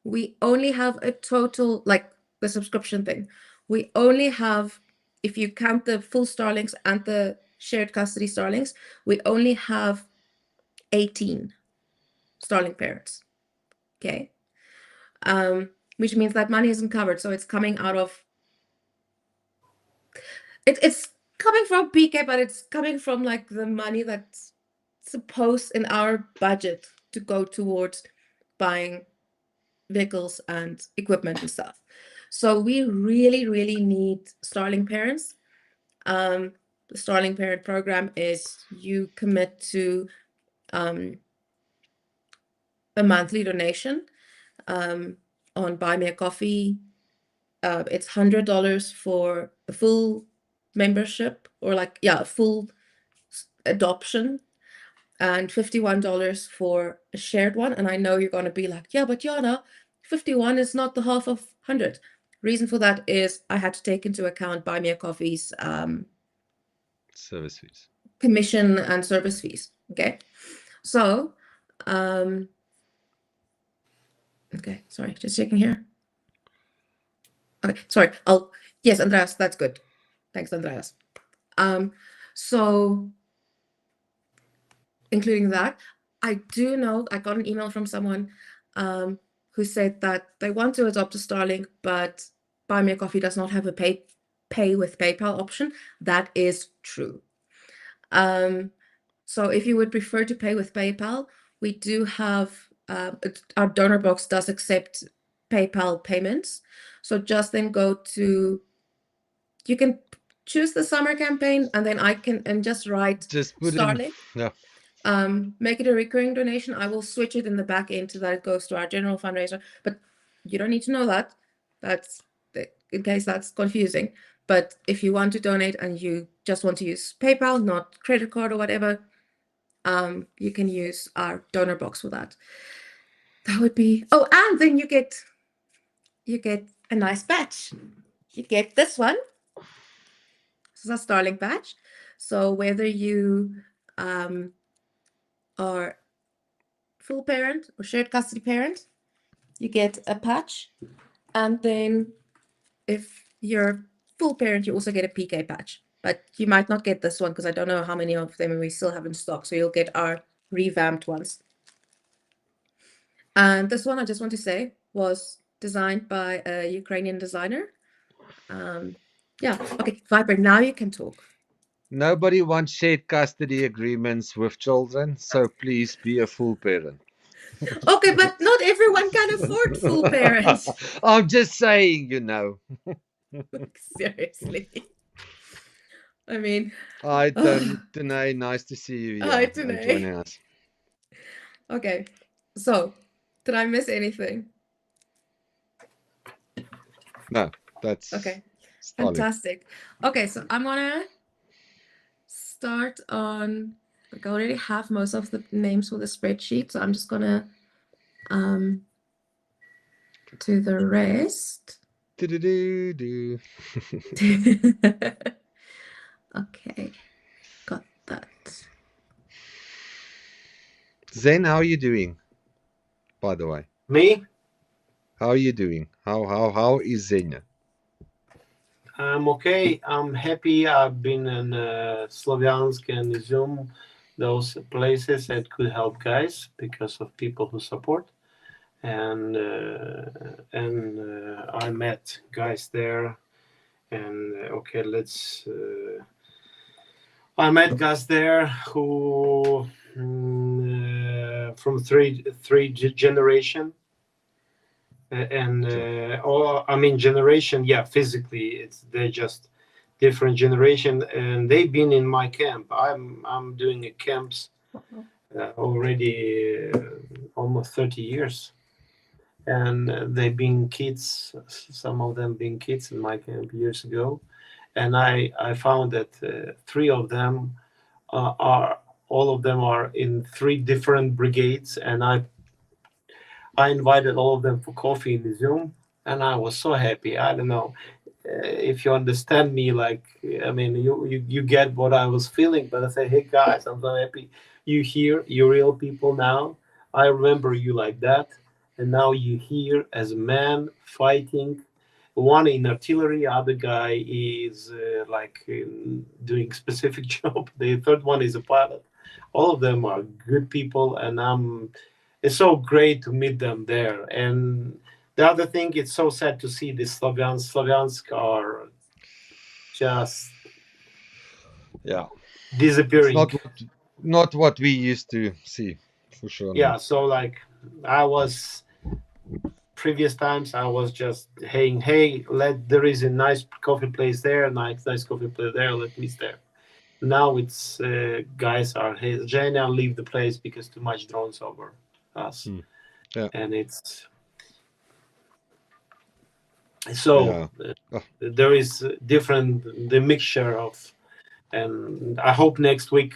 We only have a total, like the subscription thing. We only have, if you count the full Starlinks and the shared custody Starlinks, we only have 18 Starlink parents. Okay. which means that money isn't covered. So it's coming out of it's coming from PK, but it's coming from like the money that's supposed in our budget to go towards buying vehicles and equipment and stuff. So we really, really need Starling parents. The Starling Parent program is you commit to a monthly donation on Buy Me a Coffee. It's $100 for a full membership, or like, yeah, a full adoption, and $51 for a shared one. And I know you're going to be like, yeah, but Yana, 51 is not the half of 100. Reason for that is I had to take into account Buy Me a Coffee's service fees, commission and service fees. Okay, so okay, sorry, just checking here. Okay, sorry. Yes, Andreas, that's good. Thanks, Andreas. So including that, I do know I got an email from someone who said that they want to adopt a Starlink, but Buy Me a Coffee does not have a pay with PayPal option. That is true. So if you would prefer to pay with PayPal, we do have our donor box does accept PayPal payments. So just then go to, you can choose the summer campaign, and then I can just write just put Starlink. yeah. Make it a recurring donation. I will switch it in the back end so that it goes to our general fundraiser, but you don't need to know that. That's in case that's confusing. But if you want to donate and you just want to use PayPal, not credit card or whatever, you can use our donor box for that. That would be, oh, and then you get a nice badge. You get this one. This is a Starlink badge. So whether you are full parent or shared custody parent, you get a patch. And then if you're full parent, you also get a PK patch. But you might not get this one because I don't know how many of them we still have in stock. So you'll get our revamped ones. And this one, I just want to say, was designed by a Ukrainian designer. Yeah, okay, Viper, now you can talk. Nobody wants shared custody agreements with children, so please be a full parent. Okay, but not everyone can afford full parents. I'm just saying, Seriously. I mean, hi, Tanae, nice to see you here. Hi, Tanae. Joining us. Okay, so did I miss anything? No, that's okay. Starlink. Fantastic. Okay, so I'm gonna start on, like, I already have most of the names for the spreadsheet, so I'm just gonna do the rest. Do-do-do-do. Okay, got that. Zen, how are you doing? By the way, Me? how are you doing? How is Zhenya? I'm okay. I'm happy. I've been in Slovyansk and Izum, those places that could help guys because of people who support. And I met guys there. And okay, I met guys there who from three generation. Generation, yeah, physically they're just different generation, and they've been in my camp. I'm doing a camps already almost 30 years, and they've been kids, some of them being kids in my camp years ago, and I found that three of them all of them are in three different brigades, and I invited all of them for coffee in the Zoom, and I was so happy. I don't know if you understand me. Like, I mean, you get what I was feeling. But I say, hey guys, I'm so happy you here. You're real people now. I remember you like that, and now you here as a man fighting. One in artillery, other guy is doing specific job. The third one is a pilot. All of them are good people, and it's so great to meet them there. And The other thing, it's so sad to see the Slavyansk are just disappearing. It's not what we used to see, for sure. Yeah, so like I was previous times, I was just hey, there is a nice coffee place there, nice coffee place there, let me there. Now it's guys are, hey, Zhenya, leave the place because too much drones over us. Yeah. And it's so there is the mixture of, and I hope next week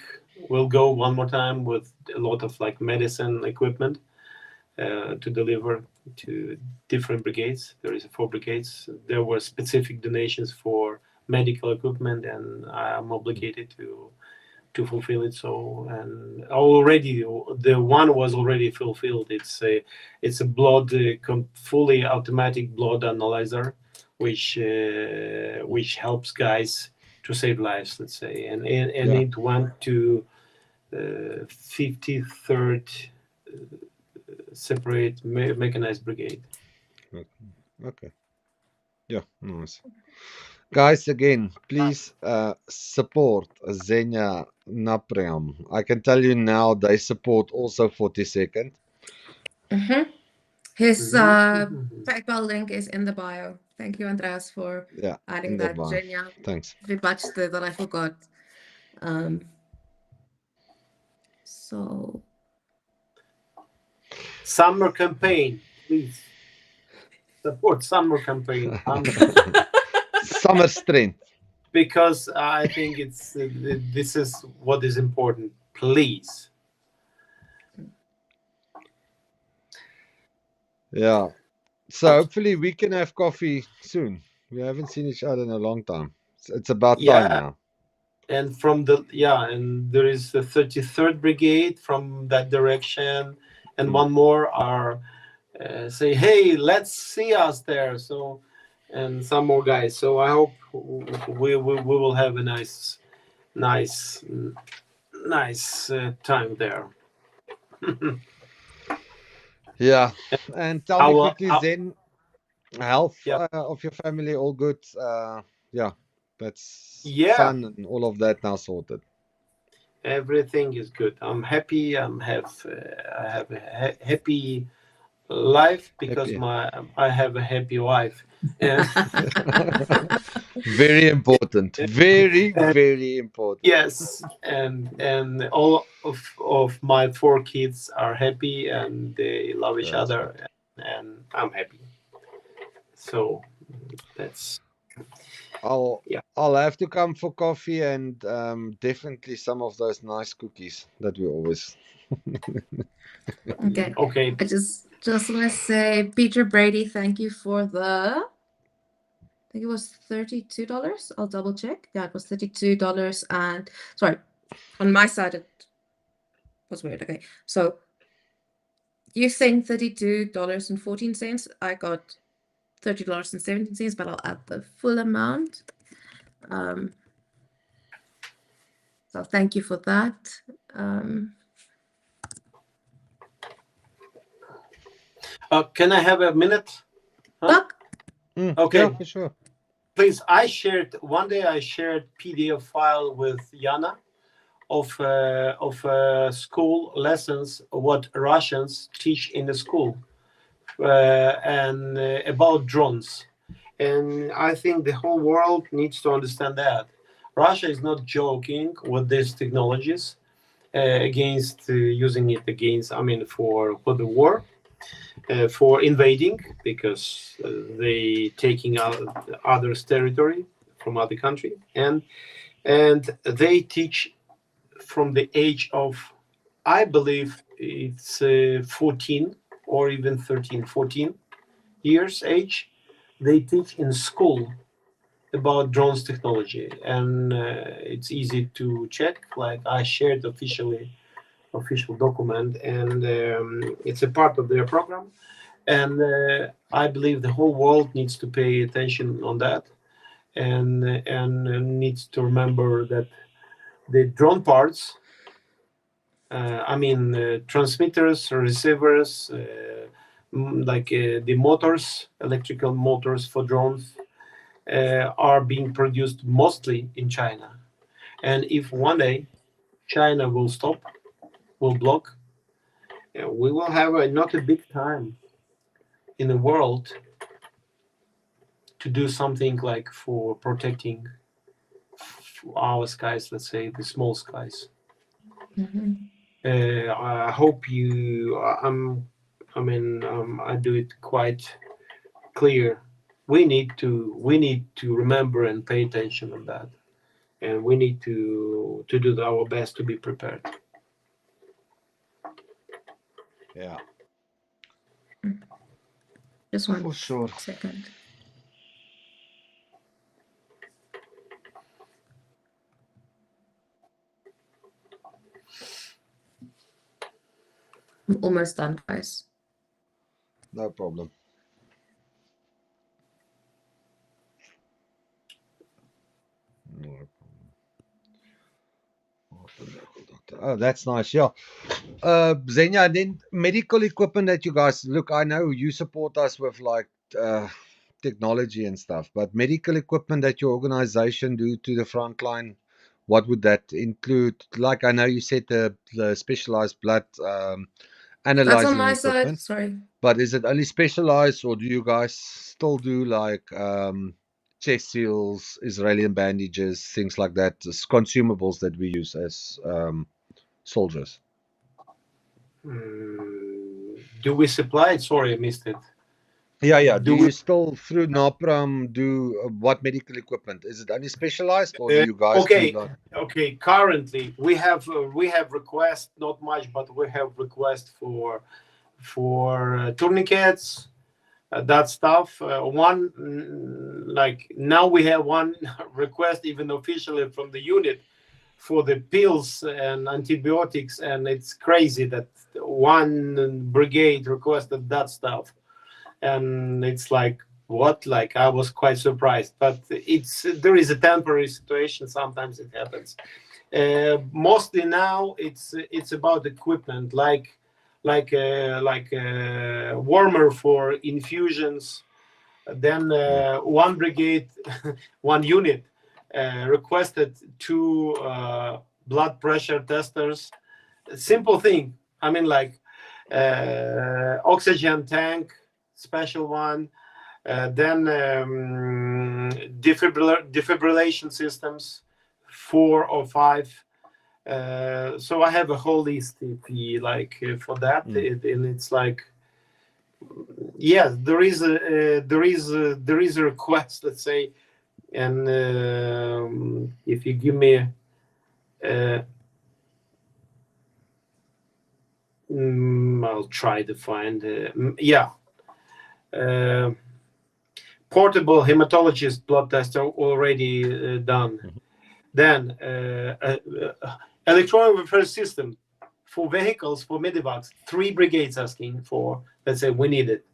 we'll go one more time with a lot of like medicine equipment to deliver to different brigades. There is 4 brigades. There were specific donations for medical equipment, and I am obligated to fulfill it. So, and already the one was already fulfilled. It's a blood fully automatic blood analyzer, which helps guys to save lives, let's say, and it went to 53rd separate mechanized brigade. Okay. Yeah, nice. Guys, again, please support Zhenya Napriam. I can tell you now they support also 42nd. His PayPal link is in the bio. Thank you, Andreas, for adding that. Zhenya, thanks. Vybačte that I forgot. So summer campaign, please support summer campaign. Summer strength. Because I think it's this is what is important. Please. Yeah. So hopefully we can have coffee soon. We haven't seen each other in a long time. It's about time now. And from and there is the 33rd Brigade from that direction, and one more are say, hey, let's see us there. So, and some more guys. So I hope we will have a nice time there. Yeah, and tell me quickly, Zen, health of your family, all good? That's fun and all of that now sorted. Everything is good. I'm happy. I have a happy life because I have a happy wife. Very important. Very important. Yes, and all of my 4 kids are happy and they love each other, and I'm happy. So that's. I'll have to come for coffee and definitely some of those nice cookies that we always. Okay. I just want to say, Peter Brady, thank you for I think it was $32. I'll double check. Yeah, it was $32. And sorry, on my side it was weird. Okay, so you saying $32.14? I got $30.17, but I'll add the full amount. So thank you for that. Can I have a minute? Huh? Okay, yeah, for sure. Please, one day I shared PDF file with Yana of school lessons, what Russians teach in the school, and about drones. And I think the whole world needs to understand that Russia is not joking with these technologies against using it against, for the war, for invading, because they taking out others' territory from other country, and they teach from the age of, I believe it's 14 or even 13, 14 years age. They teach in school about drones technology, and it's easy to check. Like I shared official document, and it's a part of their program. And I believe the whole world needs to pay attention on that, and needs to remember that the drone parts, transmitters, receivers, the motors, electrical motors for drones, are being produced mostly in China. And if one day China will stop, will block, we will have not a big time in the world to do something like for protecting our skies, let's say the small skies. I hope you. I do it quite clear. We need to remember and pay attention on that, and we need to do our best to be prepared. Yeah. Just one For sure. second. I'm almost done, guys. No problem. Oh, that's nice. Yeah. Zhenya, then medical equipment that you guys look, I know you support us with like technology and stuff, but medical equipment that your organization do to the front line, what would that include? Like I know you said the specialized blood That's analyzing on my equipment, side. Sorry. but is it only specialized, or do you guys still do like chest seals, Israeli bandages, things like that, as consumables that we use as soldiers? Do we supply it? Sorry, I missed it. Yeah. Do Do we? you still through NAPRAM do what medical equipment? Is it only specialized, or do you guys do like? Okay. Currently, we have requests, not much, but we have requests for tourniquets, that stuff. Like now we have one request even officially from the unit for the pills and antibiotics, and it's crazy that one brigade requested that stuff, and it's like what? Like I was quite surprised, but there is a temporary situation. Sometimes it happens. Mostly now it's about equipment like warmer for infusions. Then one brigade, one unit requested 2 blood pressure testers. Simple thing. I mean, like oxygen tank, special one. Then defibrillation systems, 4 or 5. So I have a whole list for that, and it's like, yes, there is a request, let's say, and if you give me I'll try to find portable hematologist blood test are already done. Then electronic warfare system for vehicles, for medivacs, 3 brigades asking for, let's say we need it.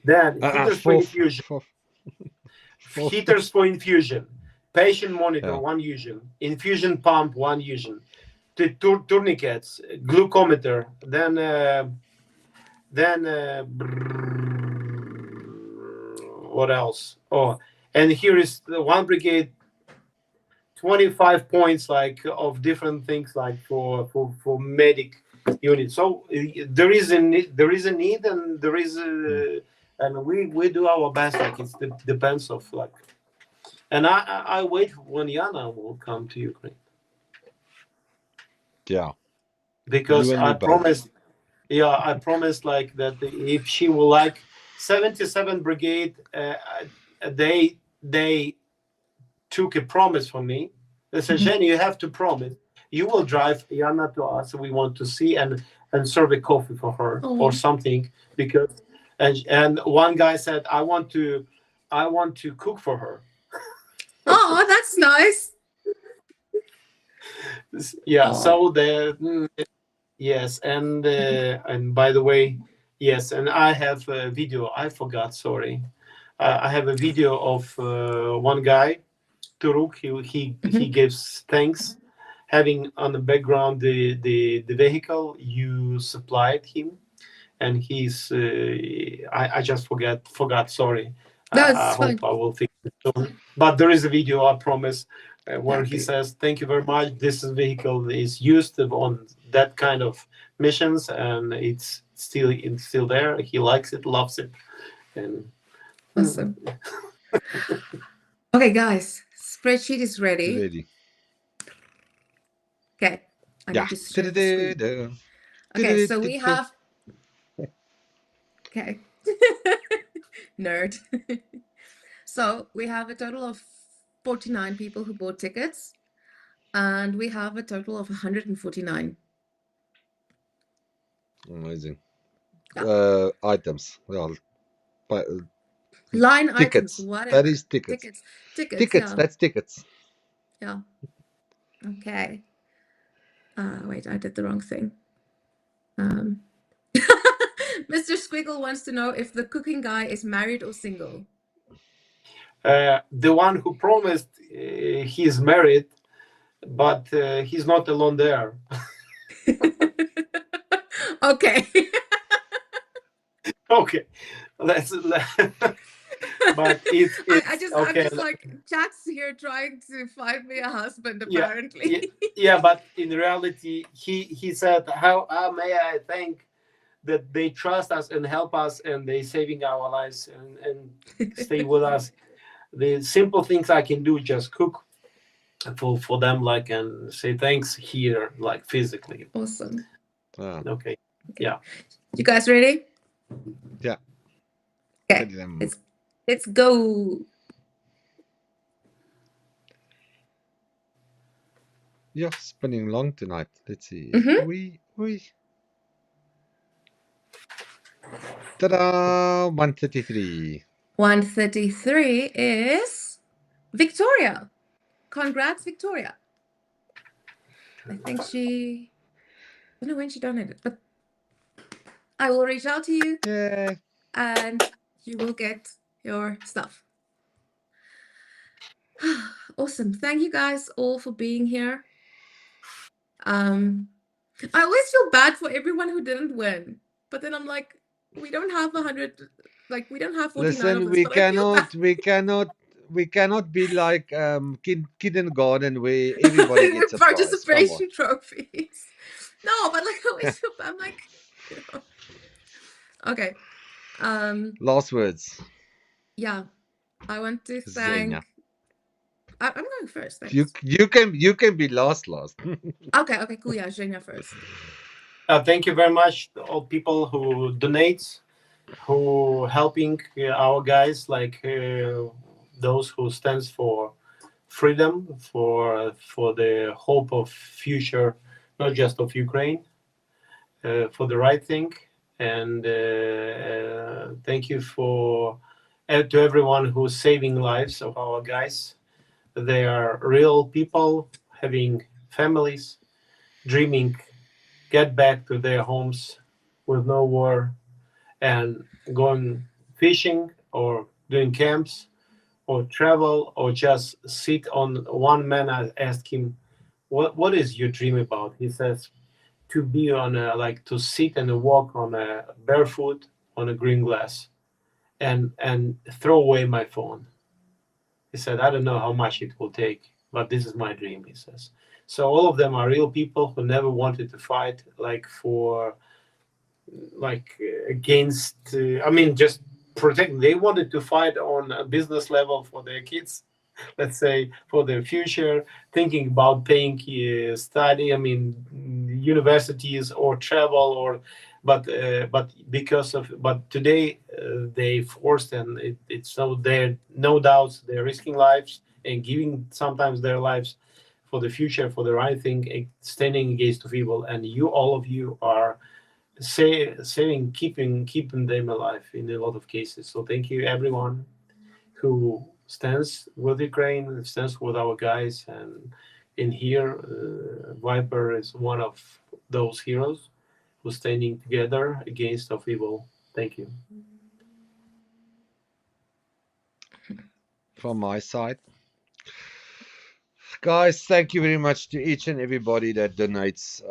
Then heaters for infusion. Heaters for infusion. Patient monitor, 1 usual. Infusion pump, 1 usual. Tourniquets, glucometer. Then what else? Oh, and here is the 1 brigade, 25 points of different things for medic units. So there is a need, and there is and we do our best. It depends of and I wait when Yana will come to Ukraine. Yeah, because I promised. Yeah, I promised that if she will 77 brigade, they took a promise from me. They said, Zhenya, you have to promise you will drive Yana to us. We want to see and serve a coffee for her or something, because and one guy said, I want to cook for her. Oh, that's nice. Yeah. So yes, and by the way, yes, and I have a video. I forgot. Sorry, I have a video of one guy, Turuk. He gives thanks, having on the background the vehicle you supplied him, and he's I just forgot. Sorry. No, I it's fine. hope I will fix it soon. But there is a video, I promise, where he Okay. says, "Thank you very much. This vehicle is used on that kind of missions, and it's still there. He likes it, loves it, and Awesome. Okay, guys, spreadsheet is ready. Ready. Okay, I Yeah. need to share the screen. Okay, so we have. Okay, nerd. So we have a total of 49 people who bought tickets, and we have a total of 149. Amazing. Yeah. Items. Well, Line tickets. items, whatever. That is tickets. Tickets, Tickets. yeah. That's tickets. Yeah. Okay. Wait, I did the wrong thing. Mr. Squiggle wants to know if the cooking guy is married or single. the one who promised he's married, but he's not alone there. Okay. Okay, let's. But it's I'm okay. just like Jack's here trying to find me a husband, apparently. Yeah, but in reality, he said, "How may I thank that they trust us and help us, and they saving our lives and stay with us. The simple things I can do, just cook for them, like, and say thanks here, like physically." Awesome. Okay. Yeah. You guys ready? Yeah. Okay. Let's go. You're spinning long tonight. Let's see. We. Ta-da! 133. 133 is Victoria. Congrats, Victoria. I think I don't know when she donated, but I will reach out to you. Yeah. And you will get your stuff. Awesome. Thank you guys all for being here. I always feel bad for everyone who didn't win, but then I'm like, we don't have 100, like we don't have 49 Listen, of this, we but I feel bad. we cannot be like kindergarten where everybody gets a prize. Participation trophies. No, but like I always feel bad. I'm like, you know. Okay. Last words. Yeah, I want to thank. Zhenya. I'm going first. Thanks. You can be last. Okay, cool. Yeah, Zhenya first. Thank you very much to all people who donates, who helping our guys, like those who stands for freedom, for the hope of future, not just of Ukraine, for the right thing. And thank you for to everyone who's saving lives of our guys. They are real people having families, dreaming get back to their homes with no war, and going fishing or doing camps or travel or just sit on. One man, I asked him, what is your dream about? He says, to be on a, like to sit and walk on a barefoot on a green glass and throw away my phone. He said, I don't know how much it will take, but this is my dream, he says. So all of them are real people who never wanted to fight, like against, I mean, just protect. They wanted to fight on a business level for their kids, let's say, for their future, thinking about paying study, I mean, universities or travel or, but today they forced, and it's so there, no doubts, they're risking lives and giving sometimes their lives for the future, for the right thing, standing against of evil. And all of you are saving, keeping them alive in a lot of cases. So thank you everyone who stands with Ukraine, stands with our guys, and in here, Viper is one of those heroes who's standing together against of evil. Thank you. From my side, guys, thank you very much to each and everybody that donates.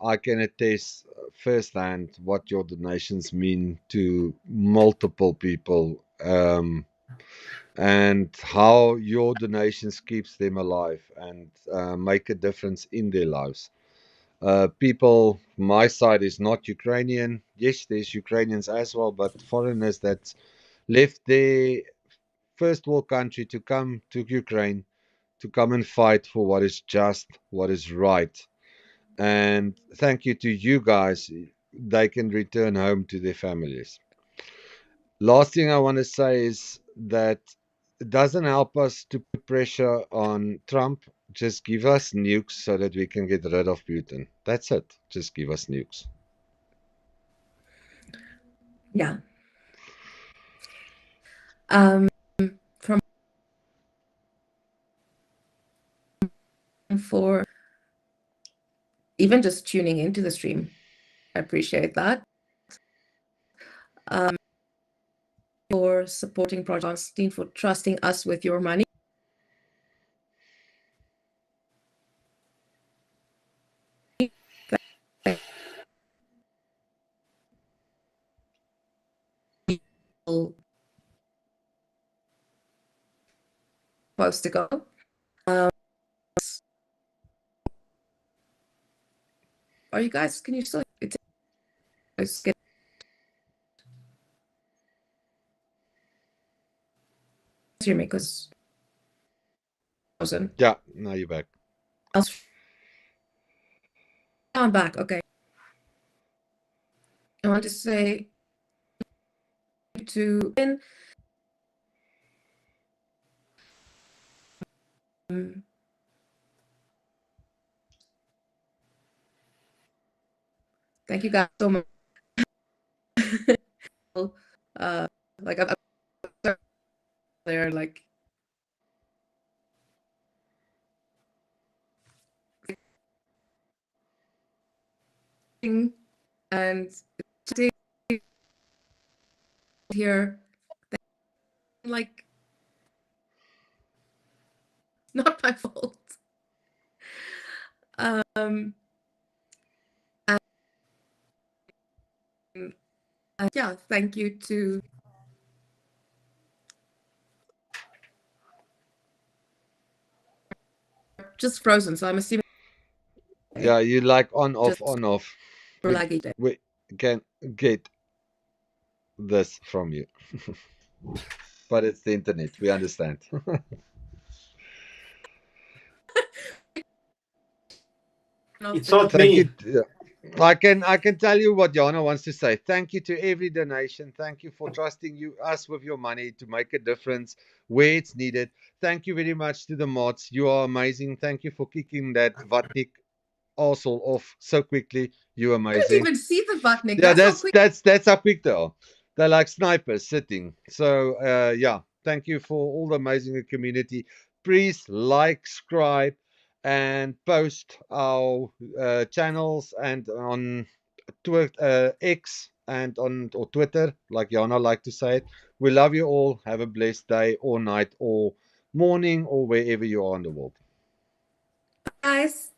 I can attest firsthand what your donations mean to multiple people, and how your donations keeps them alive and make a difference in their lives. People, my side is not Ukrainian. Yes, there's Ukrainians as well, but foreigners that left their first world country to come to Ukraine to come and fight for what is just, what is right. And thank you to you guys. They can return home to their families. Last thing I want to say is that it doesn't help us to put pressure on Trump. Just give us nukes so that we can get rid of Putin. That's it. Just give us nukes. Yeah. From for even just tuning into the stream, I appreciate that. For supporting Project Constantine, for trusting us with your money. Supposed to go. Are you guys? Can you still? It's get. Hear me, because. Yeah, now you're back. I'm back. Okay. I want to say to thank you guys so much. Like I'm there, like and here, like not my fault. And yeah, thank you to just frozen. So I'm assuming. Yeah, you like on off Just on off. laggy day. We can get this from you, but it's the internet. We understand. It's not Thank me. you. I can tell you what Jana wants to say. Thank you to every donation. Thank you for trusting us with your money to make a difference where it's needed. Thank you very much to the mods. You are amazing. Thank you for kicking that Vatnik arsehole off so quickly. You're I didn't amazing. even see the Vatnik. Yeah, That's how quick. that's how quick they are. They're like snipers sitting. So yeah, thank you for all the amazing community. Please like, subscribe, and post our channels and on X and on or Twitter, like Jana like to say it. We love you all. Have a blessed day or night or morning or wherever you are in the world. Guys.